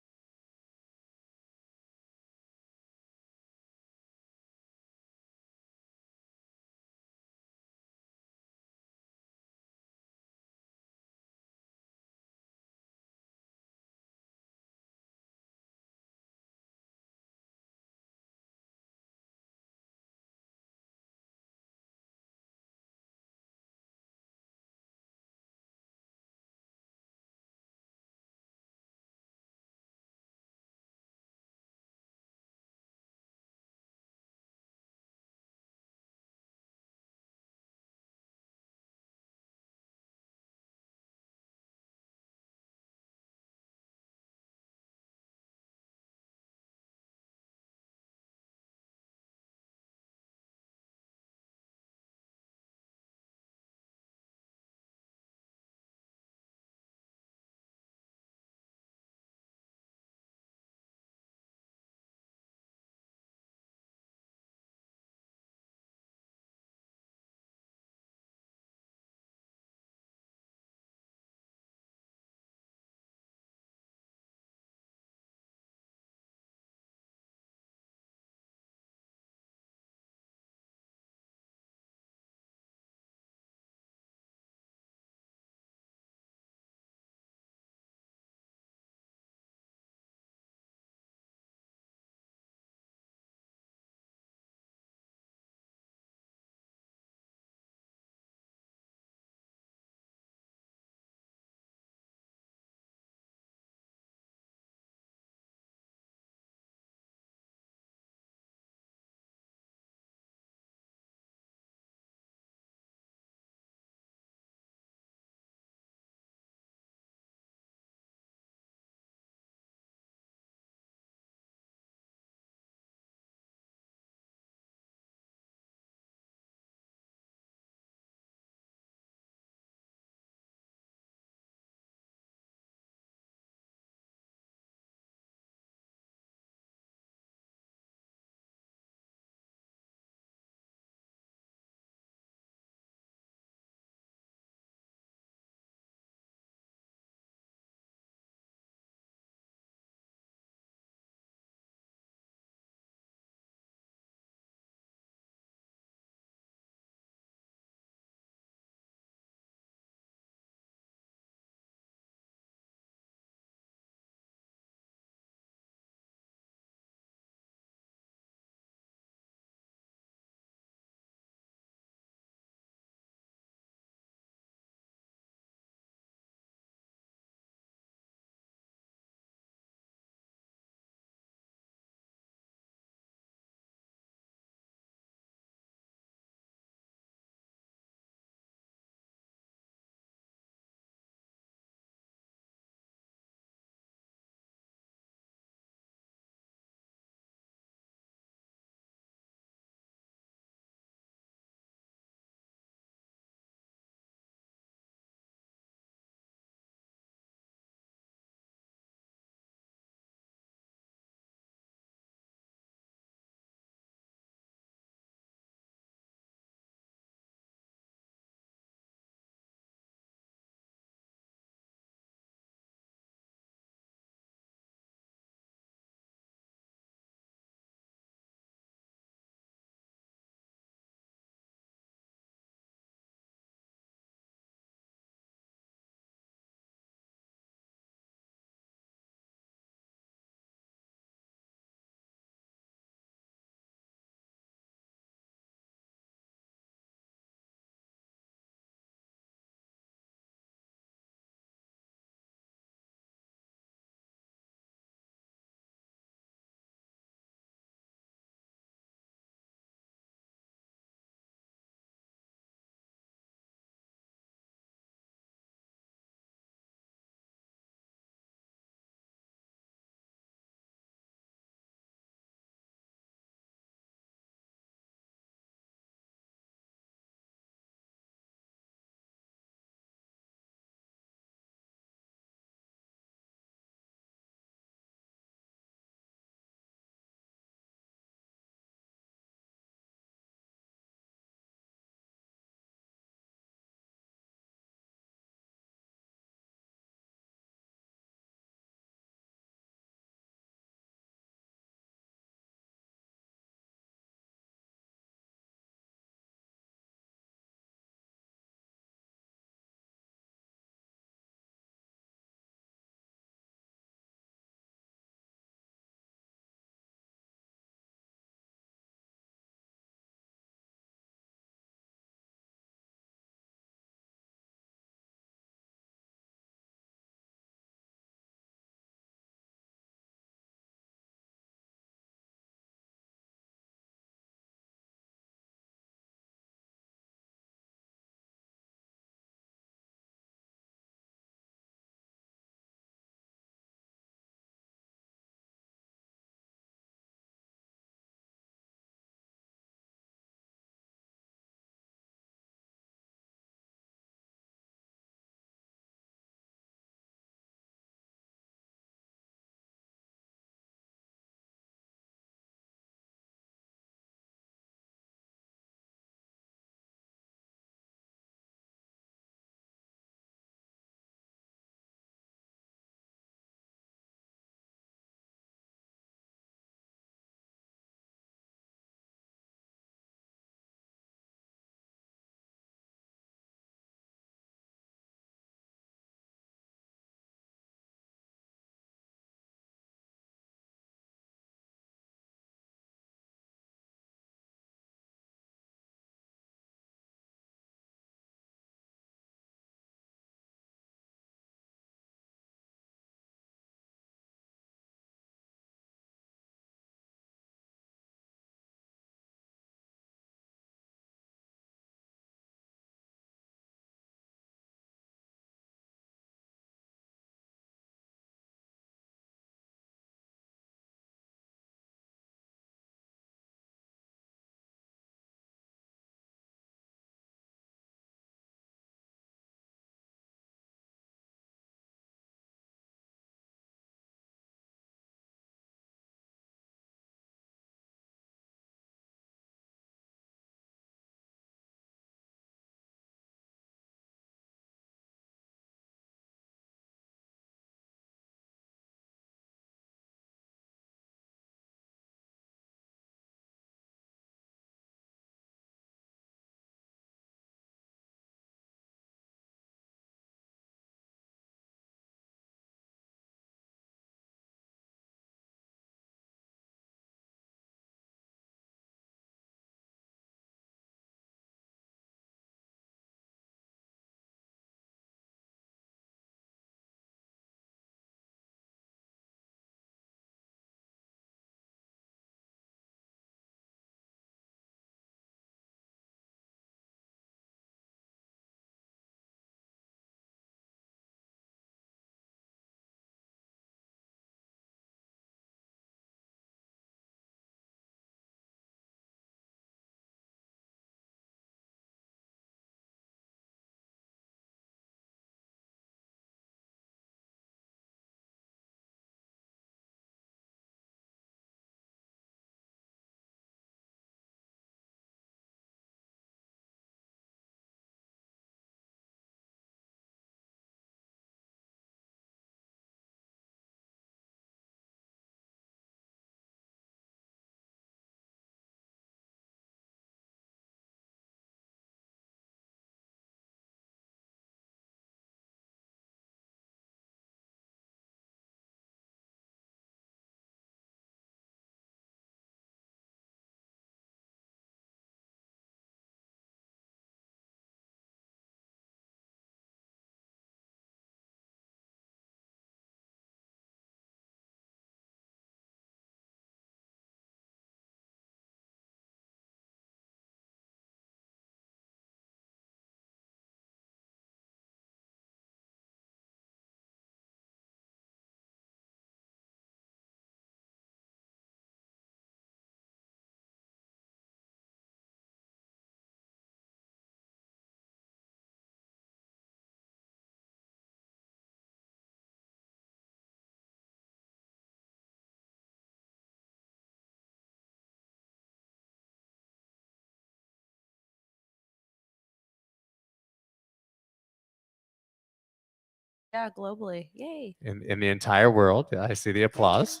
Yeah, globally. Yay.
in the entire world. Yeah, I see the applause.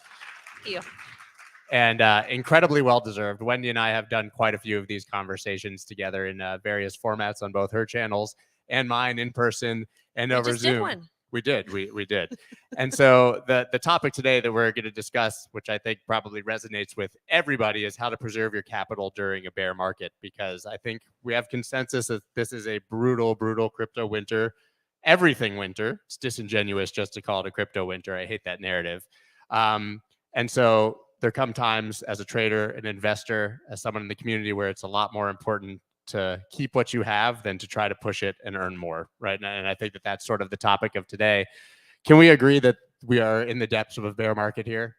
Thank you.
And incredibly well deserved. Wendy and I have done quite a few of these conversations together in various formats on both her channels and mine, in person and
We
over
just did
Zoom.
one.
We did. We did. And so the topic today that we're going to discuss, which I think probably resonates with everybody, is how to preserve your capital during a bear market, because I think we have consensus that this is a brutal, brutal crypto winter. Everything winter. It's disingenuous just to call it a crypto winter. I hate that narrative. And so there come times as a trader, an investor, as someone in the community, where it's a lot more important to keep what you have than to try to push it and earn more, right? And I think that that's sort of the topic of today. Can we agree that we are in the depths of a bear market here?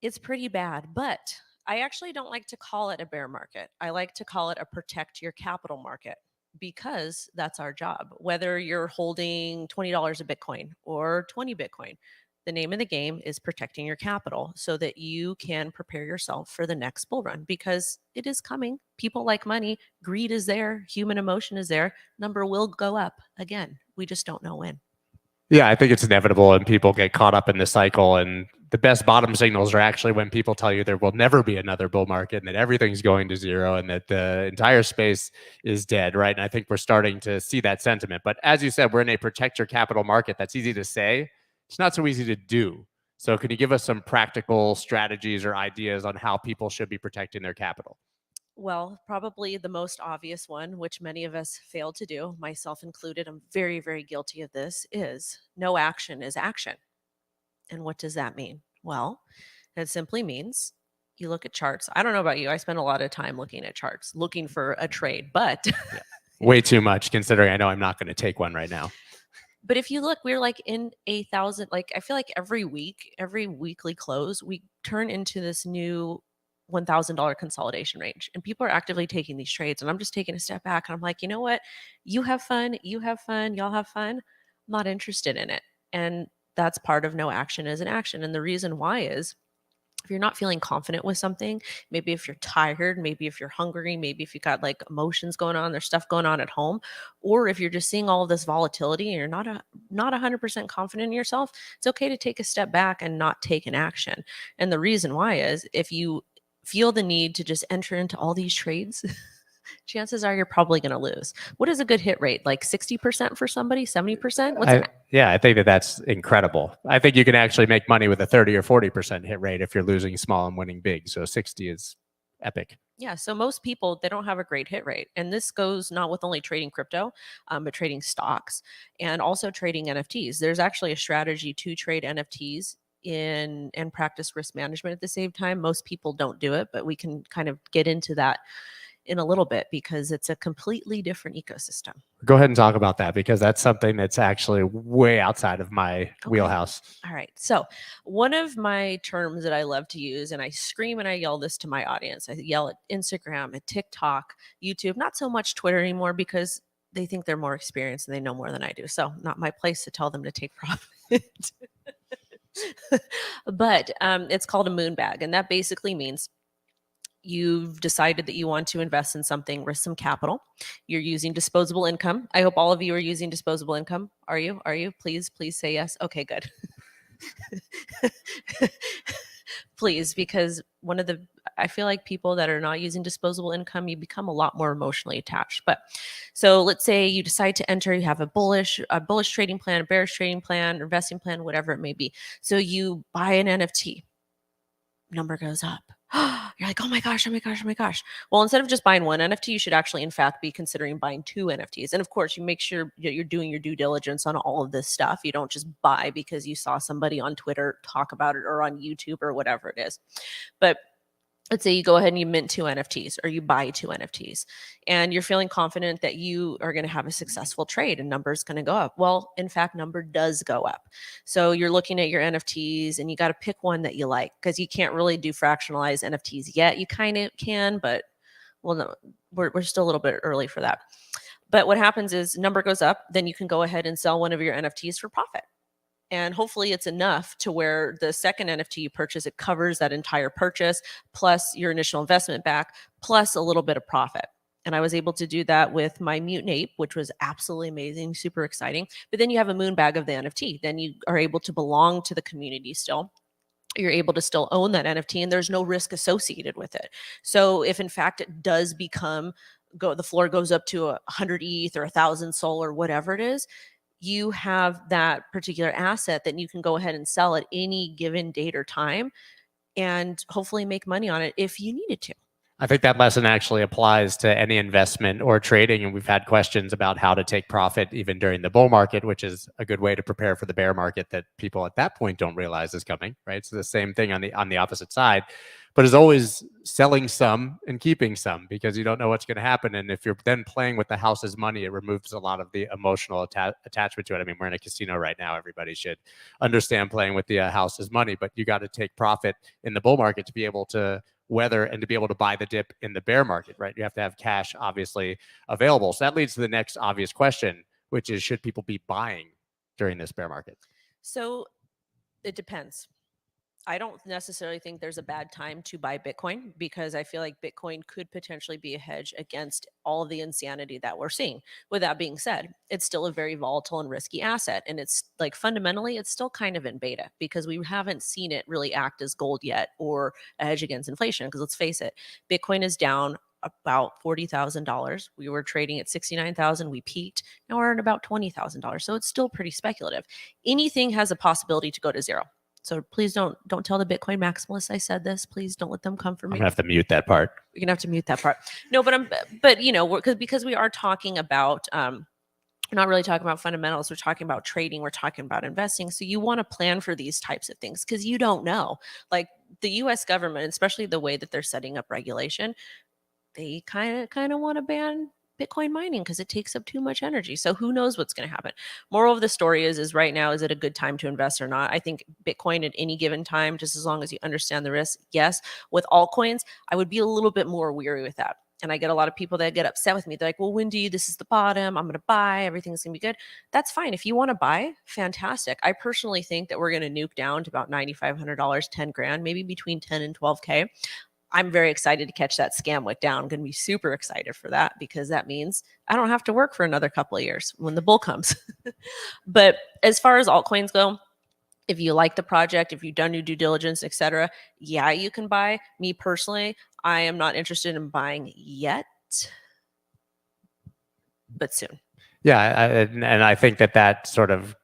It's pretty bad, but I actually don't like to call it a bear market. I like to call it a protect your capital market, because that's our job. Whether you're holding $20 of Bitcoin or 20 Bitcoin, the name of the game is protecting your capital so that you can prepare yourself for the next bull run, because it is coming. People like money. Greed is there. Human emotion is there. Number will go up again. We just don't know when.
Yeah, I think it's inevitable, and people get caught up in the cycle. And the best bottom signals are actually when people tell you there will never be another bull market and that everything's going to zero and that the entire space is dead, right? And I think we're starting to see that sentiment. But as you said, we're in a protect your capital market. That's easy to say. It's not so easy to do. So can you give us some practical strategies or ideas on how people should be protecting their capital?
Well, probably the most obvious one, which many of us fail to do, myself included, I'm very, very guilty of this, is no action is action. And what does that mean? Well, it simply means you look at charts. I don't know about you. I spend a lot of time looking at charts, looking for a trade, but
Way too much, considering I know I'm not going to take one right now.
but if you look, we're like in 1,000, like I feel like every week, every weekly close, we turn into this new $1,000 consolidation range, and people are actively taking these trades. And I'm just taking a step back and I'm like, you know what? You have fun, y'all have fun. I'm not interested in it. And that's part of no action is an action. And the reason why is, if you're not feeling confident with something, maybe if you're tired, maybe if you're hungry, maybe if you got like emotions going on, there's stuff going on at home, or if you're just seeing all of this volatility and you're not 100% confident in yourself, it's okay to take a step back and not take an action. And the reason why is, if you feel the need to just enter into all these trades, chances are you're probably going to lose. What is a good hit rate? Like 60% for somebody, 70%?
Yeah, I think that that's incredible. I think you can actually make money with a 30 or 40% hit rate if you're losing small and winning big. So 60 is epic.
Yeah, so most people, they don't have a great hit rate. And this goes not with only trading crypto, but trading stocks and also trading NFTs. There's actually a strategy to trade NFTs and practice risk management at the same time. Most people don't do it, but we can kind of get into that in a little bit, because it's a completely different ecosystem.
Go ahead and talk about that, because that's something that's actually way outside of my wheelhouse.
All right. So one of my terms that I love to use, and I scream and I yell this to my audience. I yell at Instagram, at TikTok, YouTube, not so much Twitter anymore, because they think they're more experienced and they know more than I do. So not my place to tell them to take profit. But it's called a moon bag. And that basically means you've decided that you want to invest in something, risk some capital. You're using disposable income. I hope all of you are using disposable income. Are you? Please say yes. Okay, good. Please, because I feel like people that are not using disposable income, you become a lot more emotionally attached. But so let's say you decide to enter, you have a bullish trading plan, a bearish trading plan, investing plan, whatever it may be. So you buy an NFT, number goes up. You're like, oh my gosh. Well, instead of just buying one NFT, you should actually, in fact, be considering buying 2 NFTs. And of course, you make sure that you're doing your due diligence on all of this stuff. You don't just buy because you saw somebody on Twitter talk about it or on YouTube or whatever it is. But let's say you go ahead and you mint 2 NFTs, or you buy 2 NFTs, and you're feeling confident that you are going to have a successful trade and number is going to go up. Well, in fact, number does go up. So you're looking at your NFTs and you got to pick one that you like, because you can't really do fractionalized NFTs yet. You kind of can, but well, no, we're still a little bit early for that. But what happens is number goes up, then you can go ahead and sell one of your NFTs for profit. And hopefully it's enough to where the second NFT you purchase, it covers that entire purchase, plus your initial investment back, plus a little bit of profit. And I was able to do that with my mutant ape, which was absolutely amazing, super exciting. But then you have a moon bag of the NFT. Then you are able to belong to the community still. You're able to still own that NFT, and there's no risk associated with it. So if in fact it does become, the floor goes up to 100 ETH or 1,000 SOL or whatever it is, you have that particular asset that you can go ahead and sell at any given date or time and hopefully make money on it if you needed to.
I think that lesson actually applies to any investment or trading. And we've had questions about how to take profit even during the bull market, which is a good way to prepare for the bear market that people at that point don't realize is coming, right? So the same thing on the opposite side, but is always selling some and keeping some because you don't know what's going to happen. And if you're then playing with the house's money, it removes a lot of the emotional attachment to it. I mean, we're in a casino right now. Everybody should understand playing with the house's money, but you got to take profit in the bull market to be able to weather and to be able to buy the dip in the bear market, right? You have to have cash obviously available. So that leads to the next obvious question, which is, should people be buying during this bear market?
So it depends. I don't necessarily think there's a bad time to buy Bitcoin because I feel like Bitcoin could potentially be a hedge against all of the insanity that we're seeing. With that being said, it's still a very volatile and risky asset. And it's like fundamentally, it's still kind of in beta because we haven't seen it really act as gold yet or a hedge against inflation. Because let's face it, Bitcoin is down about $40,000. We were trading at 69,000. We peaked. Now we're at about $20,000. So it's still pretty speculative. Anything has a possibility to go to zero. So please don't tell the Bitcoin maximalists I said this. Please don't let them come for me.
I'm gonna have to mute that part.
You're gonna have to mute that part. No, but you know, because we are talking about we're not really talking about fundamentals. We're talking about trading. We're talking about investing. So you want to plan for these types of things because you don't know. Like the U.S. government, especially the way that they're setting up regulation, they kind of want to ban Bitcoin mining because it takes up too much energy. So who knows what's going to happen? Moral of the story is right now, is it a good time to invest or not? I think Bitcoin at any given time, just as long as you understand the risk, yes. With altcoins, I would be a little bit more weary with that. And I get a lot of people that get upset with me. They're like, well, Wendy, this is the bottom. I'm going to buy. Everything's going to be good. That's fine. If you want to buy, fantastic. I personally think that we're going to nuke down to about $9,500, 10 grand, maybe between 10 and 12K. I'm very excited to catch that scam wick down. I'm going to be super excited for that because that means I don't have to work for another couple of years when the bull comes. But as far as altcoins go, if you like the project, if you've done your due diligence, etc., yeah, you can buy. Me personally, I am not interested in buying yet, but soon.
Yeah, and I think that sort of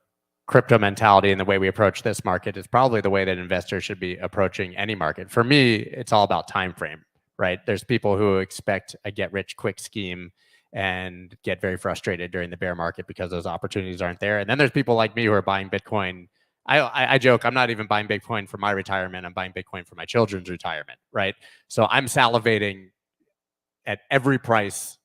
crypto mentality and the way we approach this market is probably the way that investors should be approaching any market. For me, it's all about time frame, right? There's people who expect a get rich quick scheme and get very frustrated during the bear market because those opportunities aren't there. And then there's people like me who are buying Bitcoin. I joke, I'm not even buying Bitcoin for my retirement. I'm buying Bitcoin for my children's retirement, right? So I'm salivating at every price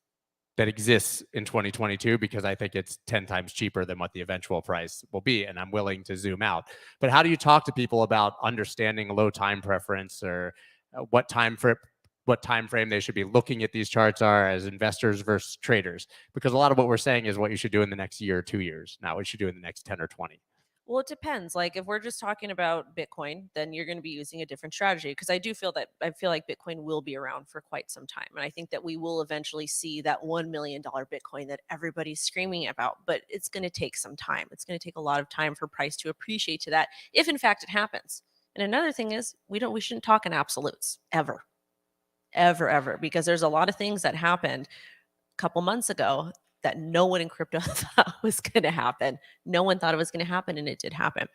that exists in 2022 because I think it's 10 times cheaper than what the eventual price will be, and I'm willing to zoom out. But how do you talk to people about understanding low time preference or what time frame they should be looking at these charts are as investors versus traders? Because a lot of what we're saying is what you should do in the next year or 2 years, not what you should do in the next 10 or 20.
Well, it depends. Like if we're just talking about Bitcoin, then you're going to be using a different strategy because I feel like Bitcoin will be around for quite some time. And I think that we will eventually see that $1 million Bitcoin that everybody's screaming about, but it's going to take some time. It's going to take a lot of time for price to appreciate to that if in fact it happens. And another thing is we shouldn't talk in absolutes ever, because there's a lot of things that happened a couple months ago that no one in crypto thought was going to happen. No one thought it was going to happen, and it did happen.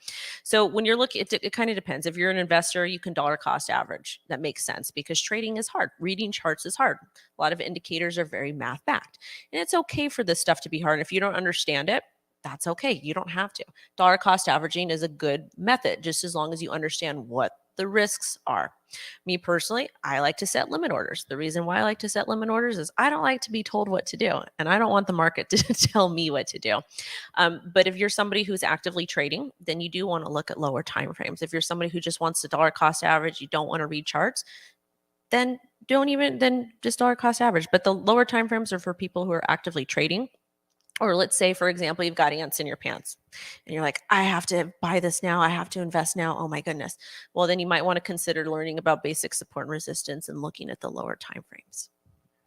So when you're looking, it kind of depends. If you're an investor, you can dollar cost average. That makes sense because trading is hard. Reading charts is hard. A lot of indicators are very math backed, and it's okay for this stuff to be hard. If you don't understand it, that's okay. You don't have to. Dollar cost averaging is a good method, just as long as you understand what the risks are. Me personally, I like to set limit orders. The reason why I like to set limit orders is I don't like to be told what to do, and I don't want the market to tell me what to do. But if you're somebody who's actively trading, then you do want to look at lower time frames. If you're somebody who just wants to dollar cost average, you don't want to read charts, then just dollar cost average. But the lower time frames are for people who are actively trading. Or let's say, for example, you've got ants in your pants and you're like, I have to buy this now. I have to invest now. Oh my goodness. Well, then you might want to consider learning about basic support and resistance and looking at the lower time frames.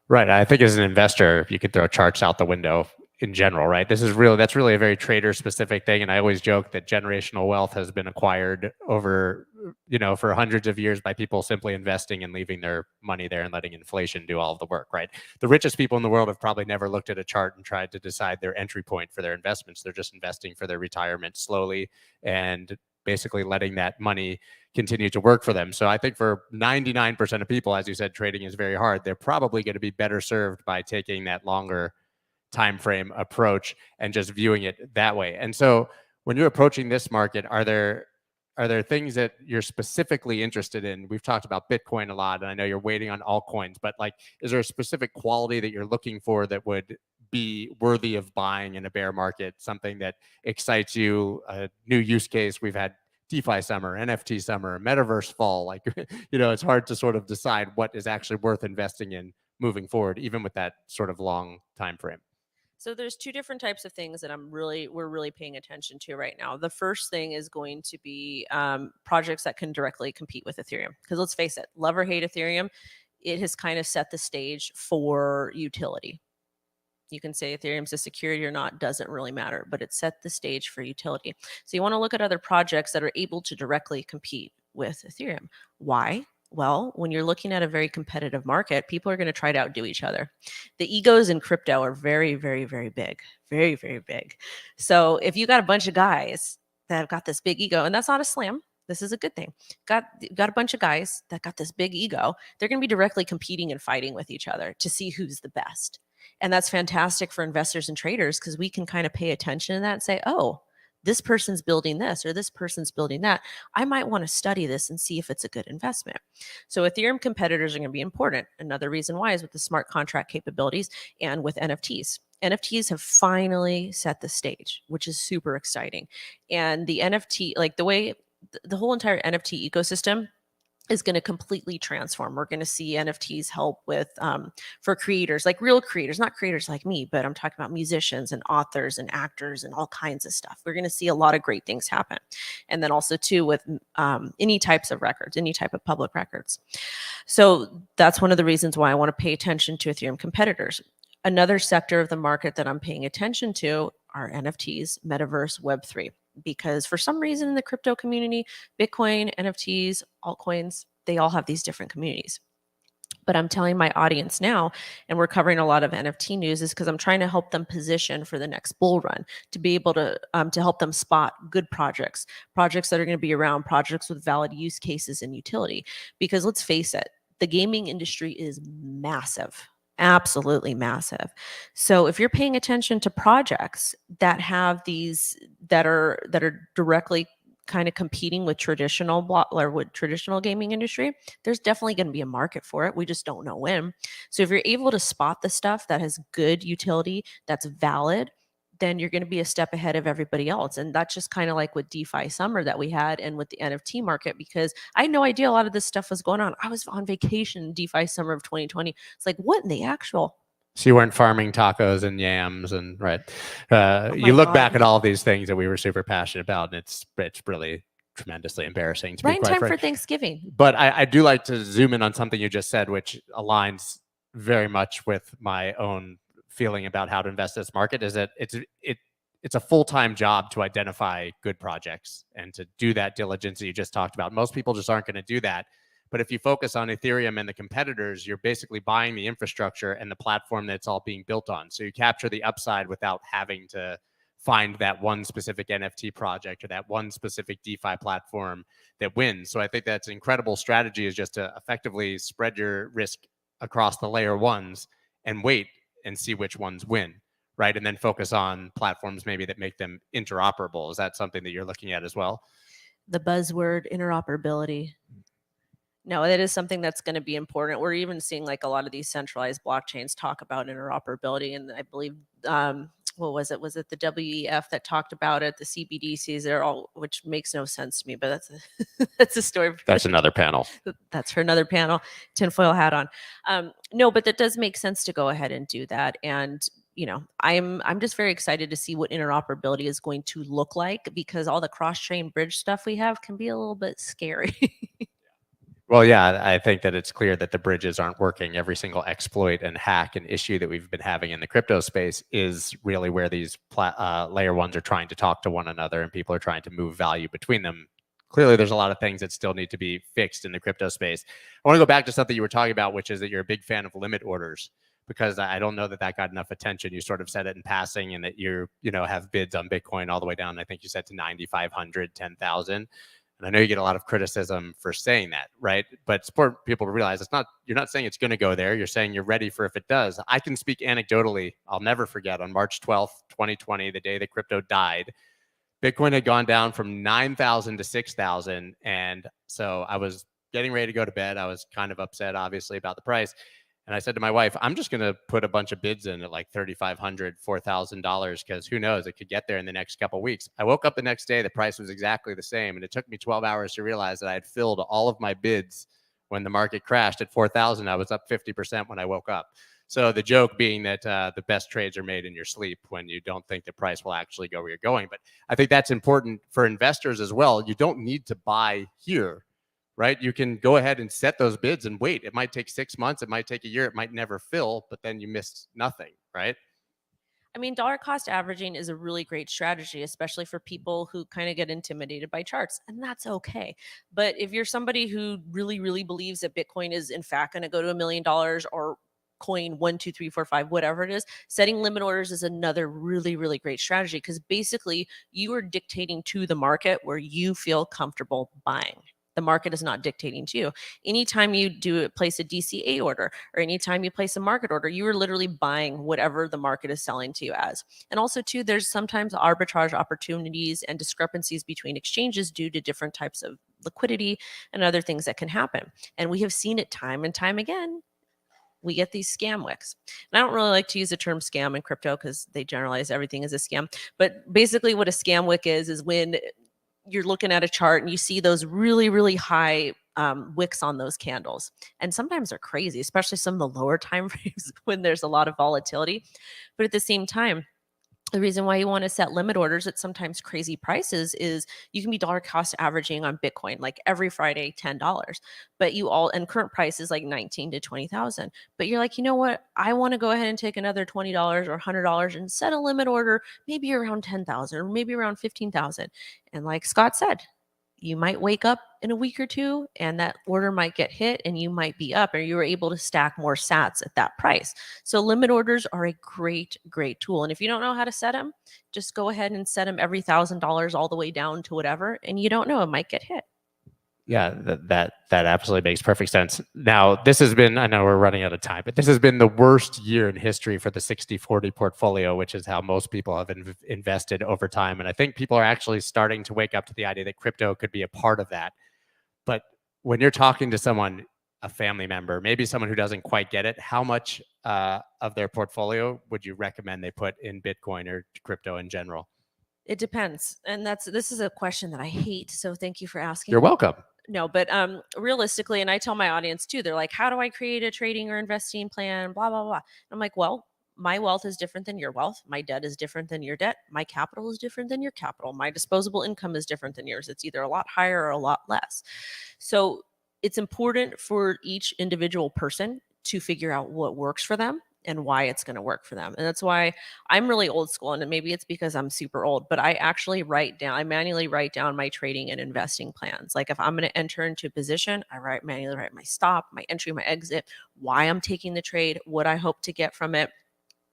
Right. I think as an investor, you could throw charts out the window in general, right? That's really a very trader specific thing. And I always joke that generational wealth has been acquired over, for hundreds of years by people simply investing and leaving their money there and letting inflation do all of the work, right? The richest people in the world have probably never looked at a chart and tried to decide their entry point for their investments. They're just investing for their retirement slowly and basically letting that money continue to work for them. So I think for 99% of people, as you said, trading is very hard. They're probably going to be better served by taking that longer time frame approach and just viewing it that way. And so when you're approaching this market, are there things that you're specifically interested in? We've talked about Bitcoin a lot, and I know you're waiting on altcoins, but like, is there a specific quality that you're looking for that would be worthy of buying in a bear market? Something that excites you, a new use case? We've had DeFi summer, NFT summer, metaverse fall. Like, it's hard to sort of decide what is actually worth investing in moving forward, even with that sort of long time frame.
So there's two different types of things that we're really paying attention to right now. The first thing is going to be projects that can directly compete with Ethereum. Because let's face it, love or hate Ethereum, it has kind of set the stage for utility. You can say Ethereum's a security or not, doesn't really matter, but it set the stage for utility. So you want to look at other projects that are able to directly compete with Ethereum. Why? Well, when you're looking at a very competitive market, people are going to try to outdo each other. The egos in crypto are very, very, very big, very, very big. So if you got a bunch of guys that have got this big ego, and that's not a slam, this is a good thing. Got a bunch of guys that got this big ego, they're going to be directly competing and fighting with each other to see who's the best. And that's fantastic for investors and traders because we can kind of pay attention to that and say, oh, this person's building this or this person's building that. I might want to study this and see if it's a good investment. So Ethereum competitors are going to be important. Another reason why is with the smart contract capabilities and with NFTs. NFTs have finally set the stage, which is super exciting. And the NFT, like the whole entire NFT ecosystem is going to completely transform. We're going to see NFTs help with for creators, like real creators, not creators like me, but I'm talking about musicians and authors and actors and all kinds of stuff. We're going to see a lot of great things happen. And then also too with any types of records, any type of public records. So that's one of the reasons why I want to pay attention to Ethereum competitors. Another sector of the market that I'm paying attention to are NFTs, Metaverse, Web3. Because for some reason in the crypto community, Bitcoin, NFTs, altcoins, they all have these different communities. But I'm telling my audience now, and we're covering a lot of NFT news, is because I'm trying to help them position for the next bull run, to be able to help them spot good projects that are going to be around, projects with valid use cases and utility. Because let's face it, the gaming industry is massive. Absolutely massive. So if you're paying attention to projects that have these that are directly kind of competing with traditional gaming industry, there's definitely going to be a market for it. We just don't know when. So if you're able to spot the stuff that has good utility, that's valid, then you're going to be a step ahead of everybody else. And that's just kind of like with DeFi summer that we had and with the NFT market, because I had no idea a lot of this stuff was going on. I was on vacation DeFi summer of 2020. It's like, what in the actual?
So you weren't farming tacos and yams and right. You look back at all these things that we were super passionate about, and it's really tremendously embarrassing to be
right in
quite
time
frank.
for Thanksgiving.
But I do like to zoom in on something you just said, which aligns very much with my own feeling about how to invest this market, is that it's a full-time job to identify good projects and to do that diligence that you just talked about. Most people just aren't going to do that. But if you focus on Ethereum and the competitors, you're basically buying the infrastructure and the platform that it's all being built on. So you capture the upside without having to find that one specific NFT project or that one specific DeFi platform that wins. So I think that's an incredible strategy, is just to effectively spread your risk across the layer ones and wait and see which ones win, right? And then focus on platforms maybe that make them interoperable. Is that something that you're looking at as well?
The buzzword interoperability. No, that is something that's going to be important. We're even seeing like a lot of these centralized blockchains talk about interoperability. And I believe, what was it? Was it the WEF that talked about it? The CBDCs, they're all, which makes no sense to me, but that's a story.
That's another panel.
That's for another panel. Tinfoil hat on. No, but that does make sense to go ahead and do that. And I'm just very excited to see what interoperability is going to look like, because all the cross-chain bridge stuff we have can be a little bit scary.
Well, yeah, I think that it's clear that the bridges aren't working. Every single exploit and hack and issue that we've been having in the crypto space is really where these layer ones are trying to talk to one another and people are trying to move value between them. Clearly, there's a lot of things that still need to be fixed in the crypto space. I want to go back to something you were talking about, which is that you're a big fan of limit orders, because I don't know that that got enough attention. You sort of said it in passing, and that you have bids on Bitcoin all the way down. I think you said to 9,500, 10,000. And I know you get a lot of criticism for saying that, right? But it's important people to realize you're not saying it's going to go there. You're saying you're ready for if it does. I can speak anecdotally. I'll never forget on March 12th, 2020, the day that crypto died, Bitcoin had gone down from 9,000 to 6,000. And so I was getting ready to go to bed. I was kind of upset, obviously, about the price. And I said to my wife, I'm just going to put a bunch of bids in at like $3,500, $4,000, because who knows, it could get there in the next couple of weeks. I woke up the next day, the price was exactly the same. And it took me 12 hours to realize that I had filled all of my bids when the market crashed at 4,000. I was up 50% when I woke up. So the joke being that the best trades are made in your sleep when you don't think the price will actually go where you're going. But I think that's important for investors as well. You don't need to buy here, right? You can go ahead and set those bids and wait. It might take 6 months. It might take a year. It might never fill, but then you missed nothing, right?
I mean, dollar cost averaging is a really great strategy, especially for people who kind of get intimidated by charts, and that's okay. But if you're somebody who really, really believes that Bitcoin is in fact going to go to $1 million, or coin 1, 2, 3, 4, 5, whatever it is, setting limit orders is another really, really great strategy, because basically you are dictating to the market where you feel comfortable buying. The market is not dictating to you. Anytime you place a DCA order, or anytime you place a market order, you are literally buying whatever the market is selling to you as. And also too, there's sometimes arbitrage opportunities and discrepancies between exchanges due to different types of liquidity and other things that can happen. And we have seen it time and time again. We get these scam wicks. And I don't really like to use the term scam in crypto because they generalize everything as a scam. But basically what a scam wick is when you're looking at a chart and you see those really, really high wicks on those candles. And sometimes they're crazy, especially some of the lower time frames when there's a lot of volatility. But at the same time, the reason why you want to set limit orders at sometimes crazy prices is you can be dollar cost averaging on Bitcoin, like every Friday, $10, but and current price is like 19 to 20,000. But you're like, you know what? I want to go ahead and take another $20 or $100 and set a limit order, maybe around 10,000 or maybe around 15,000. And like Scott said, you might wake up in a week or two and that order might get hit and you might be up, or you were able to stack more sats at that price. So limit orders are a great, great tool. And if you don't know how to set them, just go ahead and set them every $1,000 all the way down to whatever. And you don't know, it might get hit.
Yeah, that absolutely makes perfect sense. Now, this has been, I know we're running out of time, but this has been the worst year in history for the 60-40 portfolio, which is how most people have invested over time. And I think people are actually starting to wake up to the idea that crypto could be a part of that. But when you're talking to someone, a family member, maybe someone who doesn't quite get it, how much of their portfolio would you recommend they put in Bitcoin or crypto in general?
It depends. And this is a question that I hate. So thank you for asking.
You're welcome.
No, but realistically, and I tell my audience too, they're like, how do I create a trading or investing plan? Blah, blah, blah. And I'm like, well, my wealth is different than your wealth. My debt is different than your debt. My capital is different than your capital. My disposable income is different than yours. It's either a lot higher or a lot less. So it's important for each individual person to figure out what works for them and why it's going to work for them. And that's why I'm really old school. And maybe it's because I'm super old, but I actually I manually write down my trading and investing plans. Like if I'm going to enter into a position, I manually write my stop, my entry, my exit, why I'm taking the trade, what I hope to get from it,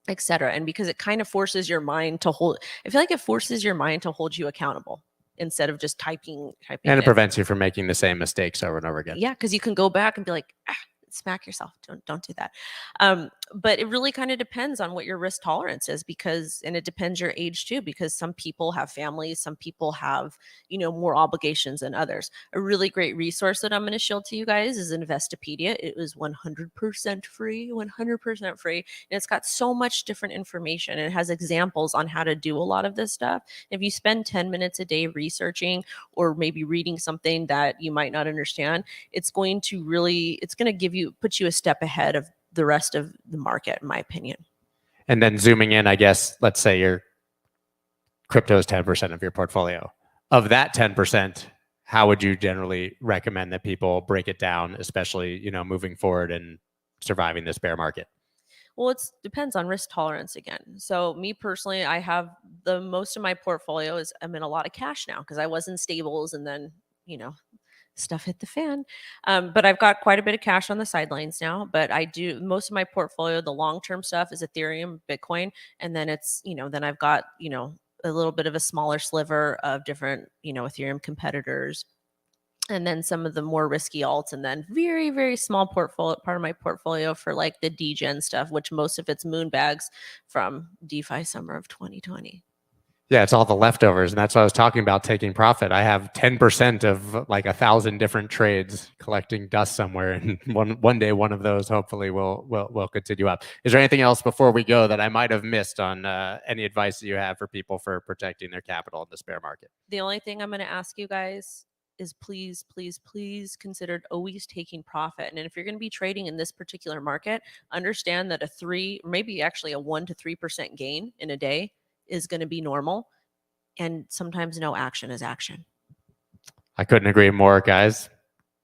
etc. And because it kind of forces your mind to I feel like it forces your mind to hold you accountable instead of just typing.
And it prevents you from making the same mistakes over and over again.
Yeah, because you can go back and be like, smack yourself. Don't do that. But it really kind of depends on what your risk tolerance is, and it depends your age too, because some people have families, some people have, more obligations than others. A really great resource that I'm going to show to you guys is Investopedia. It was 100% free, 100% free. And it's got so much different information. And it has examples on how to do a lot of this stuff. If you spend 10 minutes a day researching or maybe reading something that you might not understand, it's going to put you a step ahead of the rest of the market, in my opinion.
And then zooming in, I guess, let's say your crypto is 10% of your portfolio. Of that 10%, how would you generally recommend that people break it down, especially, moving forward and surviving this bear market?
Well, it depends on risk tolerance again. So me personally, I have the most of my portfolio I'm in a lot of cash now because I was in stables and then, stuff hit the fan. But I've got quite a bit of cash on the sidelines now. But I do most of my portfolio, the long-term stuff is Ethereum, Bitcoin, and then then I've got, a little bit of a smaller sliver of different, Ethereum competitors, and then some of the more risky alts, and then very, very small part of my portfolio for like the degen stuff, which most of it's moon bags from DeFi summer of 2020.
Yeah, it's all the leftovers, and that's what I was talking about, taking profit. I have 10% of like 1,000 different trades collecting dust somewhere, and one day one of those hopefully will continue up. Is there anything else before we go that I might have missed on any advice that you have for people for protecting their capital in this bear market?
The only thing I'm going to ask you guys is please, please, please consider always taking profit. And if you're going to be trading in this particular market, understand that maybe actually a 1 to 3% gain in a day is going to be normal. And sometimes no action is action.
I couldn't agree more, guys.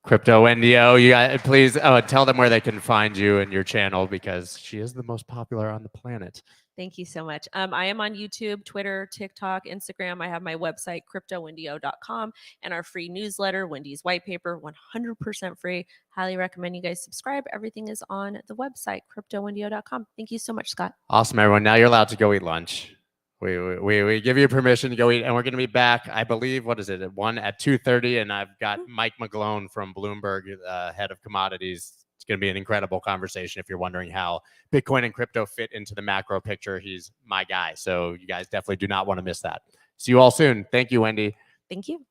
Crypto NDO, you guys, please tell them where they can find you and your channel, because she is the most popular on the planet.
Thank you so much. I am on YouTube, Twitter, TikTok, Instagram. I have my website, cryptowindio.com, and our free newsletter, Wendy's White Paper, 100% free. Highly recommend you guys subscribe. Everything is on the website, cryptowindio.com. Thank you so much, Scott.
Awesome, everyone. Now you're allowed to go eat lunch. We give you permission to go eat, and we're going to be back, I believe, what is it, at 2:30, and I've got Mike McGlone from Bloomberg, head of commodities. It's going to be an incredible conversation if you're wondering how Bitcoin and crypto fit into the macro picture. He's my guy, so you guys definitely do not want to miss that. See you all soon. Thank you, Wendy.
Thank you.